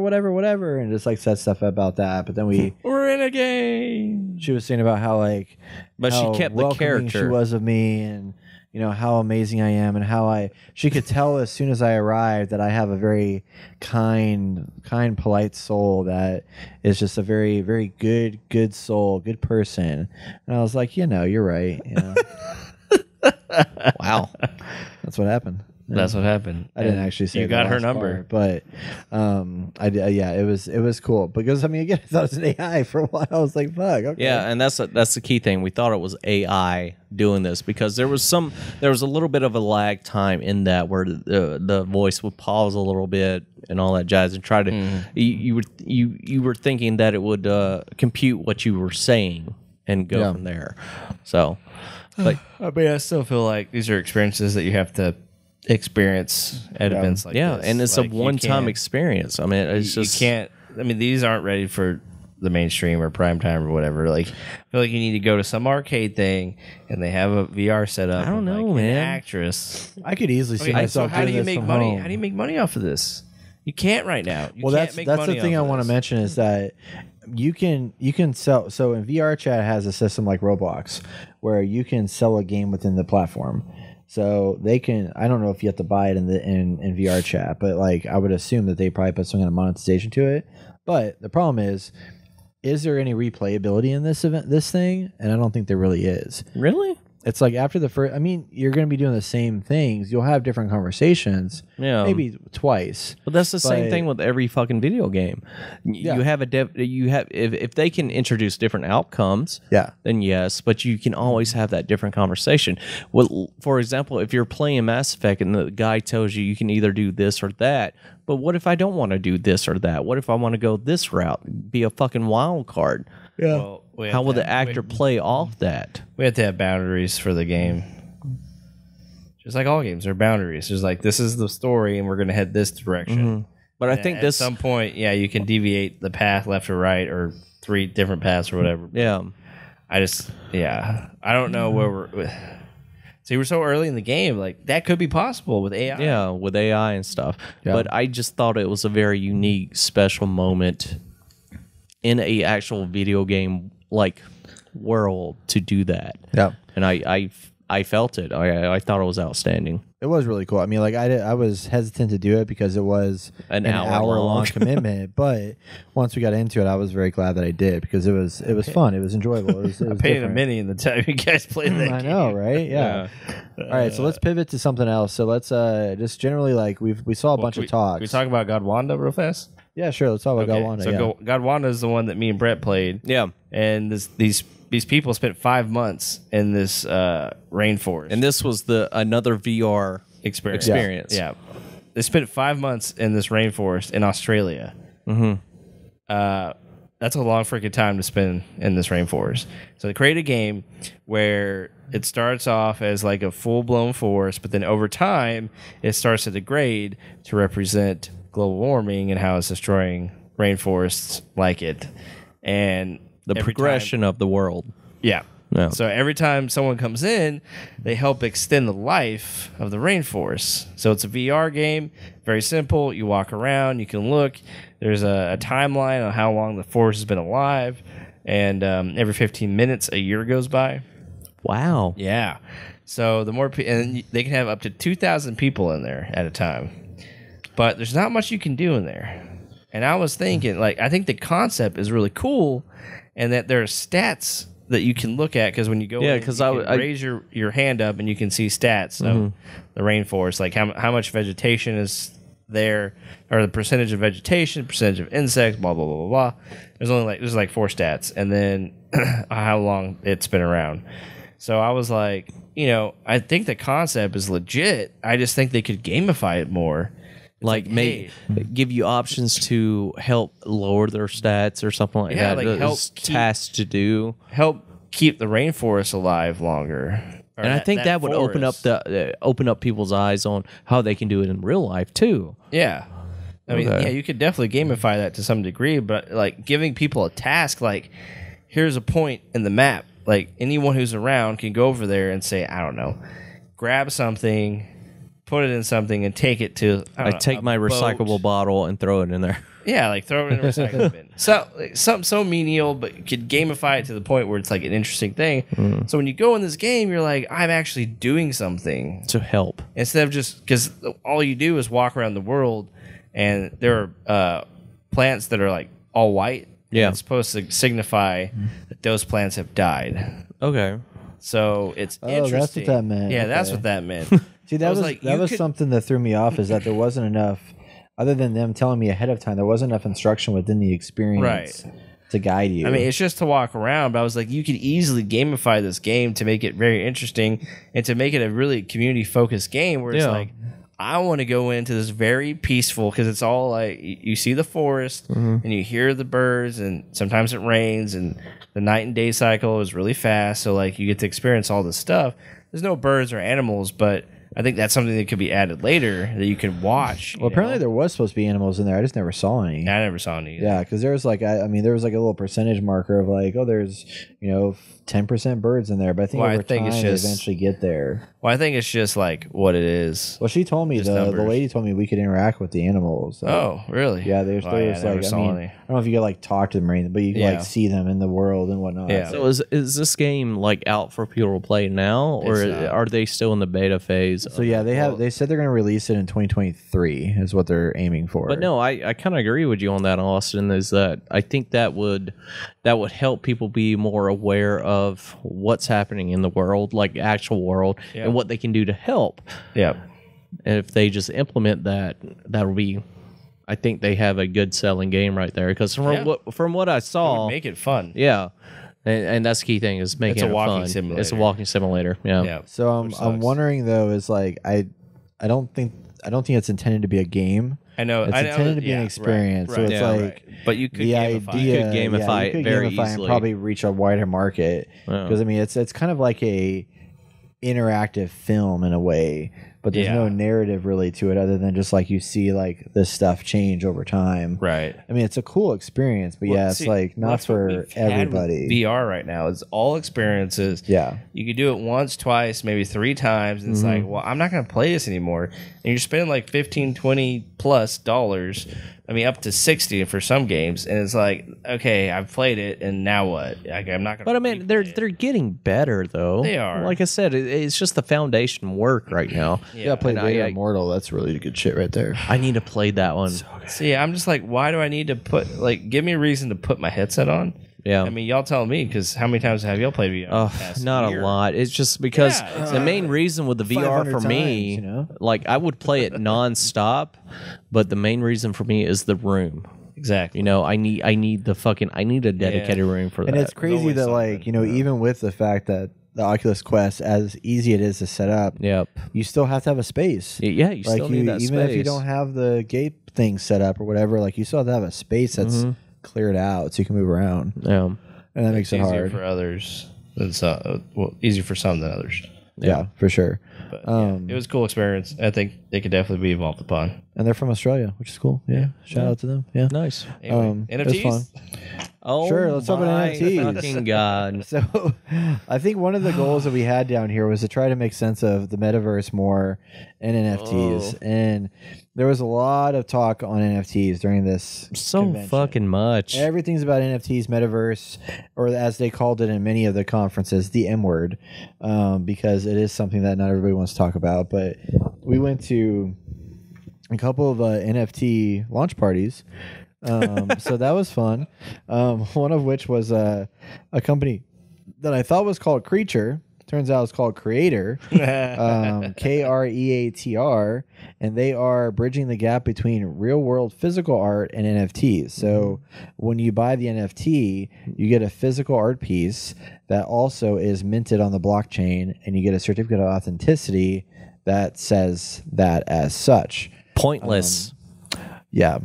And just like said stuff about that. But then we're in a game. She was saying about how she kept the character she was of me, and how amazing I am, and she could tell as soon as I arrived that I have a very kind, polite soul that is just a very, very good soul, good person. And I was like, you're right. Wow. That's what happened. That's what happened. I didn't actually say you got her number, but it was cool because again, I thought it was an AI for a while. I was like, fuck. Okay. Yeah, and that's the key thing. We thought it was AI doing this because there was a little bit of a lag time in that where the voice would pause a little bit and all that jazz and try to you were thinking that it would compute what you were saying and go from there. So, but I still feel like these are experiences that you have to experience at events like this. and it's Like, a one-time experience. I mean, it's just you can't. I mean, these aren't ready for the mainstream or prime time or whatever. Like, I feel like you need to go to some arcade thing and they have a VR set up. I don't know, like, man. An actress. I could easily see Okay, so myself. how do doing you this make from money? home. How do you make money off of this? You can't right now. You Well, can't make that's money the thing off I of want to this. mention is that you can sell. So in VR chat has a system like Roblox where you can sell a game within the platform. So they can. I don't know if you have to buy it in VR chat, but like I would assume that they probably put some kind of monetization to it. But the problem is there any replayability in this thing? And I don't think there really is. really. It's like after the first. I mean, you're going to be doing the same things. You'll have different conversations. Yeah. Maybe twice. But that's the same But- thing with every fucking video game. Yeah. You have if they can introduce different outcomes, Yeah. then yes, but you can always have that different conversation. Well, for example, if you're playing Mass Effect and the guy tells you can either do this or that, but what if I don't want to do this or that? What if I want to go this route? Be a fucking wild card. Yeah. Well, we How have will to the have- actor play off that? We have to have boundaries for the game. Just like all games, there are boundaries. There's like, this is the story, and we're going to head this direction. But I And think at this, some point, yeah, you can deviate the path left or right, or 3 different paths or whatever. yeah. I don't know where we're. See, we're so early in the game. Like, that could be possible with AI. Yeah, with AI and stuff. Yeah. But I just thought it was a very unique, special moment in a actual video game like world to do that. Yeah. And I felt it. I thought it was outstanding. It was really cool. I mean, like I was hesitant to do it because it was An hour hour long long. commitment. But once we got into it, I was very glad that I did because it was fun. It was enjoyable. It was I paid different. a mini in the time you guys played that I game. know, right? Yeah. All right, so let's pivot to something else. So let's just generally like we saw a bunch of talks. Can we talk about Godwanda real fast? Yeah, sure. Let's talk about Godwanda. So yeah. Godwanda is the one that me and Brett played. Yeah. And these people spent 5 months in this rainforest. And this was another VR experience. Yeah. They spent 5 months in this rainforest in Australia. Mm-hmm. That's a long freaking time to spend in this rainforest. So they create a game where it starts off as like a full-blown forest, but then over time, it starts to degrade to represent global warming and how it's destroying rainforests like it. And The progression of the world. yeah. Yeah. So every time someone comes in, they help extend the life of the rainforest. So it's a VR game, very simple. You walk around, you can look. There's a timeline on how long the forest has been alive, and every 15 minutes, a year goes by. Wow. Yeah. So the more and they can have up to 2,000 people in there at a time, but there's not much you can do in there. And I was thinking, like, I think the concept is really cool, and that there are stats that you can look at because when you go, Yeah, in, 'cause you I can raise your hand up and you can see stats of the rainforest, like how much vegetation is there, or the percentage of vegetation, percentage of insects, blah blah blah blah blah. There's like 4 stats, and then how long it's been around. So I was like, I think the concept is legit. I just think they could gamify it more. Like give you options to help lower their stats or something like Yeah, that. like help It's keep- tasks to do. help keep the rainforest alive longer. Or And I think that would open up forest. open up people's eyes on how they can do it in real life too. Yeah. I mean, Okay. yeah, you could definitely gamify that to some degree, but like giving people a task, like here's a point in the map, like anyone who's around can go over there and say, I don't know, grab something, put it in something, and take it to. I take my recyclable bottle and throw it in there. Yeah, like throw it in a recycling bin. So like, something so menial, but you could gamify it to the point where it's like an interesting thing. So when you go in this game, you're like, I'm actually doing something To help. instead of just because all you do is walk around the world, and there are plants that are like all white. Yeah. It's supposed to signify that those plants have died. Okay. So it's interesting. that's what that meant. Yeah, that's Okay. what that meant. See, I that was was like, that you was could- something that threw me off. Is that there wasn't enough, other than them telling me ahead of time, there wasn't enough instruction within the experience to guide you. I mean, it's just to walk around, but I was like, you could easily gamify this game to make it very interesting and to make it a really community-focused game where it's Yeah. like, I want to go into this very peaceful, because it's all like, you see the forest and you hear the birds, and sometimes it rains, and the night and day cycle is really fast, so like you get to experience all this stuff. There's no birds or animals, but I think that's something that could be added later that you can watch. Well, apparently there was supposed to be animals in there. I just never saw any. I never saw any. Yeah, because there was like I mean there was like a little percentage marker of like, oh, there's 10% birds in there, but I think over time they eventually get there. Well, I think it's just like what it is. Well, she told me the lady told me we could interact with the animals. Oh, really? Yeah, there's like I don't know if you could like talk to them or anything, but you could like see them in the world and whatnot. Yeah. So is this game like out for people to play now, or are they still in the beta phase? So yeah, they said they're going to release it in 2023 is what they're aiming for. But no, I kind of agree with you on that, Austin. Is that I think that would help people be more aware of what's happening in the world, like actual world, and what they can do to help. Yeah. And if they just implement that, that'll be. I think they have a good selling game right there because from what I saw, make it fun. Yeah. And that's the key thing is making it fun. Simulator. It's a walking simulator. Yeah. So I'm wondering though is like I don't think it's intended to be a game. I know it's intended to be an experience. Right, so it's like but you could the gamify. You could gamify it very easily and probably reach a wider market because I mean it's kind of like a interactive film in a way, but there's no narrative really to it other than just like you see like this stuff change over time. Right. I mean, it's a cool experience, but it's like not for everybody. VR right now is all experiences. Yeah. You could do it once, twice, maybe 3 times. And it's like, well, I'm not going to play this anymore. And you're spending like $15, $20 plus dollars. I mean, up to 60 for some games, and it's like, okay, I've played it, and now what? Like, I'm not gonna. But I mean, they're getting better though. They are. Like I said, it's just the foundation work right now. Yeah, I played Vader Immortal. That's really good shit right there. I need to play that one. See, I'm just like, why do I need to give me a reason to put my headset on? Yeah. I mean, y'all tell me, because how many times have y'all played VR? Not a lot. It's just because the main reason with the VR for me, like I would play it nonstop, but the main reason for me is the room. Exactly. I need a dedicated room for that. And it's crazy that like, even with the fact that the Oculus Quest, as easy it is to set up, you still have to have a space. Yeah, you still need that even space. if you don't have the gate thing set up or whatever, like you still have to have a space that's cleared out so you can move around. Yeah, and that makes it hard for others. It's easier for some than others. Yeah, for sure. But it was a cool experience. I think they could definitely be evolved upon. And they're from Australia, which is cool. Yeah, shout out to them. Yeah, nice. Anyway, NFTs. It was fun. Oh, sure. Let's talk about NFTs. Fucking God. So, I think one of the goals that we had down here was to try to make sense of the metaverse more and NFTs. And there was a lot of talk on NFTs during this. Convention. Fucking much. Everything's about NFTs, metaverse, or as they called it in many of the conferences, the M word, because it is something that not everybody wants to talk about. But we went to a couple of NFT launch parties. So that was fun. One of which was a company that I thought was called Creature. Turns out it's called Creator, Kreatr, and they are bridging the gap between real world physical art and NFTs. So when you buy the NFT, you get a physical art piece that also is minted on the blockchain, and you get a certificate of authenticity that says that as such. Pointless. Yeah.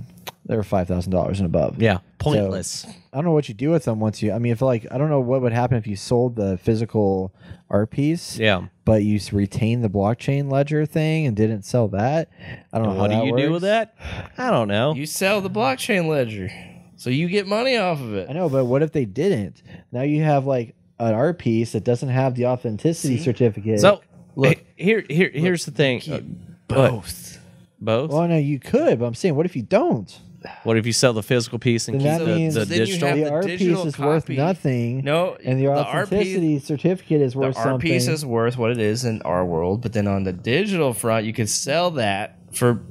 They were $5,000 and above. Yeah, pointless. So, I don't know what you do with them once you. I mean, if like I don't know what would happen if you sold the physical art piece. Yeah, but you retained the blockchain ledger thing and didn't sell that. I don't know. What do you do with that? I don't know. You sell the blockchain ledger, so you get money off of it. I know, but what if they didn't? Now you have like an art piece that doesn't have the authenticity certificate. So look, here's the thing. Both. Well, no, you could, but I'm saying, what if you don't? What if you sell the physical piece and keep that means the then you digital? have The the art piece digital is worth copy. nothing. No, and the authenticity certificate is worth the art something. piece is worth what it is in our world, but then on the digital front, you could sell that for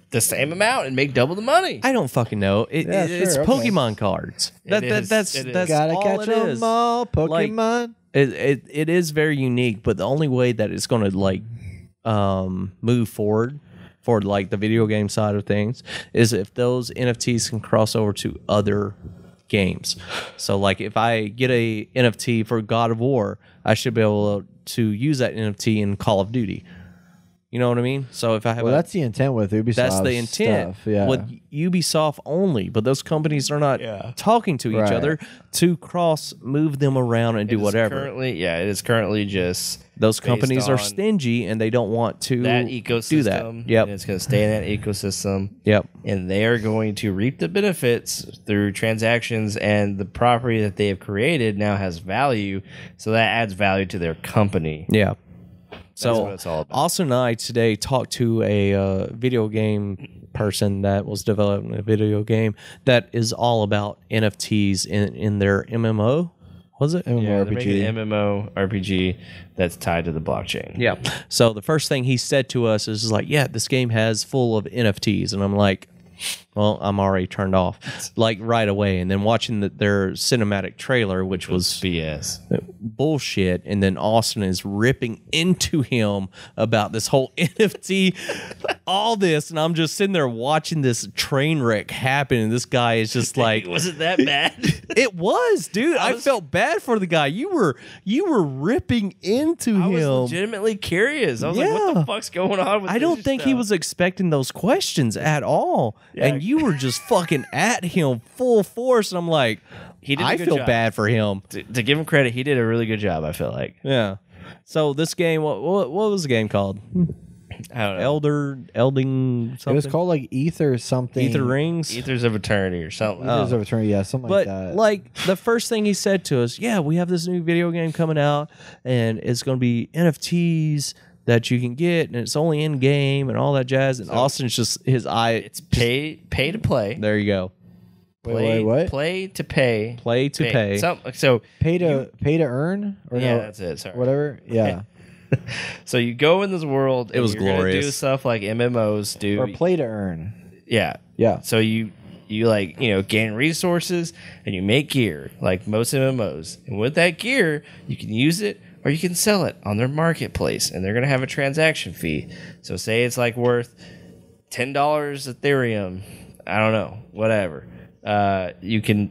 the same amount and make double the money. I don't fucking know. It's okay. Pokemon cards. That's Gotta all catch it them is. all, Pokemon. Like, it is very unique, but the only way that it's going to like move forward for like the video game side of things is if those NFTs can cross over to other games. So like if I get a NFT for God of War, I should be able to use that NFT in Call of Duty. You know what I mean? So if I have Well, that's the intent with Ubisoft. that's the intent stuff, yeah. with Ubisoft only, but those companies are not talking to each Right. other to move them around and do whatever. It is currently just Those companies are on stingy and they don't want to that ecosystem. do that. Yep. And it's going to stay in that ecosystem. Yep. And they are going to reap the benefits through transactions, and the property that they have created now has value, so that adds value to their company. Yeah. That's So what it's all about. Austin and I today talked to a video game person that was developing a video game that is all about NFTs in their MMO. Was it? Yeah, they're making an MMO RPG that's tied to the blockchain. Yeah. So the first thing he said to us is like, yeah, this game has full of NFTs. And I'm like, well, I'm already turned off like right away. And then watching their cinematic trailer, which was BS. bullshit. And then Austin is ripping into him about this whole NFT, all this. And I'm just sitting there watching this train wreck happen. And this guy is just like, Was it that bad? it was, dude. I felt bad for the guy. You were ripping into I was him. legitimately curious. I was like, what Yeah. the fuck's going on with I don't this think he stuff? was expecting those questions at all. Yeah. And you were just fucking at him full force. And I'm like, He did a I good feel job. bad for him. To give him credit, he did a really good job, I feel like. Yeah. So this game, what was the game called? I don't know. Elding something? It was called like Ether something. Ether Rings. Ethers of Eternity or something. Ethers of Eternity, yeah, something But like that. like the first thing he said to us, yeah, we have this new video game coming out, and it's going to be NFTs that you can get, and it's only in game and all that jazz. And Austin's just his eye. It's pay to play. There you go. Wait, what? Play to pay. Play to pay. So Pay to earn? Or yeah, no, that's it. Sorry. whatever. Yeah. So you go in this world. It was and you're gonna glorious. do stuff like MMOs do. Or play to earn. Yeah. Yeah. So you like, gain resources and you make gear like most MMOs. And with that gear, you can use it or you can sell it on their marketplace, and they're going to have a transaction fee. So say it's like worth $10 Ethereum. I don't know, whatever. You can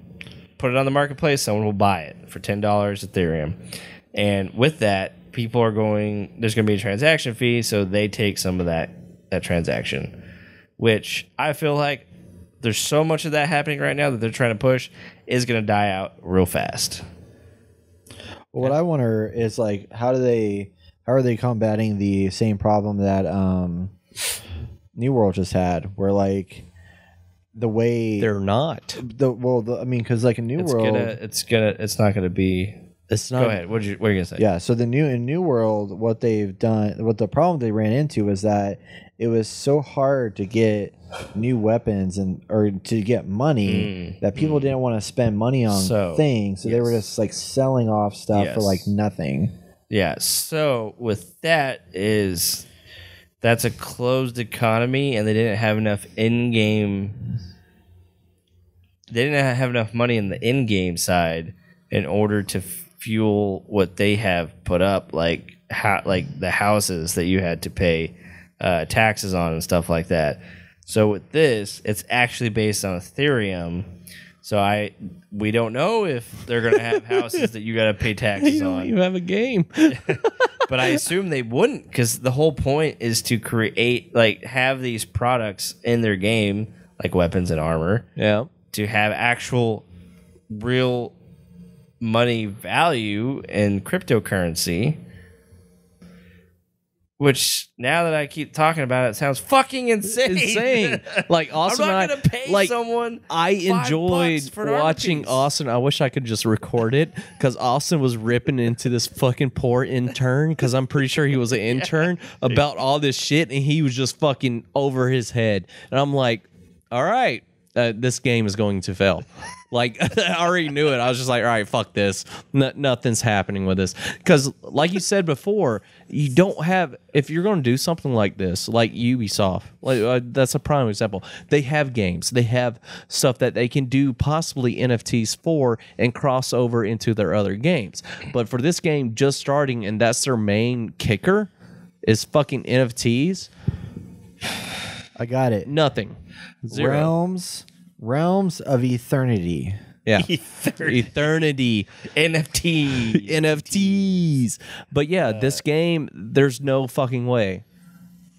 put it on the marketplace. Someone will buy it for $10 Ethereum. And with that, there's going to be a transaction fee. So they take some of that transaction, which I feel like there's so much of that happening right now that they're trying to push is going to die out real fast. Well, what I wonder is like, how are they combating the same problem that New World just had, where like the way They're not. because like in New World, It's not gonna be. It's not. Go ahead. What are you gonna say? yeah. So in New World, what they've done, what the problem they ran into is that it was so hard to get new weapons or to get money that people didn't want to spend money on things, so they were just like selling off stuff for like nothing. Yeah. So with that's a closed economy, and they didn't have enough in-game. They didn't have enough money in the in-game side in order to fuel what they have put up, like the houses that you had to pay taxes on and stuff like that. So with this, it's actually based on Ethereum. So we don't know if they're going to have houses that you got to pay taxes on. You have a game. But I assume they wouldn't, because the whole point is to create, have these products in their game, like weapons and armor, Yeah. to have actual real money value in cryptocurrency. Which, now that I keep talking about it, sounds fucking insane. Like Austin, I'm not going to pay someone. I enjoyed $5 for an armor watching piece. Austin. I wish I could just record it because Austin was ripping into this fucking poor intern, because I'm pretty sure he was an intern, about all this shit, and he was just fucking over his head. And I'm like, all right, this game is going to fail. Like, I already knew it. I was just like, all right, fuck this. Nothing's happening with this. Because, like you said before, you don't have, if you're going to do something like this, like Ubisoft, that's a prime example. They have games. They have stuff that they can do possibly NFTs for and cross over into their other games. But for this game just starting, and that's their main kicker, is fucking NFTs. I got it. Nothing. Zero. Realms of Eternity. Yeah. Eternity. NFT. NFTs. But yeah, this game, there's no fucking way.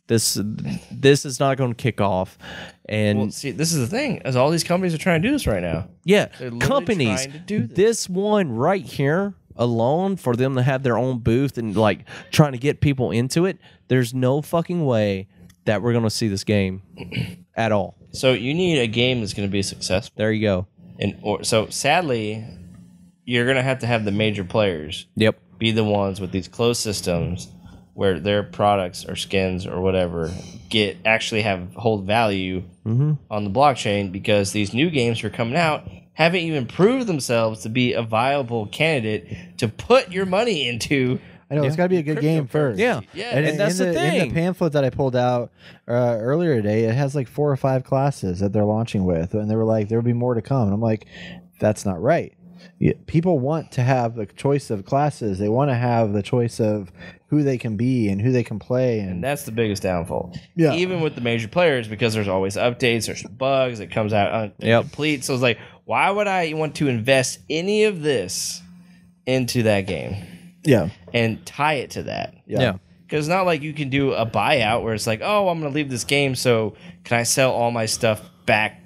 This is not going to kick off. And Well, see, this is the thing, as all these companies are trying to do this right now. yeah, They're literally companies. trying to do This one right here alone, for them to have their own booth and like trying to get people into it, there's no fucking way that we're going to see this game at all. So you need a game that's going to be successful. There you go. So sadly, you're going to have the major players Yep. be the ones with these closed systems where their products or skins or whatever hold value on the blockchain, because these new games that are coming out haven't even proved themselves to be a viable candidate to put your money into. I know it's got to be a good game first. Yeah. Yeah. And that's the thing. In the pamphlet that I pulled out earlier today, it has like 4 or 5 classes that they're launching with, and they were like, there will be more to come. And I'm like, that's not right. People want to have the choice of classes. They want to have the choice of who they can be and who they can play. And And that's the biggest downfall. Yeah. Even with the major players, because there's always updates, there's bugs, it comes out incomplete. So it's like, why would I want to invest any of this into that game yeah, and tie it to that? Yeah. Because it's not like you can do a buyout where it's like, oh, I'm going to leave this game, so can I sell all my stuff back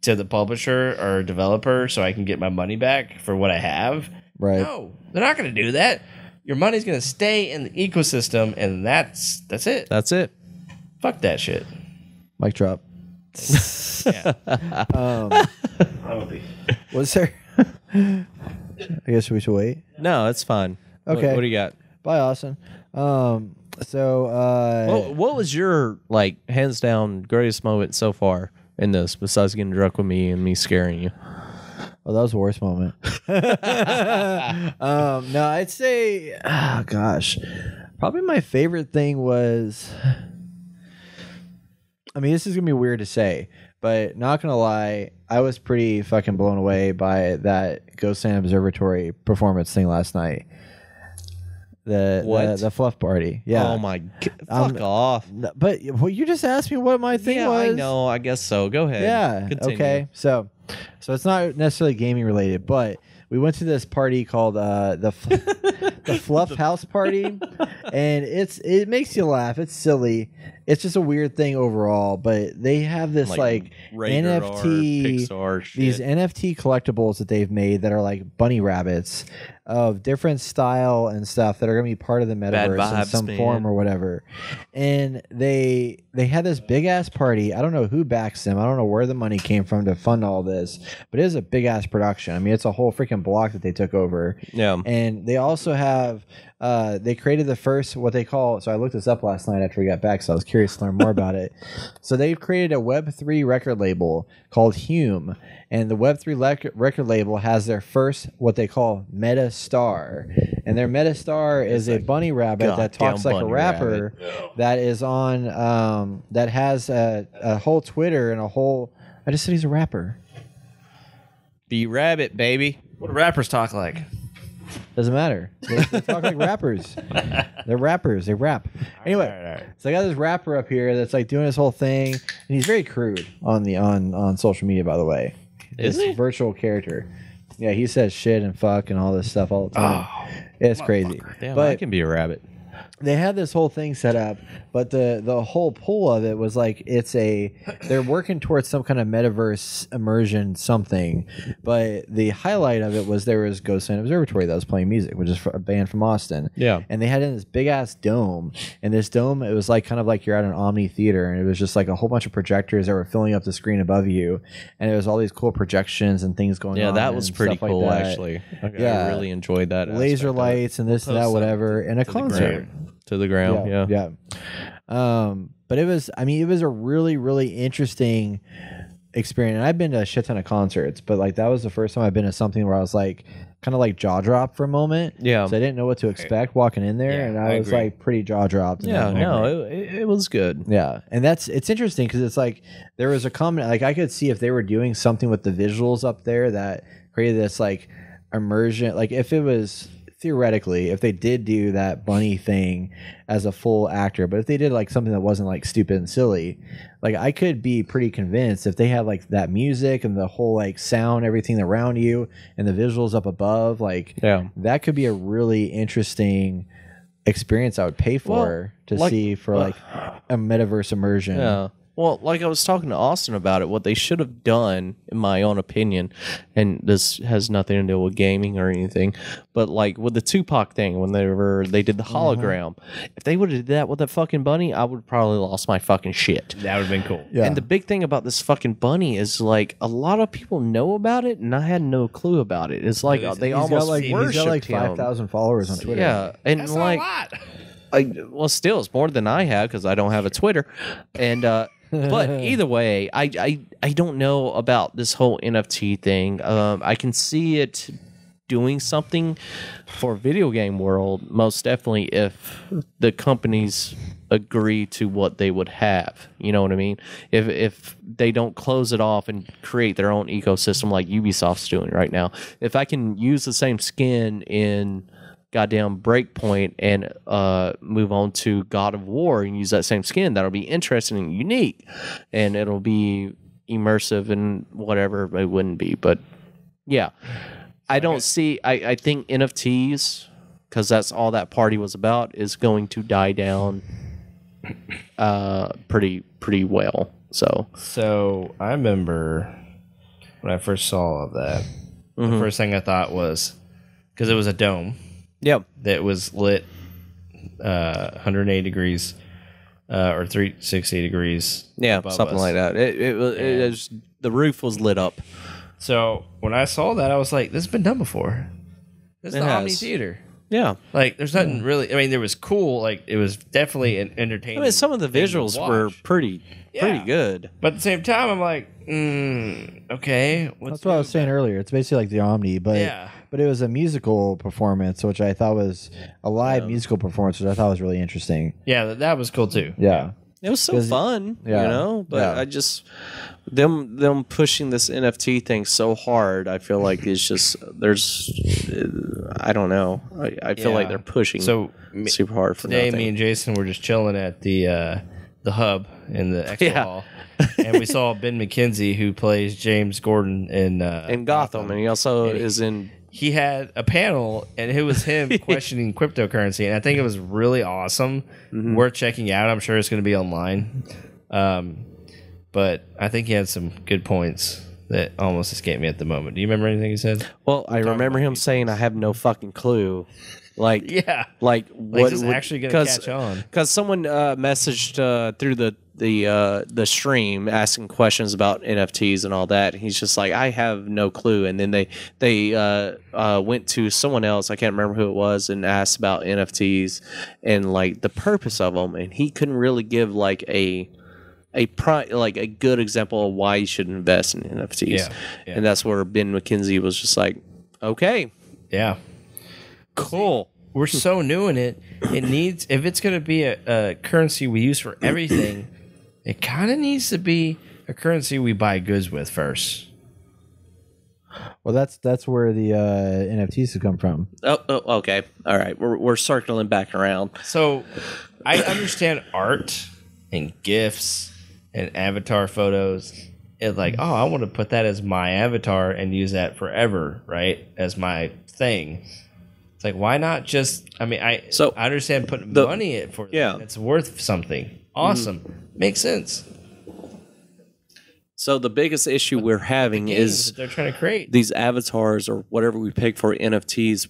to the publisher or developer so I can get my money back for what I have? right. No, they're not going to do that. Your money's going to stay in the ecosystem, and that's it. That's it. Fuck that shit. Mic drop. Yeah. Was there? I guess we should wait. No, it's fine. Okay. What do you got? Bye, Austin. What was your like hands down greatest moment so far in this, besides getting drunk with me and me scaring you? Oh, that was the worst moment. No, I'd say, oh gosh, probably my favorite thing was, I mean, this is gonna be weird to say, but not gonna lie, I was pretty fucking blown away by that Ghost Land Observatory performance thing last night. The fluff party. Yeah. Oh my god. Fuck off. But well, you just asked me what my thing was. I know. I guess so. Go ahead. Yeah. Continue. Okay. So it's not necessarily gaming related, but we went to this party called the Fluff House Party, and it makes you laugh. It's silly. It's just a weird thing overall, but they have this like Radar, NFT, Pixar shit. these NFT collectibles that they've made that are like bunny rabbits of different style and stuff that are going to be part of the metaverse in some form or whatever. And they had this big ass party. I don't know who backs them. I don't know where the money came from to fund all this, but it is a big ass production. I mean, it's a whole freaking block that they took over. Yeah. And they also have they created the first what they call, so I looked this up last night after we got back, so I was curious to learn more about it. So they've created a Web3 record label called Hume, and the Web3 record label has their first what they call Meta Star, and their Meta Star is a bunny rabbit that talks like a rapper that is on that has a whole Twitter and a whole. I just said he's a rapper. Be rabbit, baby. What do rappers talk like? Doesn't matter. They talk like rappers. They're rappers. They rap. Anyway, All right. so I got this rapper up here that's like doing his whole thing, and he's very crude on social media. By the way, Is this he? virtual character. Yeah, he says shit and fuck and all this stuff all the time. It's crazy. Damn, but I can be a rabbit. they had this whole thing set up, but the whole pull of it was like they're working towards some kind of metaverse immersion something, but the highlight of it was there was Ghost Land Observatory that was playing music, which is a band from Austin. Yeah. And they had in this big ass dome, and this dome, it was like kind of like you're at an Omni theater, and it was just like a whole bunch of projectors that were filling up the screen above you, and it was all these cool projections and things going on. Yeah, that was and pretty stuff like cool, that. actually. Yeah. I really enjoyed that. Laser aspect of it. lights and this and that, whatever, and a concert. To the ground, yeah. But it was a really, really interesting experience. And I've been to a shit ton of concerts, but like that was the first time I've been to something where I was like kind of like jaw dropped for a moment. Yeah. So I didn't know what to expect walking in there, Yeah, and I I was agree. like pretty jaw dropped. Yeah, no, it was good. Yeah, and it's interesting because it's like there was a comment, like I could see if they were doing something with the visuals up there that created this like immersion, like if it was theoretically, if they did do that bunny thing as a full actor, but if they did like something that wasn't like stupid and silly, like I could be pretty convinced if they had like that music and the whole like sound, everything around you and the visuals up above, like Yeah. that could be a really interesting experience I would pay for to like- see for like a metaverse immersion. Yeah. Well, like I was talking to Austin about it, what they should have done, in my own opinion, and this has nothing to do with gaming or anything, but like with the Tupac thing when they did the hologram, if they would have did that with that fucking bunny, I would have probably lost my fucking shit. That would have been cool. Yeah. And the big thing about this fucking bunny is like a lot of people know about it, and I had no clue about it. It's like they He's almost got like worshipped him. 5,000 followers on Twitter. Yeah, and That's like, not a lot. well, still, it's more than I have because I don't have a Twitter, and but either way, I don't know about this whole NFT thing. I can see it doing something for video game world, most definitely if the companies agree to what they would have. You know what I mean? If they don't close it off and create their own ecosystem like Ubisoft's doing right now. If I can use the same skin in goddamn Breakpoint and move on to God of War and use that same skin, that'll be interesting and unique, and it'll be immersive and whatever it wouldn't be. But yeah, I don't see. I think NFTs, because that's all that party was about, is going to die down pretty well. So I remember when I first saw that, the first thing I thought was, because it was a dome. Yep. That was lit 180 degrees or 360 degrees. Yeah, above something us. like that. It was the roof was lit up. So when I saw that, I was like, "This has been done before. This is It the has. Omni Theater. Yeah. Like, there's nothing really. I mean, there was cool. Like, it was definitely an entertaining. I mean, some of the thing to visuals were watch. pretty good. But at the same time, I'm like, okay. That's what I was saying earlier. It's basically like the Omni, but it was a musical performance, which I thought was a live musical performance, which I thought was really interesting. Yeah, that was cool too. Yeah. It was so fun, yeah, you know. But yeah. I just them pushing this NFT thing so hard. I feel like it's just I don't know. I feel like they're pushing super hard for today. nothing. Me and Jason were just chilling at the hub in the expo hall, and we saw Ben McKenzie, who plays James Gordon in Gotham, and he also is in. He had a panel, and it was him questioning cryptocurrency, and I think it was really awesome. Worth checking out. I'm sure it's going to be online. But I think he had some good points that almost escaped me at the moment. Do you remember anything he said? Well, I remember him saying, "I have no fucking clue." Like, Yeah. like what is this actually going to catch on? Because someone messaged through the stream asking questions about NFTs and all that. He's just like, I have no clue. And then they went to someone else, I can't remember who it was, and asked about NFTs and like the purpose of them. And he couldn't really give like a good example of why you should invest in NFTs. Yeah. And that's where Ben McKenzie was just like, okay, Yeah. cool. We're so new in it. It needs, if it's going to be a currency we use for everything, it kind of needs to be a currency we buy goods with first. Well, that's where the NFTs have come from. Oh, okay. All right. We're circling back around. So I understand art and GIFs and avatar photos. It's like, oh, I want to put that as my avatar and use that forever, right? As my thing. It's like, why not just, I mean, I understand putting money in it for that. It's worth something. Awesome. Makes sense. So the biggest issue we're having is they're trying to create these avatars or whatever we pick for NFTs.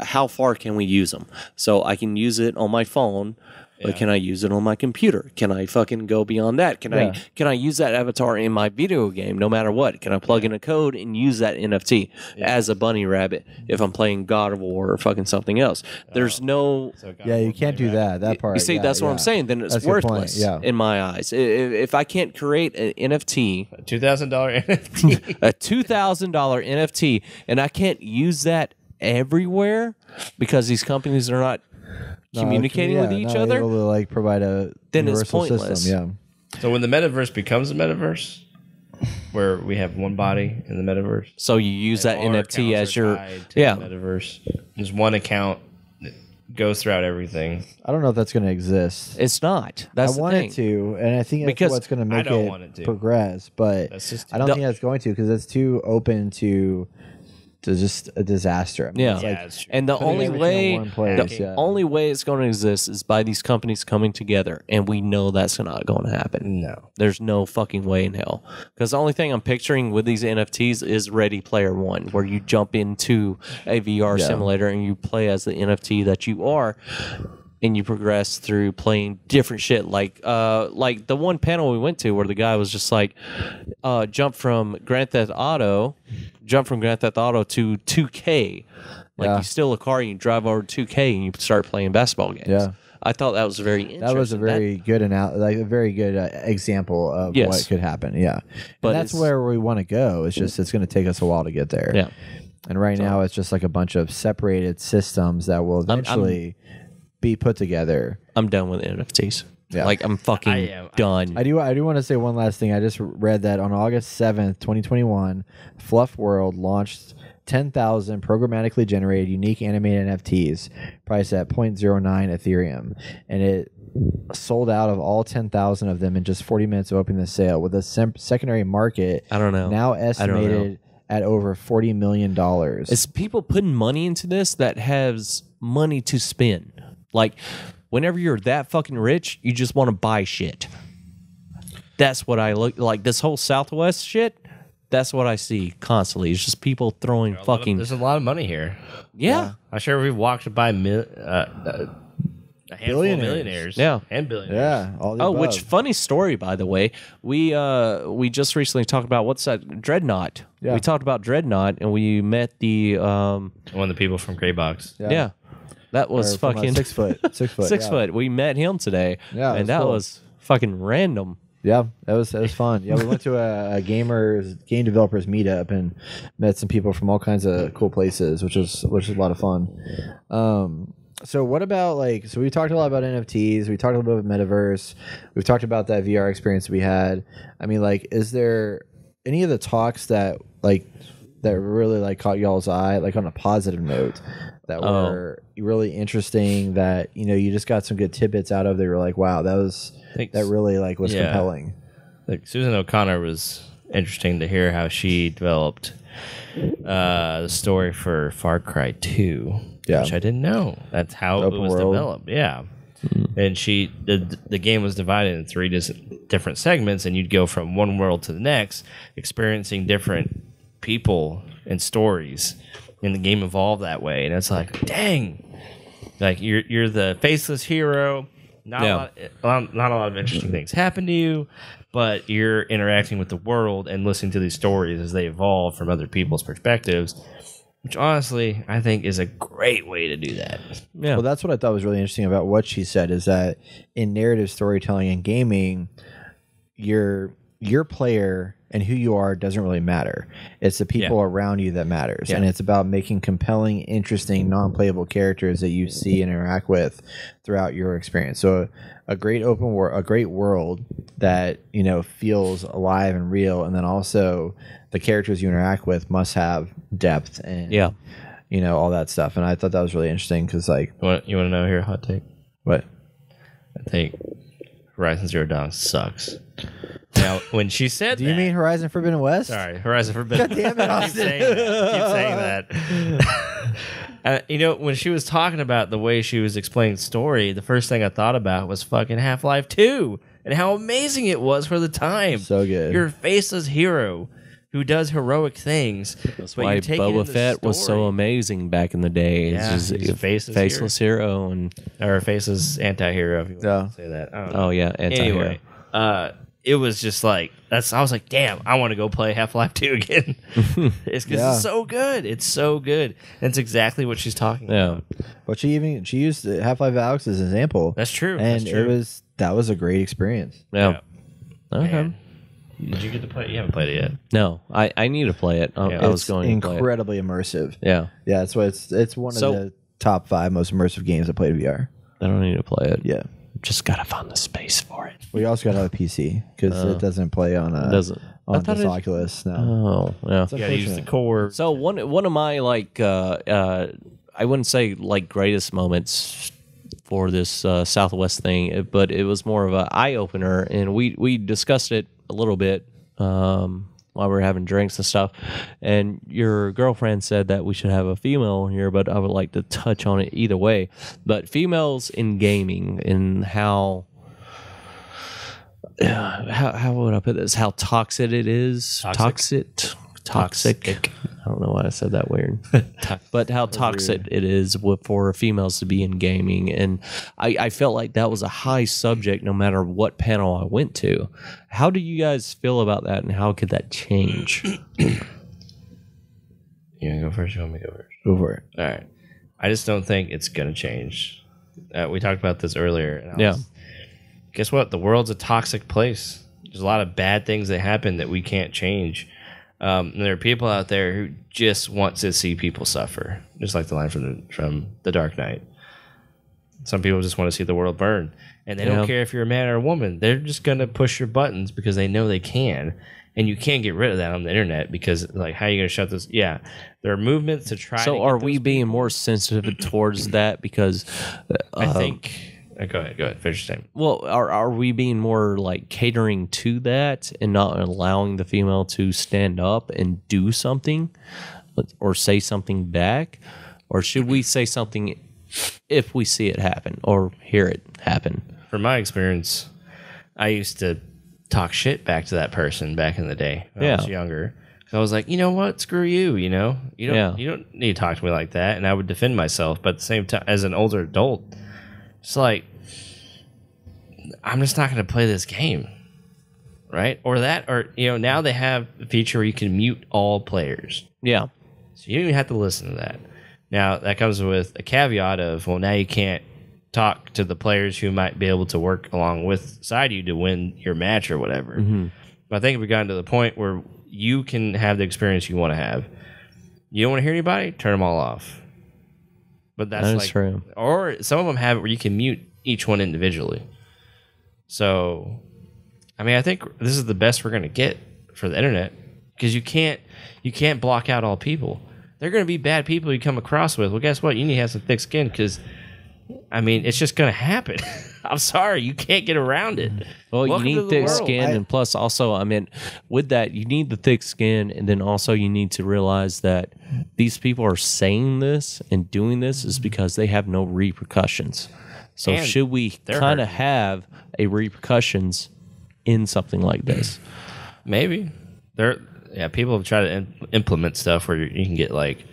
How far can we use them? So I can use it on my phone, but can I use it on my computer? Can I fucking go beyond that? Can I use that avatar in my video game no matter what? Can I plug in a code and use that NFT as a bunny rabbit if I'm playing God of War or fucking something else? There's no... You can't do that. That part. You see, that's what I'm saying. Then it's That's a good point, worthless yeah. in my eyes. If I can't create an NFT... a $2,000 NFT. a $2,000 NFT, and I can't use that everywhere because these companies are not communicating with each other, able to like provide a then it's universal pointless. system. So when the metaverse becomes a metaverse, where we have one body in the metaverse, So you use that all our NFT accounts as are your tied to the metaverse. There's one account that goes throughout everything. I don't know if that's going to exist. It's not. That's I want the thing. it to, and I think that's Because what's going to I make don't want it to. progress. But That's just- I don't think that's going to because it's too open to just a disaster. I mean, Yeah. it's Yeah, like it's true. And the putting only everything way in one place, the yeah. only way it's going to exist is by these companies coming together, and we know that's not going to happen. No. There's no fucking way in hell. Because the only thing I'm picturing with these NFTs is Ready Player One, where you jump into a VR Yeah. simulator and you play as the NFT that you are, and you progress through playing different shit. Like the one panel we went to where the guy was just like, jump from Grand Theft Auto to 2K. Like Yeah. you steal a car and you drive over to 2K and you start playing basketball games. Yeah. I thought that was very interesting. That was a very good a very good example of Yes. what could happen. Yeah, But and that's it's- where we want to go. It's just it's going to take us a while to get there. Yeah. and right now it's just like a bunch of separated systems that will eventually be put together. I'm done with NFTs. Yeah. Like I'm fucking I am. done. I do want to say one last thing. I just read that on August 7th, 2021, Fluff World launched 10,000 programmatically generated unique animated NFTs priced at 0.09 Ethereum, and it sold out of all 10,000 of them in just 40 minutes of opening the sale, with a secondary market I don't know. now I don't know. estimated at over $40 million. It's people putting money into this that has money to spend. Like, whenever you're that fucking rich, you just want to buy shit. That's what I look like. This whole Southwest shit, that's what I see constantly. It's just people throwing fucking. There's a lot of money here. Yeah. I'm sure we've walked by a handful of millionaires. Yeah. And billionaires. Yeah. All the Oh, above. which funny story, by the way. We just recently talked about what's that? Dreadnought. Yeah. We talked about Dreadnought, and we met the One of the people from Grey Box. yeah. That was Or from, fucking 6 foot. 6 foot. 6 yeah. foot. We met him today. Yeah, it and was that cool. was fucking random. Yeah, that was fun. Yeah, we went to a game developers meetup and met some people from all kinds of cool places, which was a lot of fun. So what about so we talked a lot about NFTs, we talked a little bit about Metaverse, we've talked about that VR experience we had. I mean, is there any of the talks that really caught y'all's eye, on a positive note, that were really interesting, that you just got some good tidbits out of? They were like, wow, that really was Yeah. compelling. Like Susan O'Connor was interesting to hear how she developed the story for Far Cry 2, Yeah. which I didn't know. That's how Open it was world. developed. Yeah. And the game was divided in three different segments, and you'd go from one world to the next, experiencing different people and stories. And the game evolved that way. And it's like, dang, you're the faceless hero. Not a lot of interesting things happen to you, but you're interacting with the world and listening to these stories as they evolve from other people's perspectives, which honestly I think is a great way to do that. Yeah. Well, that's what I thought was really interesting about what she said, is that in narrative storytelling and gaming, your player and who you are doesn't really matter. It's the people around you that matters. Yeah. And it's about making compelling, interesting, non-playable characters that you see and interact with throughout your experience. So a great open world, a great world that, feels alive and real. And then also the characters you interact with must have depth and, all that stuff. And I thought that was really interesting because You want to know here a hot take? what? I think Horizon Zero Dawn sucks. Now, when she said Do you mean Horizon Forbidden West? Sorry, Horizon Forbidden. God damn it, I keep saying that. When she was talking about the way she was explaining the story, the first thing I thought about was fucking Half-Life 2 and how amazing it was for the time. So good. You're a faceless hero who does heroic things. That's why Boba Fett was so amazing back in the day. Yeah, It's just he's a faceless hero and or a faceless anti-hero, if you want to say that. I don't know. anti-hero. Anyway, it was just I was like, damn, I want to go play Half-Life 2 again. It's because it's so good. It's so good. And it's exactly what she's talking about. But she used Half-Life Alyx as an example. That's true. And That's true. that was a great experience. Yeah. Okay. Man. Did you get to play it? You haven't played it yet. No, I need to play it. I was going to play it. Incredibly immersive. Yeah. Yeah, that's why it's one of the top 5 most immersive games I played VR. I don't need to play it. Yeah. Just gotta find the space for it. We also got to have a PC because it doesn't play on doesn't. on I thought this it- Oculus. No. Oh, yeah. It's You got to use the unfortunate. core. So one of my I wouldn't say greatest moments for this Southwest thing, but it was more of an eye opener, and we discussed it a little bit while we were having drinks and stuff, and your girlfriend said that we should have a female here, but I would like to touch on it either way. But females in gaming and how would I put this? How toxic it is? Toxic. I don't know why I said that weird. But how toxic it is for females to be in gaming. And I felt like that was a high subject no matter what panel I went to. How do you guys feel about that, and how could that change? You want to go first? You want me to go first? Go for it. All right. I just don't think it's going to change. We talked about this earlier. Yeah. Guess what? The world's a toxic place. There's a lot of bad things that happen that we can't change. And there are people out there who just want to see people suffer, just like the line from the Dark Knight. Some people just want to see the world burn, and they don't care if you're a man or a woman. They're just going to push your buttons because they know they can, and you can't get rid of that on the internet because, like, how are you going to shut this? Yeah, there are movements to try. So, are we being more sensitive towards that because I think? Go ahead. Finish your statement. Well, are we being more like catering to that and not allowing the female to stand up and do something or say something back? Or should we say something if we see it happen or hear it happen? From my experience, I used to talk shit back to that person back in the day when I was younger. So I was like, you know what? Screw you. You don't need to talk to me like that. And I would defend myself. But at the same time, as an older adult, it's like, I'm just not going to play this game, right? Or now they have a feature where you can mute all players. Yeah. So you don't even have to listen to that. Now, that comes with a caveat of, well, now you can't talk to the players who might be able to work alongside you to win your match or whatever. Mm-hmm. But I think we've gotten to the point where you can have the experience you want to have. You don't want to hear anybody? Turn them all off. But that's true. Or some of them have it where you can mute each one individually. So, I mean, I think this is the best we're going to get for the internet because you can't block out all people. There are going to be bad people you come across with. Well, guess what? You need to have some thick skin because, I mean, it's just going to happen. I'm sorry, you can't get around it. Well, Welcome you need thick skin, and plus, also, I mean, with that, you need the thick skin, and then also you need to realize that these people are saying this and doing this is because they have no repercussions. So, and should we kind of have a repercussions in something like this? Maybe people have tried to implement stuff where you can get like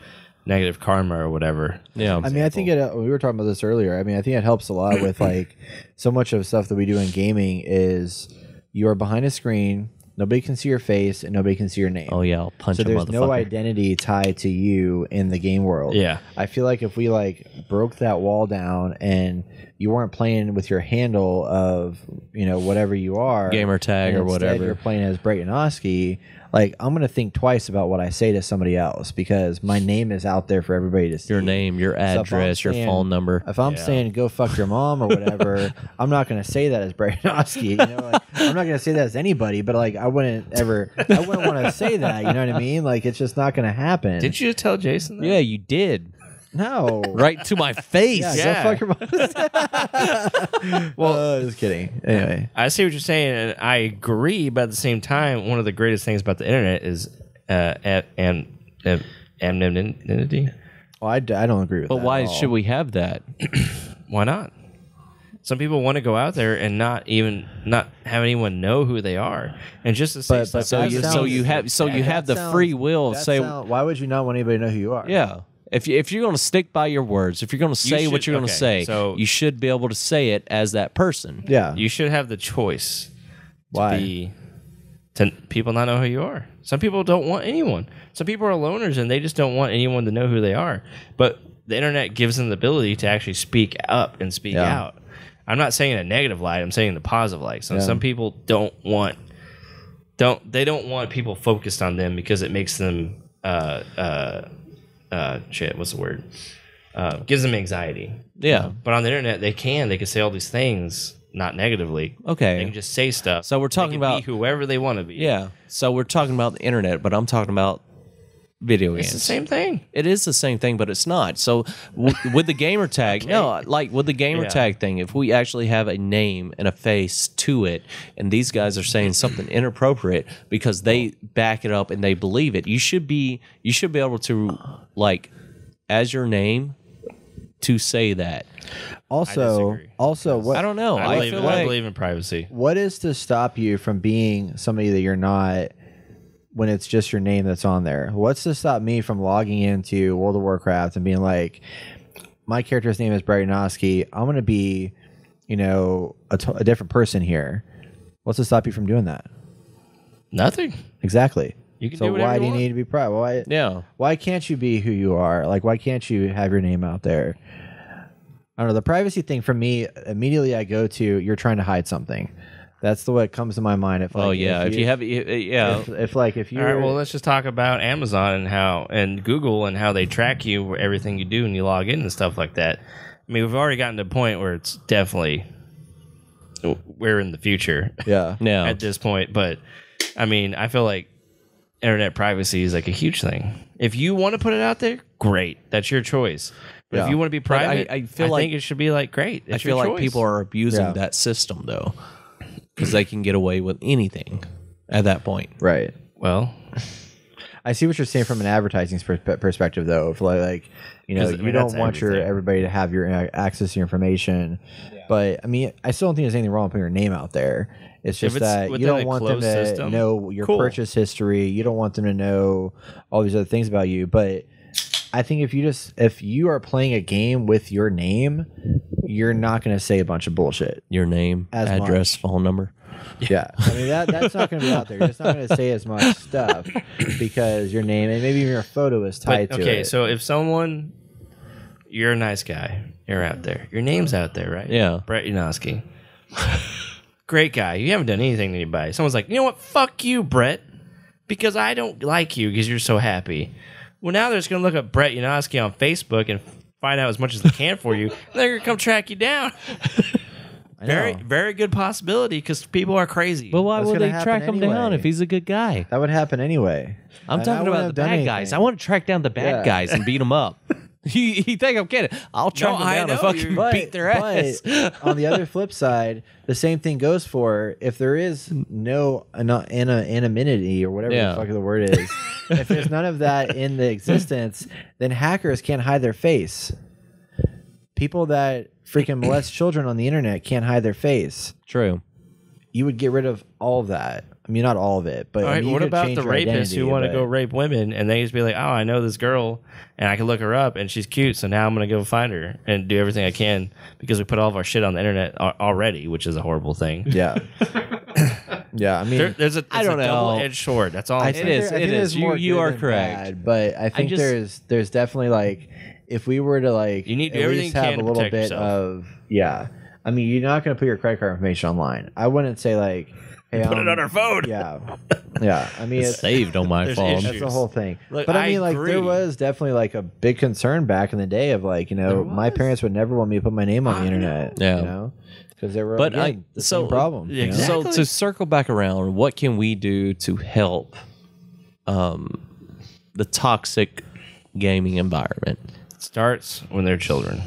negative karma or whatever. Yeah, I mean, I think we were talking about this earlier. I mean, I think it helps a lot with like so much of stuff that we do in gaming is you are behind a screen, nobody can see your face, and nobody can see your name. Oh yeah, I'll punch a motherfucker. So there's no identity tied to you in the game world. Yeah, I feel like if we like broke that wall down and you weren't playing with your handle of whatever you are, gamer tag or whatever, you're playing as Brayton Oski. Like, I'm going to think twice about what I say to somebody else because my name is out there for everybody to see. Your name, your address, your phone number. If I'm saying go fuck your mom or whatever, I'm not going to say that as Brayton Oski. I'm not going to say that as anybody, but like I wouldn't want to say that. You know what I mean? Like, it's just not going to happen. Did you tell Jason that? Yeah, you did. No. Right to my face. Yeah. Go fuck your mom. Well, just kidding. Anyway. I see what you're saying, and I agree, but at the same time, one of the greatest things about the internet is anonymity. Well, I don't agree with that. But why should we have that? Why not? Some people want to go out there and not have anyone know who they are, and just to say stuff. So you have the free will. Say, why would you not want anybody to know who you are? Yeah. If you're going to stick by your words, if you're going to say what you're going to say, so you should be able to say it as that person. Yeah. You should have the choice Why? to people not know who you are. Some people don't want anyone. Some people are loners and they just don't want anyone to know who they are. But the internet gives them the ability to actually speak up and speak out. I'm not saying a negative light. I'm saying the positive light. So some people don't want people focused on them because it makes them what's the word? Gives them anxiety. Yeah. But on the internet, they can say all these things, not negatively. Okay. They can just say stuff. So we're talking about be whoever they want to be. Yeah. So we're talking about the internet, but I'm talking about video games. It's the same thing. It is the same thing, but it's not. So with the gamer tag, with the gamer tag thing, if we actually have a name and a face to it, and these guys are saying something inappropriate because they back it up and they believe it, you should be able to, like, as your name, to say that. Also, what I don't know. I feel like believe in privacy. what is to stop you from being somebody that you're not when it's just your name that's on there? What's to stop me from logging into World of Warcraft and being like, my character's name is Brett Yanoski. I'm going to be, a different person here. What's to stop you from doing that? Nothing. Exactly. You can so do whatever why you do you want. need to be private? Why can't you be who you are? Like, why can't you have your name out there? I don't know. The privacy thing for me, immediately I go to, you're trying to hide something. That's the way it comes to my mind. If if you have if you All right, well, let's just talk about Amazon and Google and how they track you, everything you do, and you log in and stuff like that. I mean, we've already gotten to a point where it's definitely we're in the future. Yeah. At this point, but I mean, I feel like internet privacy is like a huge thing. If you want to put it out there, great, that's your choice. But if you want to be private, I think it should be like great. It's I feel your like choice. people are abusing that system though, because they can get away with anything at that point. Right. Well, I see what you're saying from an advertising perspective, though. If you don't want everybody to have your access to your information, but I mean, I still don't think there's anything wrong with putting your name out there. It's just that you don't want them to know your purchase history. You don't want them to know all these other things about you. But I think if you are playing a game with your name, you're not going to say a bunch of bullshit. Your name, address, phone number. Yeah, I mean that's not going to be out there. You're just not going to say as much stuff because your name and maybe even your photo is tied to it. Okay, so if you're a nice guy, you're out there. Your name's out there, right? Yeah. Brett Yanoski. Great guy. You haven't done anything to anybody. Someone's like, you know what? Fuck you, Brett, because I don't like you because you're so happy. Well, now they're just going to look up Brett Yanoski on Facebook and find out as much as they can for you. They're going to come track you down. Very, very good possibility because people are crazy. But why would they track him down if he's a good guy? That would happen anyway. I'm talking about the bad guys. I want to track down the bad guys and beat them up. You think I'm kidding? I'll track them down and fucking beat their ass. On the other flip side, the same thing goes for if there is no anonymity or whatever the fuck the word is. If there's none of that in the existence, then hackers can't hide their face. People that freaking molest children on the internet can't hide their face. True. You would get rid of all of that. I mean, not all of it, but all right, what about the rapists who want to go rape women and they just be like, oh, I know this girl and I can look her up and she's cute, so now I'm going to go find her and do everything I can because we put all of our shit on the internet already, which is a horrible thing. Yeah. Yeah, I mean, there's a double-edged sword. That's all. It is. You are correct. Bad, but I think there's definitely like if we were to you need at least have a little bit of I mean, you're not going to put your credit card information online. I wouldn't say like, hey, put it on our phone. Yeah. I mean, it's saved on my phone. That's the whole thing. Look, but I mean, agree. there was definitely like a big concern back in the day of like, my parents would never want me to put my name on the internet. Yeah. Because they were the same problem. Exactly. So to circle back around, what can we do to help the toxic gaming environment? It starts when they're children.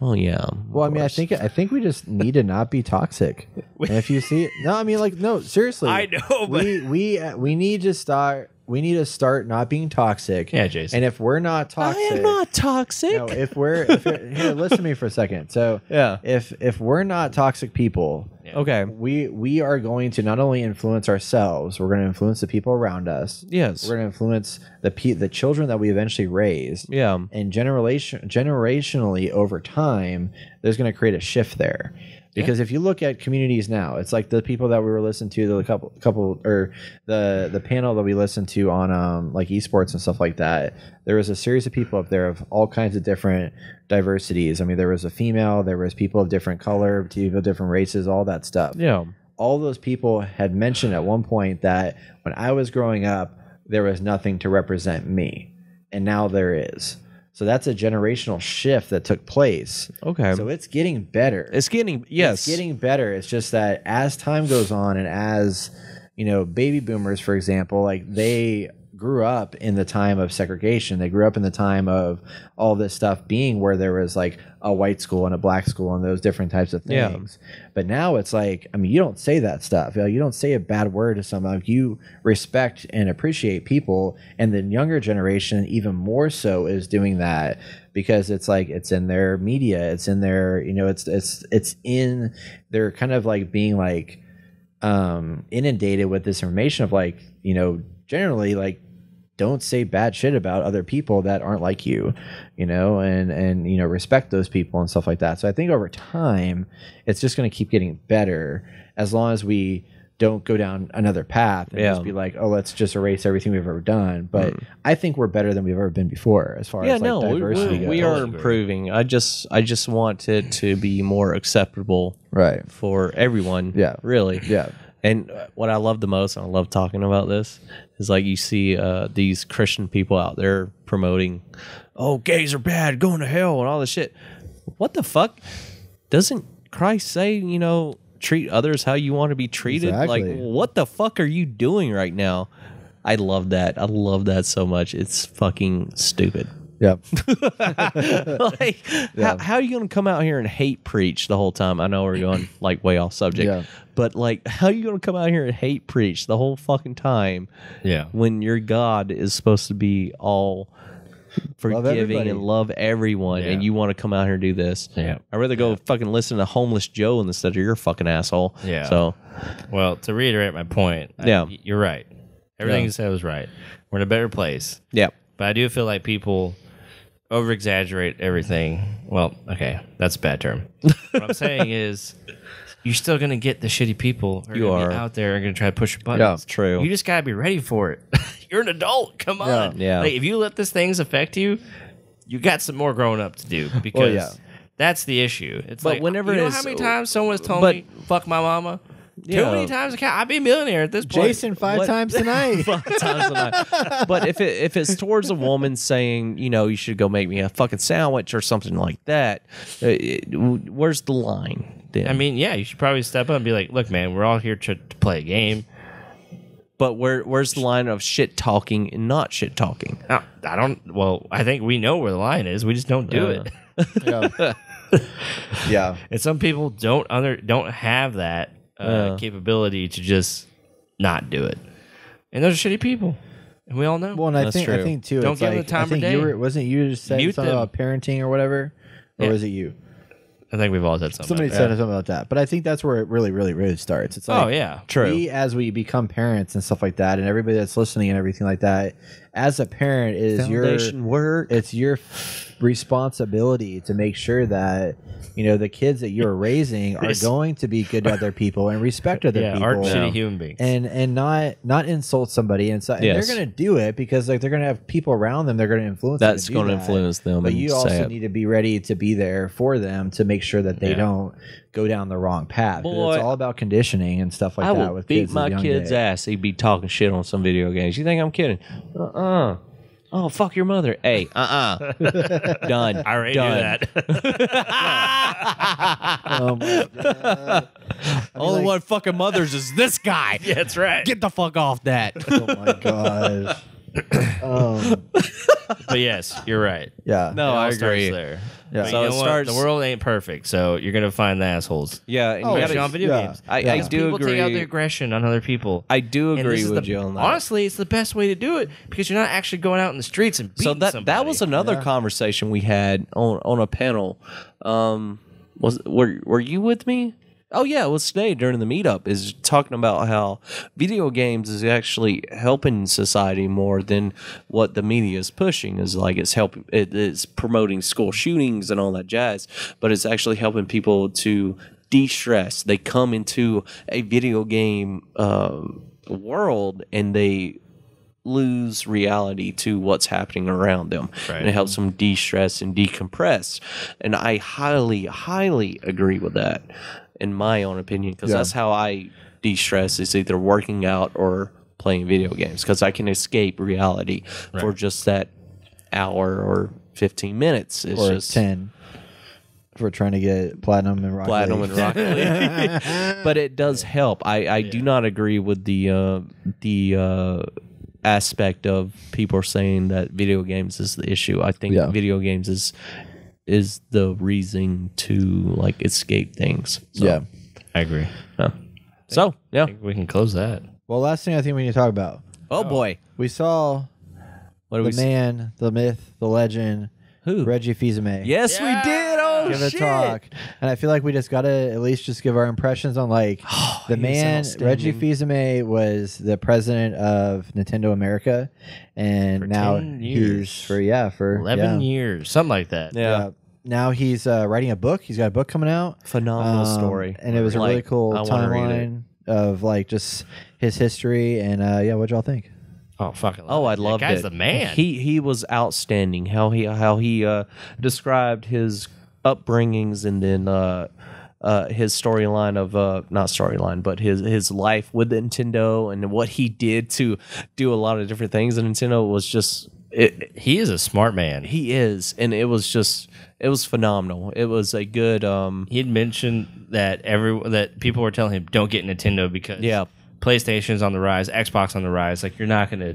Oh yeah. Well, I mean, I think we just need to not be toxic. And if you see it, no, I mean, like, no, seriously. I know, but we need to start. We need to start not being toxic. Yeah, Jason. And if we're not toxic, I am not toxic. No, if you're, here, listen to me for a second. So if we're not toxic people, okay, we are going to not only influence ourselves, we're going to influence the people around us. Yes, we're going to influence the children that we eventually raise. Yeah, and generationally over time, there's going to create a shift there. Because if you look at communities now, it's like the people that we were listening to, the couple or the panel that we listened to on like esports and stuff like that. There was a series of people up there of all kinds of different diversities. I mean, there was a female, there was people of different color, people of different races, all that stuff. Yeah, all those people had mentioned at one point that when I was growing up, there was nothing to represent me, and now there is. So that's a generational shift that took place. Okay. So it's getting better. It's getting better. It's just that as time goes on and as, baby boomers, for example, like they grew up in the time of segregation. They grew up in the time of all this stuff being where there was like a white school and a black school and those different types of things. But now it's like, I mean, you don't say that stuff. You don't say a bad word to someone. Like, you respect and appreciate people, and the younger generation even more so is doing that, because it's like, it's in their media, it's in their, you know, it's in, they're kind of like being like inundated with this information of like, you know, generally like, don't say bad shit about other people that aren't like you, you know, and you know, respect those people and stuff like that. So I think over time, it's just going to keep getting better as long as we don't go down another path and just be like, oh, let's just erase everything we've ever done. But I think we're better than we've ever been before as far as like diversity goes. We are improving. I just want it to be more acceptable, right, for everyone. Yeah, really. Yeah. And what I love the most, and I love talking about this, is like you see these Christian people out there promoting, oh, gays are bad, going to hell, and all this shit. What the fuck? Doesn't Christ say, you know, treat others how you want to be treated? Exactly. Like, what the fuck are you doing right now? I love that. I love that so much. It's fucking stupid. Yep. Like, how are you going to come out here and hate preach the whole time? I know we're going like way off subject, but like, how are you going to come out here and hate preach the whole fucking time? Yeah. When your God is supposed to be all forgiving and love everyone, and you want to come out here and do this? Yeah. I'd rather go fucking listen to Homeless Joe instead of your fucking asshole. Yeah. So, well, to reiterate my point, you're right. Everything you said was right. We're in a better place. Yeah. But I do feel like people over-exaggerate everything. Well, okay, that's a bad term. What I'm saying is, you're still going to get the shitty people who are out there and going to try to push your buttons. Yeah, true. You just got to be ready for it. You're an adult. Come on. Yeah. Like, if you let these things affect you, you got some more growing up to do, because that's the issue. It's but like, whenever you know how many times someone has told me, fuck my mama? Too many times. I'd be a millionaire at this point. Jason, 5 times tonight. 5 times tonight. But if it's towards a woman saying, you know, you should go make me a fucking sandwich or something like that, where's the line then? I mean, yeah, you should probably step up and be like, look, man, we're all here to play a game. But where's the line of shit talking and not shit talking? I don't. Well, I think we know where the line is. We just don't do it. Yeah. And some people don't have that capability to just not do it. And those are shitty people. And we all know. Well, and I think too, don't it's give them like, the time I think of day. wasn't you just saying something about parenting or whatever? Or was it you? I think we've all said something. Somebody said something about that. But I think that's where it really, really, really starts. It's like, true. As we become parents and stuff like that, and everybody that's listening and everything like that, as a parent, is foundation work. It's your responsibility to make sure that, you know, the kids that you're raising are going to be good to other people and respect other people, aren't shitty human beings, and not insult somebody. And so and they're going to do it because like they're going to have people around them. They're going to influence. That's going to influence them. But you also need to be ready to be there for them to make sure that they don't go down the wrong path. Boy, it's all about conditioning and stuff like that. I will with beat kids my kid's ass. He'd be talking shit on some video games. You think I'm kidding? Oh, fuck your mother. Hey, Done. I already knew that. Oh my God. Only one fucking mothers is this guy. Yeah, that's right. Get the fuck off that. Oh my gosh. But yes, you're right. Yeah. No, I agree. There. Yeah. But So you know it what? starts- The world ain't perfect, so you're gonna find the assholes. Yeah, and Especially on video games. I Because do people take out agree. their aggression on other people. I do And this agree is with you on that. Honestly, it's the best way to do it because you're not actually going out in the streets and beating So somebody. that was another conversation we had on a panel. Were you with me? Oh yeah, it was today during the meetup. Is talking about how video games is actually helping society more than what the media is pushing. Is like it's promoting school shootings and all that jazz, but it's actually helping people to de-stress. They come into a video game world and they lose reality to what's happening around them. Right. And it helps them de-stress and decompress. And I highly, highly agree with that, in my own opinion, because that's how I de-stress, is either working out or playing video games, because I can escape reality for just that hour or 15 minutes. It's or just 10. If we're trying to get platinum and Rocket League. Rocket League. But it does help. I do not agree with the aspect of people are saying that video games is the issue. I think video games is the reason to like escape things. So, Yeah. I agree. So I think we can close that. Well, last thing I think we need to talk about. Oh boy. We saw the man, the myth, the legend, Who? Reggie Fils-Aimé. Yes, we did. Oh, Give a shit. talk. And I feel like we just got to at least just give our impressions on like the man, Reggie Fils-Aimé was the president of Nintendo America. And For now 10 years. he's for 11 years, something like that. Yeah. Now he's writing a book. He's got a book coming out. Phenomenal story. And it was a really cool I wanna read it. timeline of like just his history. And what'd y'all think? Oh, fucking Oh, I loved loved it. That guy's it. the man. He was outstanding. How he described his upbringings and then his storyline of not storyline, but his life with Nintendo and what he did to do a lot of different things. And Nintendo was just he is a smart man. he is, and it was phenomenal. It was a good He had mentioned that that people were telling him don't get Nintendo because PlayStation's on the rise, Xbox on the rise. Like you're not gonna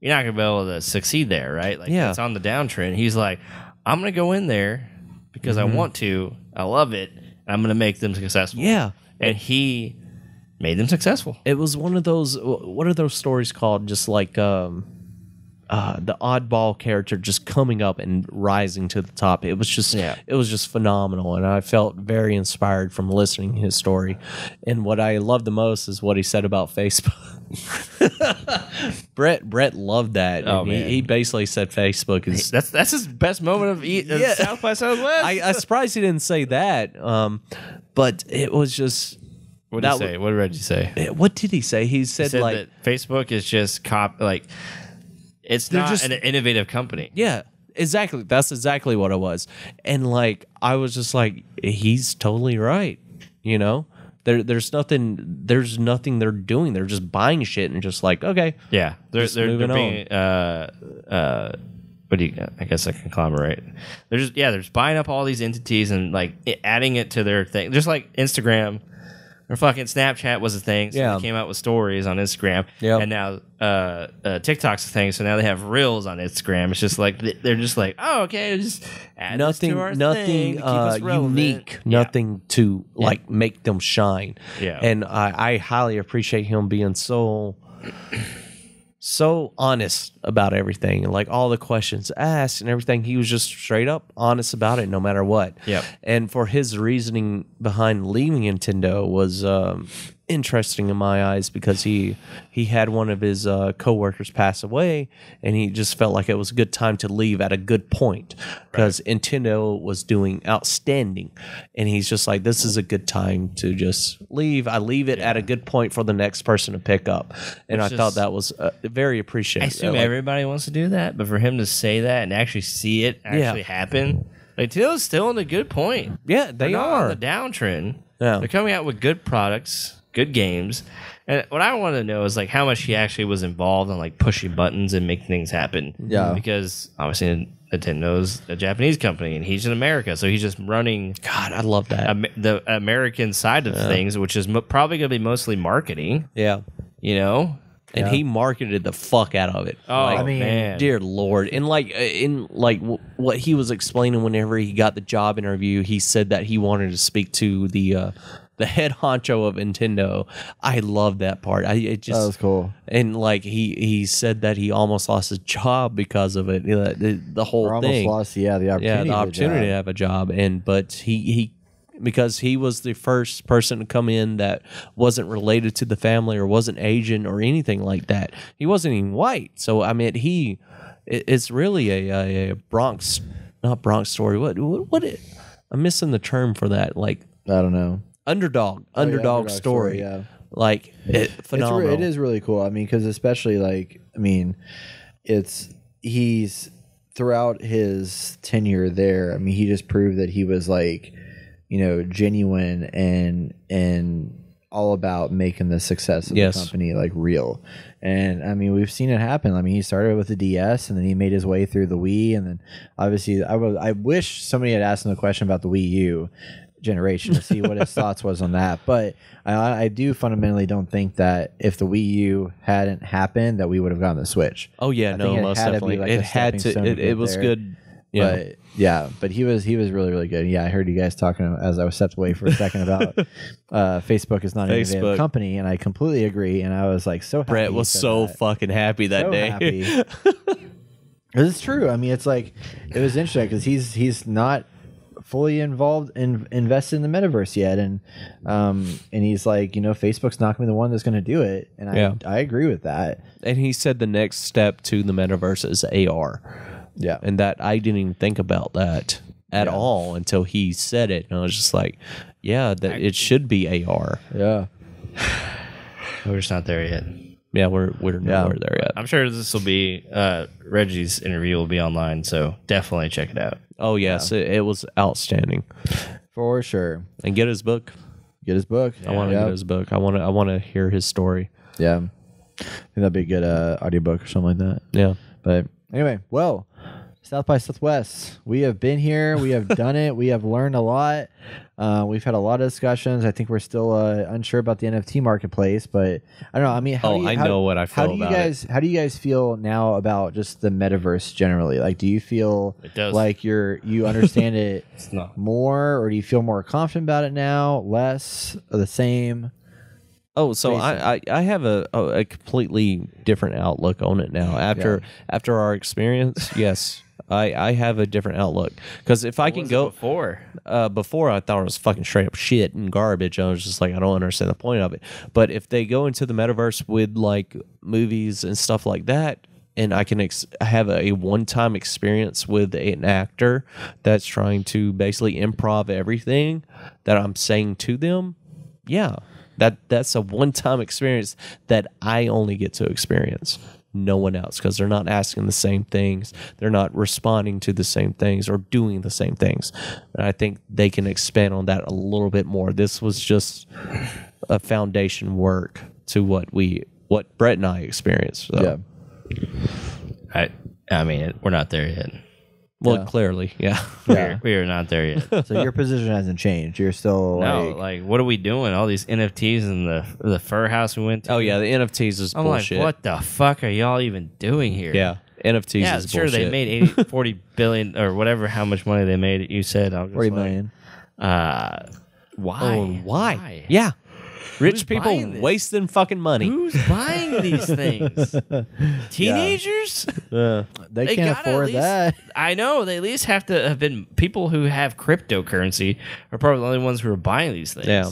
be able to succeed there, right? Like it's on the downtrend. He's like, I'm gonna go in there because I want to. I love it. And I'm gonna make them successful. Yeah, and he made them successful. it was one of those. What are those stories called? Just like the oddball character just coming up and rising to the top. It was just phenomenal, and I felt very inspired from listening to his story. And what I loved the most is what he said about Facebook. Brett loved that. Oh, and man. He basically said Facebook is That's his best moment of South by Southwest. I'm surprised he didn't say that. But it was just. What did he say? What did Reggie say? What did he say? He said like that Facebook is just it's They're not just- an innovative company. yeah, exactly. That's exactly what it was. And like I was just like, he's totally right. You know, there's nothing they're doing. They're just buying shit and just like, okay, Yeah, they're moving being what do you? I guess a conglomerate. They're just buying up all these entities and like adding it to their thing, just like Instagram. Or fucking Snapchat was a thing, so they came out with stories on Instagram. Yep. And now TikTok's a thing, so now they have Reels on Instagram. It's just like they're just like, oh, okay, just add this to our thing to keep us relevant. Unique, nothing to like make them shine. Yeah. And I highly appreciate him being so honest about everything and like all the questions asked and everything. He was just straight up honest about it no matter what. Yep. And for his reasoning behind leaving Nintendo was interesting in my eyes because he had one of his coworkers pass away and he just felt like it was a good time to leave at a good point because Nintendo was doing outstanding and he's just like, this is a good time to just leave. I leave it at a good point for the next person to pick up. And I thought that was very appreciated. I assume everybody wants to do that, but for him to say that and actually see it actually happen, like Nintendo's still in a good point. Yeah, they They're not are. on the downtrend. Yeah. They're coming out with good products, good games. And what I want to know is like how much he actually was involved in like pushing buttons and making things happen. Yeah. Because obviously Nintendo's a Japanese company and he's in America, so he's just running God, I love that. the American side of things, which is probably going to be mostly marketing. Yeah. You know. And he marketed the fuck out of it. Oh, like, I mean, man. dear Lord. And what he was explaining whenever he got the job interview, he said that he wanted to speak to the head honcho of Nintendo. I love that part. That was cool. And like he said that he almost lost his job because of it. The whole Or almost thing. lost, the opportunity. Yeah, the opportunity to to have a job. But he because he was the first person to come in that wasn't related to the family or wasn't Asian or anything like that. He wasn't even white. So I mean, it's really a Bronx, not Bronx story. What I'm missing the term for that. Like I don't know. underdog story. Yeah. Like phenomenal. It is really cool. I mean, because especially like, I mean, he's throughout his tenure there. I mean, he just proved that he was like, genuine and all about making the success of the company like real. And I mean, we've seen it happen. I mean, he started with the DS and then he made his way through the Wii, and then obviously I wish somebody had asked him a question about the Wii U generation to see what his thoughts was on that. But I do fundamentally don't think that if the Wii U hadn't happened, that we would have gotten the Switch. Oh yeah, I no, think most had to be definitely. like It a had stepping to. stone It get was there. good. Yeah. But yeah, but he was really, really good. Yeah, I heard you guys talking as I was stepped away for a second about Facebook is not an innovative Facebook. company, and I completely agree. And I was like so happy. Brett he was said so that. fucking happy that So day. happy. 'Cause it's true. I mean, it's like it was interesting because he's not fully invested in the metaverse yet, and he's like, Facebook's not going to be the one that's going to do it, and I agree with that. And he said the next step to the metaverse is AR. Yeah, And that I didn't even think about that at all until he said it. And I was just like, yeah, that it should be AR. yeah. We're just not there yet. Yeah, we're nowhere there yet. I'm sure this will be Reggie's interview will be online, so definitely check it out. Oh yes, it was outstanding. For sure. And get his book. Get his book. I want to get his book. I want to hear his story. Yeah, I think that'd be a good audiobook or something like that. Yeah. But anyway, well, South by Southwest. We have been here. We have done it. We have learned a lot. We've had a lot of discussions. I think we're still unsure about the NFT marketplace, but I don't know. I mean, I know what I feel about it. How do you guys feel now about just the metaverse generally? Like, do you feel like you understand it more, or do you feel more confident about it now, less, or the same? Oh, so I have a completely different outlook on it now. After our experience, yes, I have a different outlook. Because if I can go before I thought it was fucking straight up shit and garbage. I was just like, I don't understand the point of it. But if they go into the metaverse with like movies and stuff like that, and I can have a one-time experience with an actor that's trying to basically improv everything that I'm saying to them, yeah. That's a one-time experience that I only get to experience. No one else, because they're not asking the same things. They're not responding to the same things or doing the same things. And I think they can expand on that a little bit more. This was just a foundation work to what Brett and I experienced. So. Yeah. I mean, we're not there yet. Well, clearly, yeah. We are not there yet. So your position hasn't changed. You're still like, what are we doing? All these NFTs and the fur house we went to. Oh yeah, the NFTs is I'm bullshit. like, what the fuck are y'all even doing here? Yeah, NFTs is sure, bullshit. they made 40 billion or whatever, how much money they made. You said 40 million. Why? Oh, why? Yeah. Rich buying people this? wasting fucking money. Who's buying these things? Teenagers? They can't gotta afford at least- that. I know. They at least have to have been people who have cryptocurrency are probably the only ones who are buying these things. Yeah.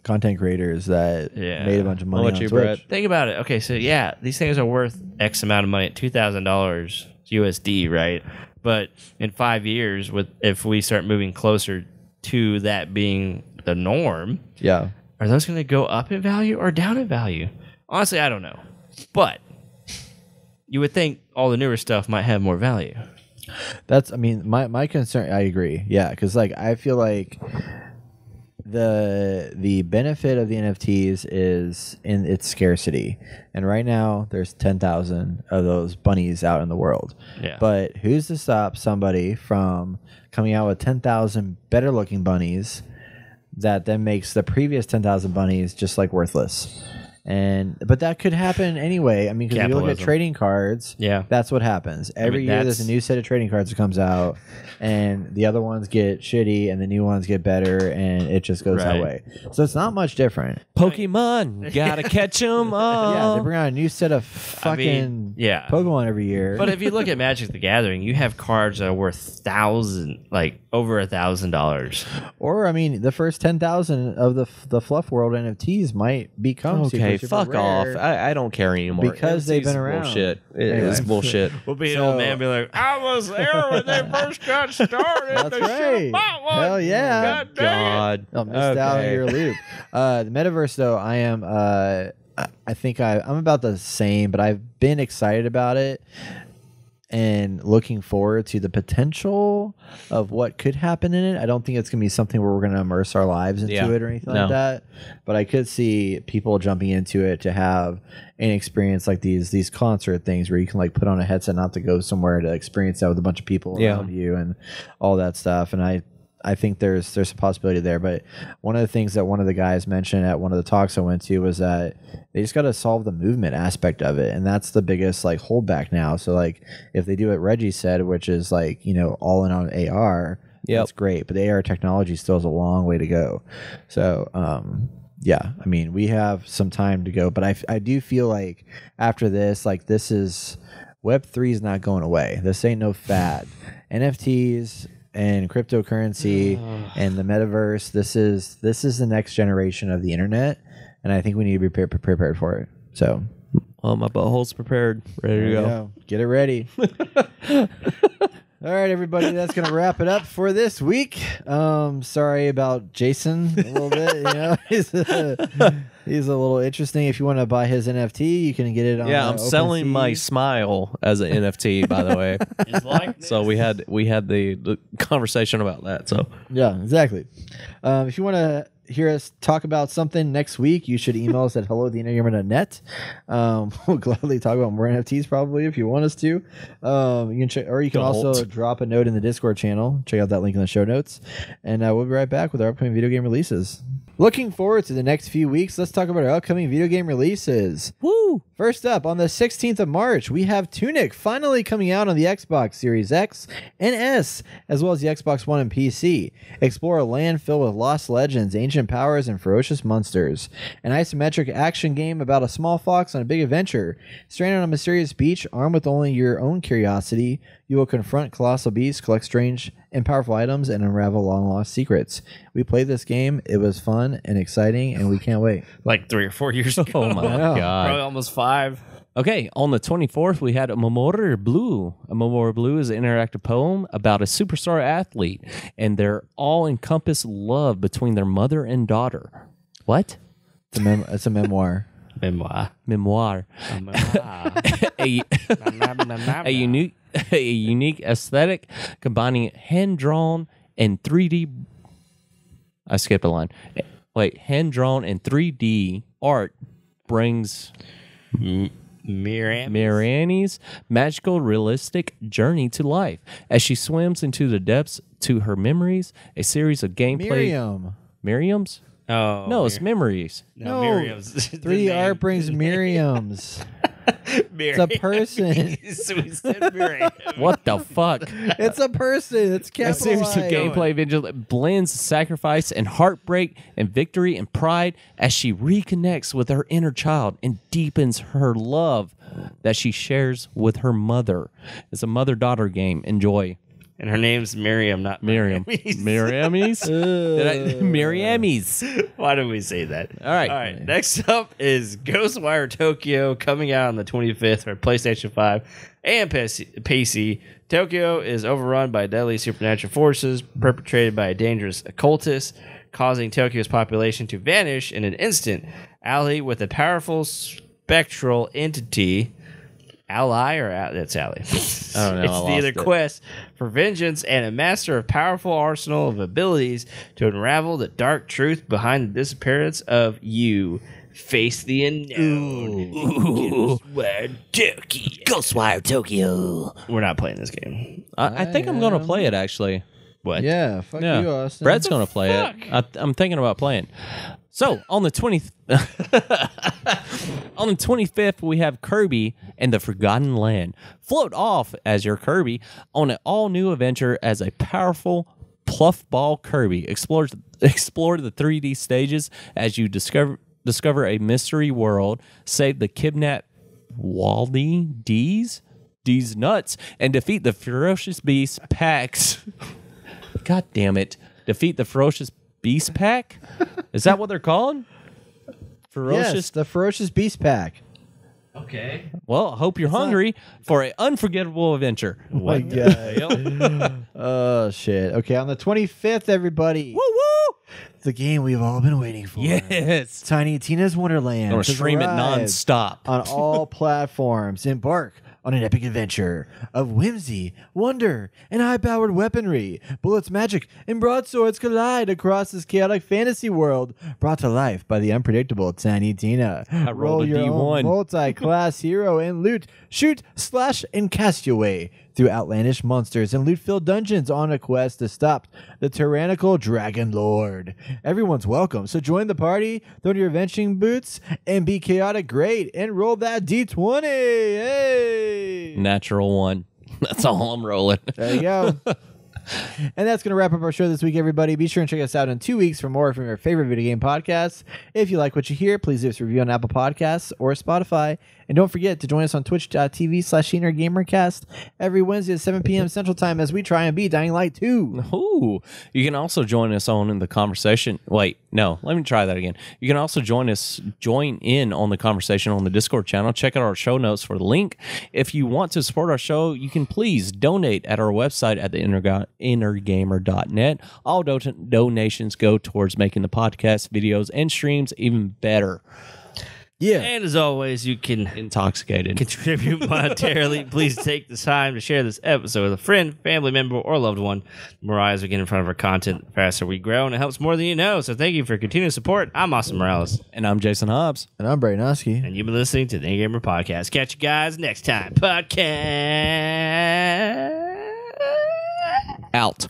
Content creators that made a bunch of money How about on you, Twitch. Brett? Think about it. Okay, so these things are worth X amount of money, $2,000 USD, right? But in 5 years, if we start moving closer to that being the norm, Yeah. are those going to go up in value or down in value? Honestly, I don't know. But you would think all the newer stuff might have more value. That's, I mean, my concern, I agree. Yeah, because like I feel like the benefit of the NFTs is in its scarcity. And right now there's 10,000 of those bunnies out in the world. Yeah. But who's to stop somebody from coming out with 10,000 better looking bunnies that then makes the previous 10,000 bunnies just like worthless? But that could happen anyway. I mean, because if you look at Capitalism. trading cards, that's what happens. Every year there's a new set of trading cards that comes out, and the other ones get shitty, and the new ones get better, and it just goes that way. So it's not much different. Pokemon, gotta catch them all. Yeah, they bring out a new set of fucking Pokemon every year. But if you look at Magic the Gathering, you have cards that are worth over $1,000. Or I mean, the first 10,000 of the Fluff World NFTs might become Okay, super fuck rare. off. I don't care anymore. Because they've been around. Bullshit. Anyway. It's bullshit. We'll be an old man be like, I was there when they first got started. That's They right. should've bought one. Hell yeah. God dang it. God. I missed out on your loop. The Metaverse, though, I am. I think I'm about the same, but I've been excited about it and looking forward to the potential of what could happen in it. I don't think it's gonna be something where we're gonna immerse our lives into it or anything like that. But I could see people jumping into it to have an experience like these concert things where you can like put on a headset, not to go somewhere to experience that with a bunch of people around you and all that stuff. And I I think there's a possibility there. But one of the things that one of the guys mentioned at one of the talks I went to was that they just got to solve the movement aspect of it, and that's the biggest like holdback now. So like if they do what Reggie said, which is like all in on AR, that's great. But the AR technology still has a long way to go. So yeah, I mean we have some time to go, but I do feel like after this, like this is Web3 is not going away. This ain't no fad. NFTs and cryptocurrency and the metaverse. This is the next generation of the internet, and I think we need to be prepared for it. So, well, my butthole's prepared, ready to go. Get it ready. All right, everybody, that's going to wrap it up for this week. Sorry about Jason a little bit. He's a little interesting. If you want to buy his NFT, you can get it on I'm selling my smile as an NFT, by the way. So we had the conversation about that. So yeah, exactly. If you want to hear us talk about something next week, you should email us at hello@theenergamer.net. We'll gladly talk about more NFTs probably if you want us to. You can check, or you can also drop a note in the Discord channel. Check out that link in the show notes, and we'll be right back with our upcoming video game releases. Looking forward to the next few weeks. Let's talk about our upcoming video game releases. Woo! First up, on the 16th of March, we have Tunic finally coming out on the Xbox Series X and S, as well as the Xbox One and PC. Explore a land filled with lost legends, ancient powers, and ferocious monsters. An isometric action game about a small fox on a big adventure. Stranded on a mysterious beach, armed with only your own curiosity, you will confront colossal beasts, collect strange and powerful items, and unravel long-lost secrets. We played this game. It was fun and exciting, and we can't wait. Like 3 or 4 years ago. Oh, my God. Probably almost 5. Okay, on the 24th, we had Amore Blue. Amore Blue is an interactive poem about a superstar athlete and their all-encompassing love between their mother and daughter. What? It's a memoir. Memoir. A unique aesthetic combining hand-drawn and 3D. I skipped a line. Wait, hand-drawn and 3D art brings Miriam's magical, realistic journey to life as she swims into the depths to her memories. A series of gameplay. Miriam's? Oh, no, it's memories. No, Miriam's. 3D art brings Miriam's. It's a person. So we said Miriam. What the fuck? It's a person. It's A capitalized. series of gameplay vigil blends sacrifice and heartbreak and victory and pride as she reconnects with her inner child and deepens her love that she shares with her mother. It's a mother-daughter game. Enjoy. And her name's Miriam, not Miriam. Miriamis? Miriamis. Why did we say that? All right. All right. Next up is Ghostwire Tokyo coming out on the 25th for PlayStation 5 and PC. Tokyo is overrun by deadly supernatural forces perpetrated by a dangerous occultist, causing Tokyo's population to vanish in an instant. Ally with a powerful spectral entity. Ally or that's Ally? I don't know. It's the other quest for vengeance and a master of powerful arsenal of abilities to unravel the dark truth behind the disappearance of you. Face the unknown. Ghostwire Tokyo. We're not playing this game. I think I'm going to play it, actually. What? Yeah, fuck Yeah. you, Austin. Brett's going to play it. I'm thinking about playing. So, on the 25th, we have Kirby and the Forgotten Land. Float off as your Kirby on an all-new adventure as a powerful Pluffball Kirby. Explore the 3D stages as you discover a mystery world, save the kidnapped Waldy D's nuts, and defeat the ferocious beast packs. God damn it. Defeat the ferocious beast pack? Is that what they're called? Ferocious? Yes, the Ferocious Beast Pack. Okay. Well, I hope you're hungry for an unforgettable adventure. Oh my God. Oh, shit. Okay, on the 25th, everybody. Woo woo! The game we've all been waiting for. Yes. Tiny Tina's Wonderland. I'm going to stream it arrive nonstop. on all platforms. Embark on an epic adventure of whimsy, wonder, and high-powered weaponry. Bullets, magic, and broadswords collide across this chaotic fantasy world, brought to life by the unpredictable Tiny Tina. I rolled a your D1. own multi-class hero and loot, shoot, slash, and cast your way through outlandish monsters and loot-filled dungeons on a quest to stop the tyrannical Dragon Lord. Everyone's welcome, so join the party, throw on your adventuring boots, and be chaotic great, and roll that D20. Hey! Natural one. That's all I'm rolling. There you go. And that's going to wrap up our show this week, everybody. Be sure and check us out in 2 weeks for more from your favorite video game podcasts. If you like what you hear, please leave us a review on Apple Podcasts or Spotify. And don't forget to join us on twitch.tv/ShenerGamerCast every Wednesday at 7 p.m. Central Time as we try and beat Dying Light 2. Ooh, you can also join us on in the conversation. Wait, no, let me try that again. You can also join in on the conversation on the Discord channel. Check out our show notes for the link. If you want to support our show, you can please donate at our website at the innergamer.net. All donations go towards making the podcast, videos, and streams even better. Yeah. And as always, you can Intoxicated. contribute monetarily. Please take the time to share this episode with a friend, family member, or loved one. The more eyes we get in front of our content, the faster we grow, and it helps more than you know. So thank you for your continued support. I'm Austin Morales. And I'm Jason Hobbs. And I'm Brayden Oski. And you've been listening to the Indie Gamer Podcast. Catch you guys next time. Podcast Out.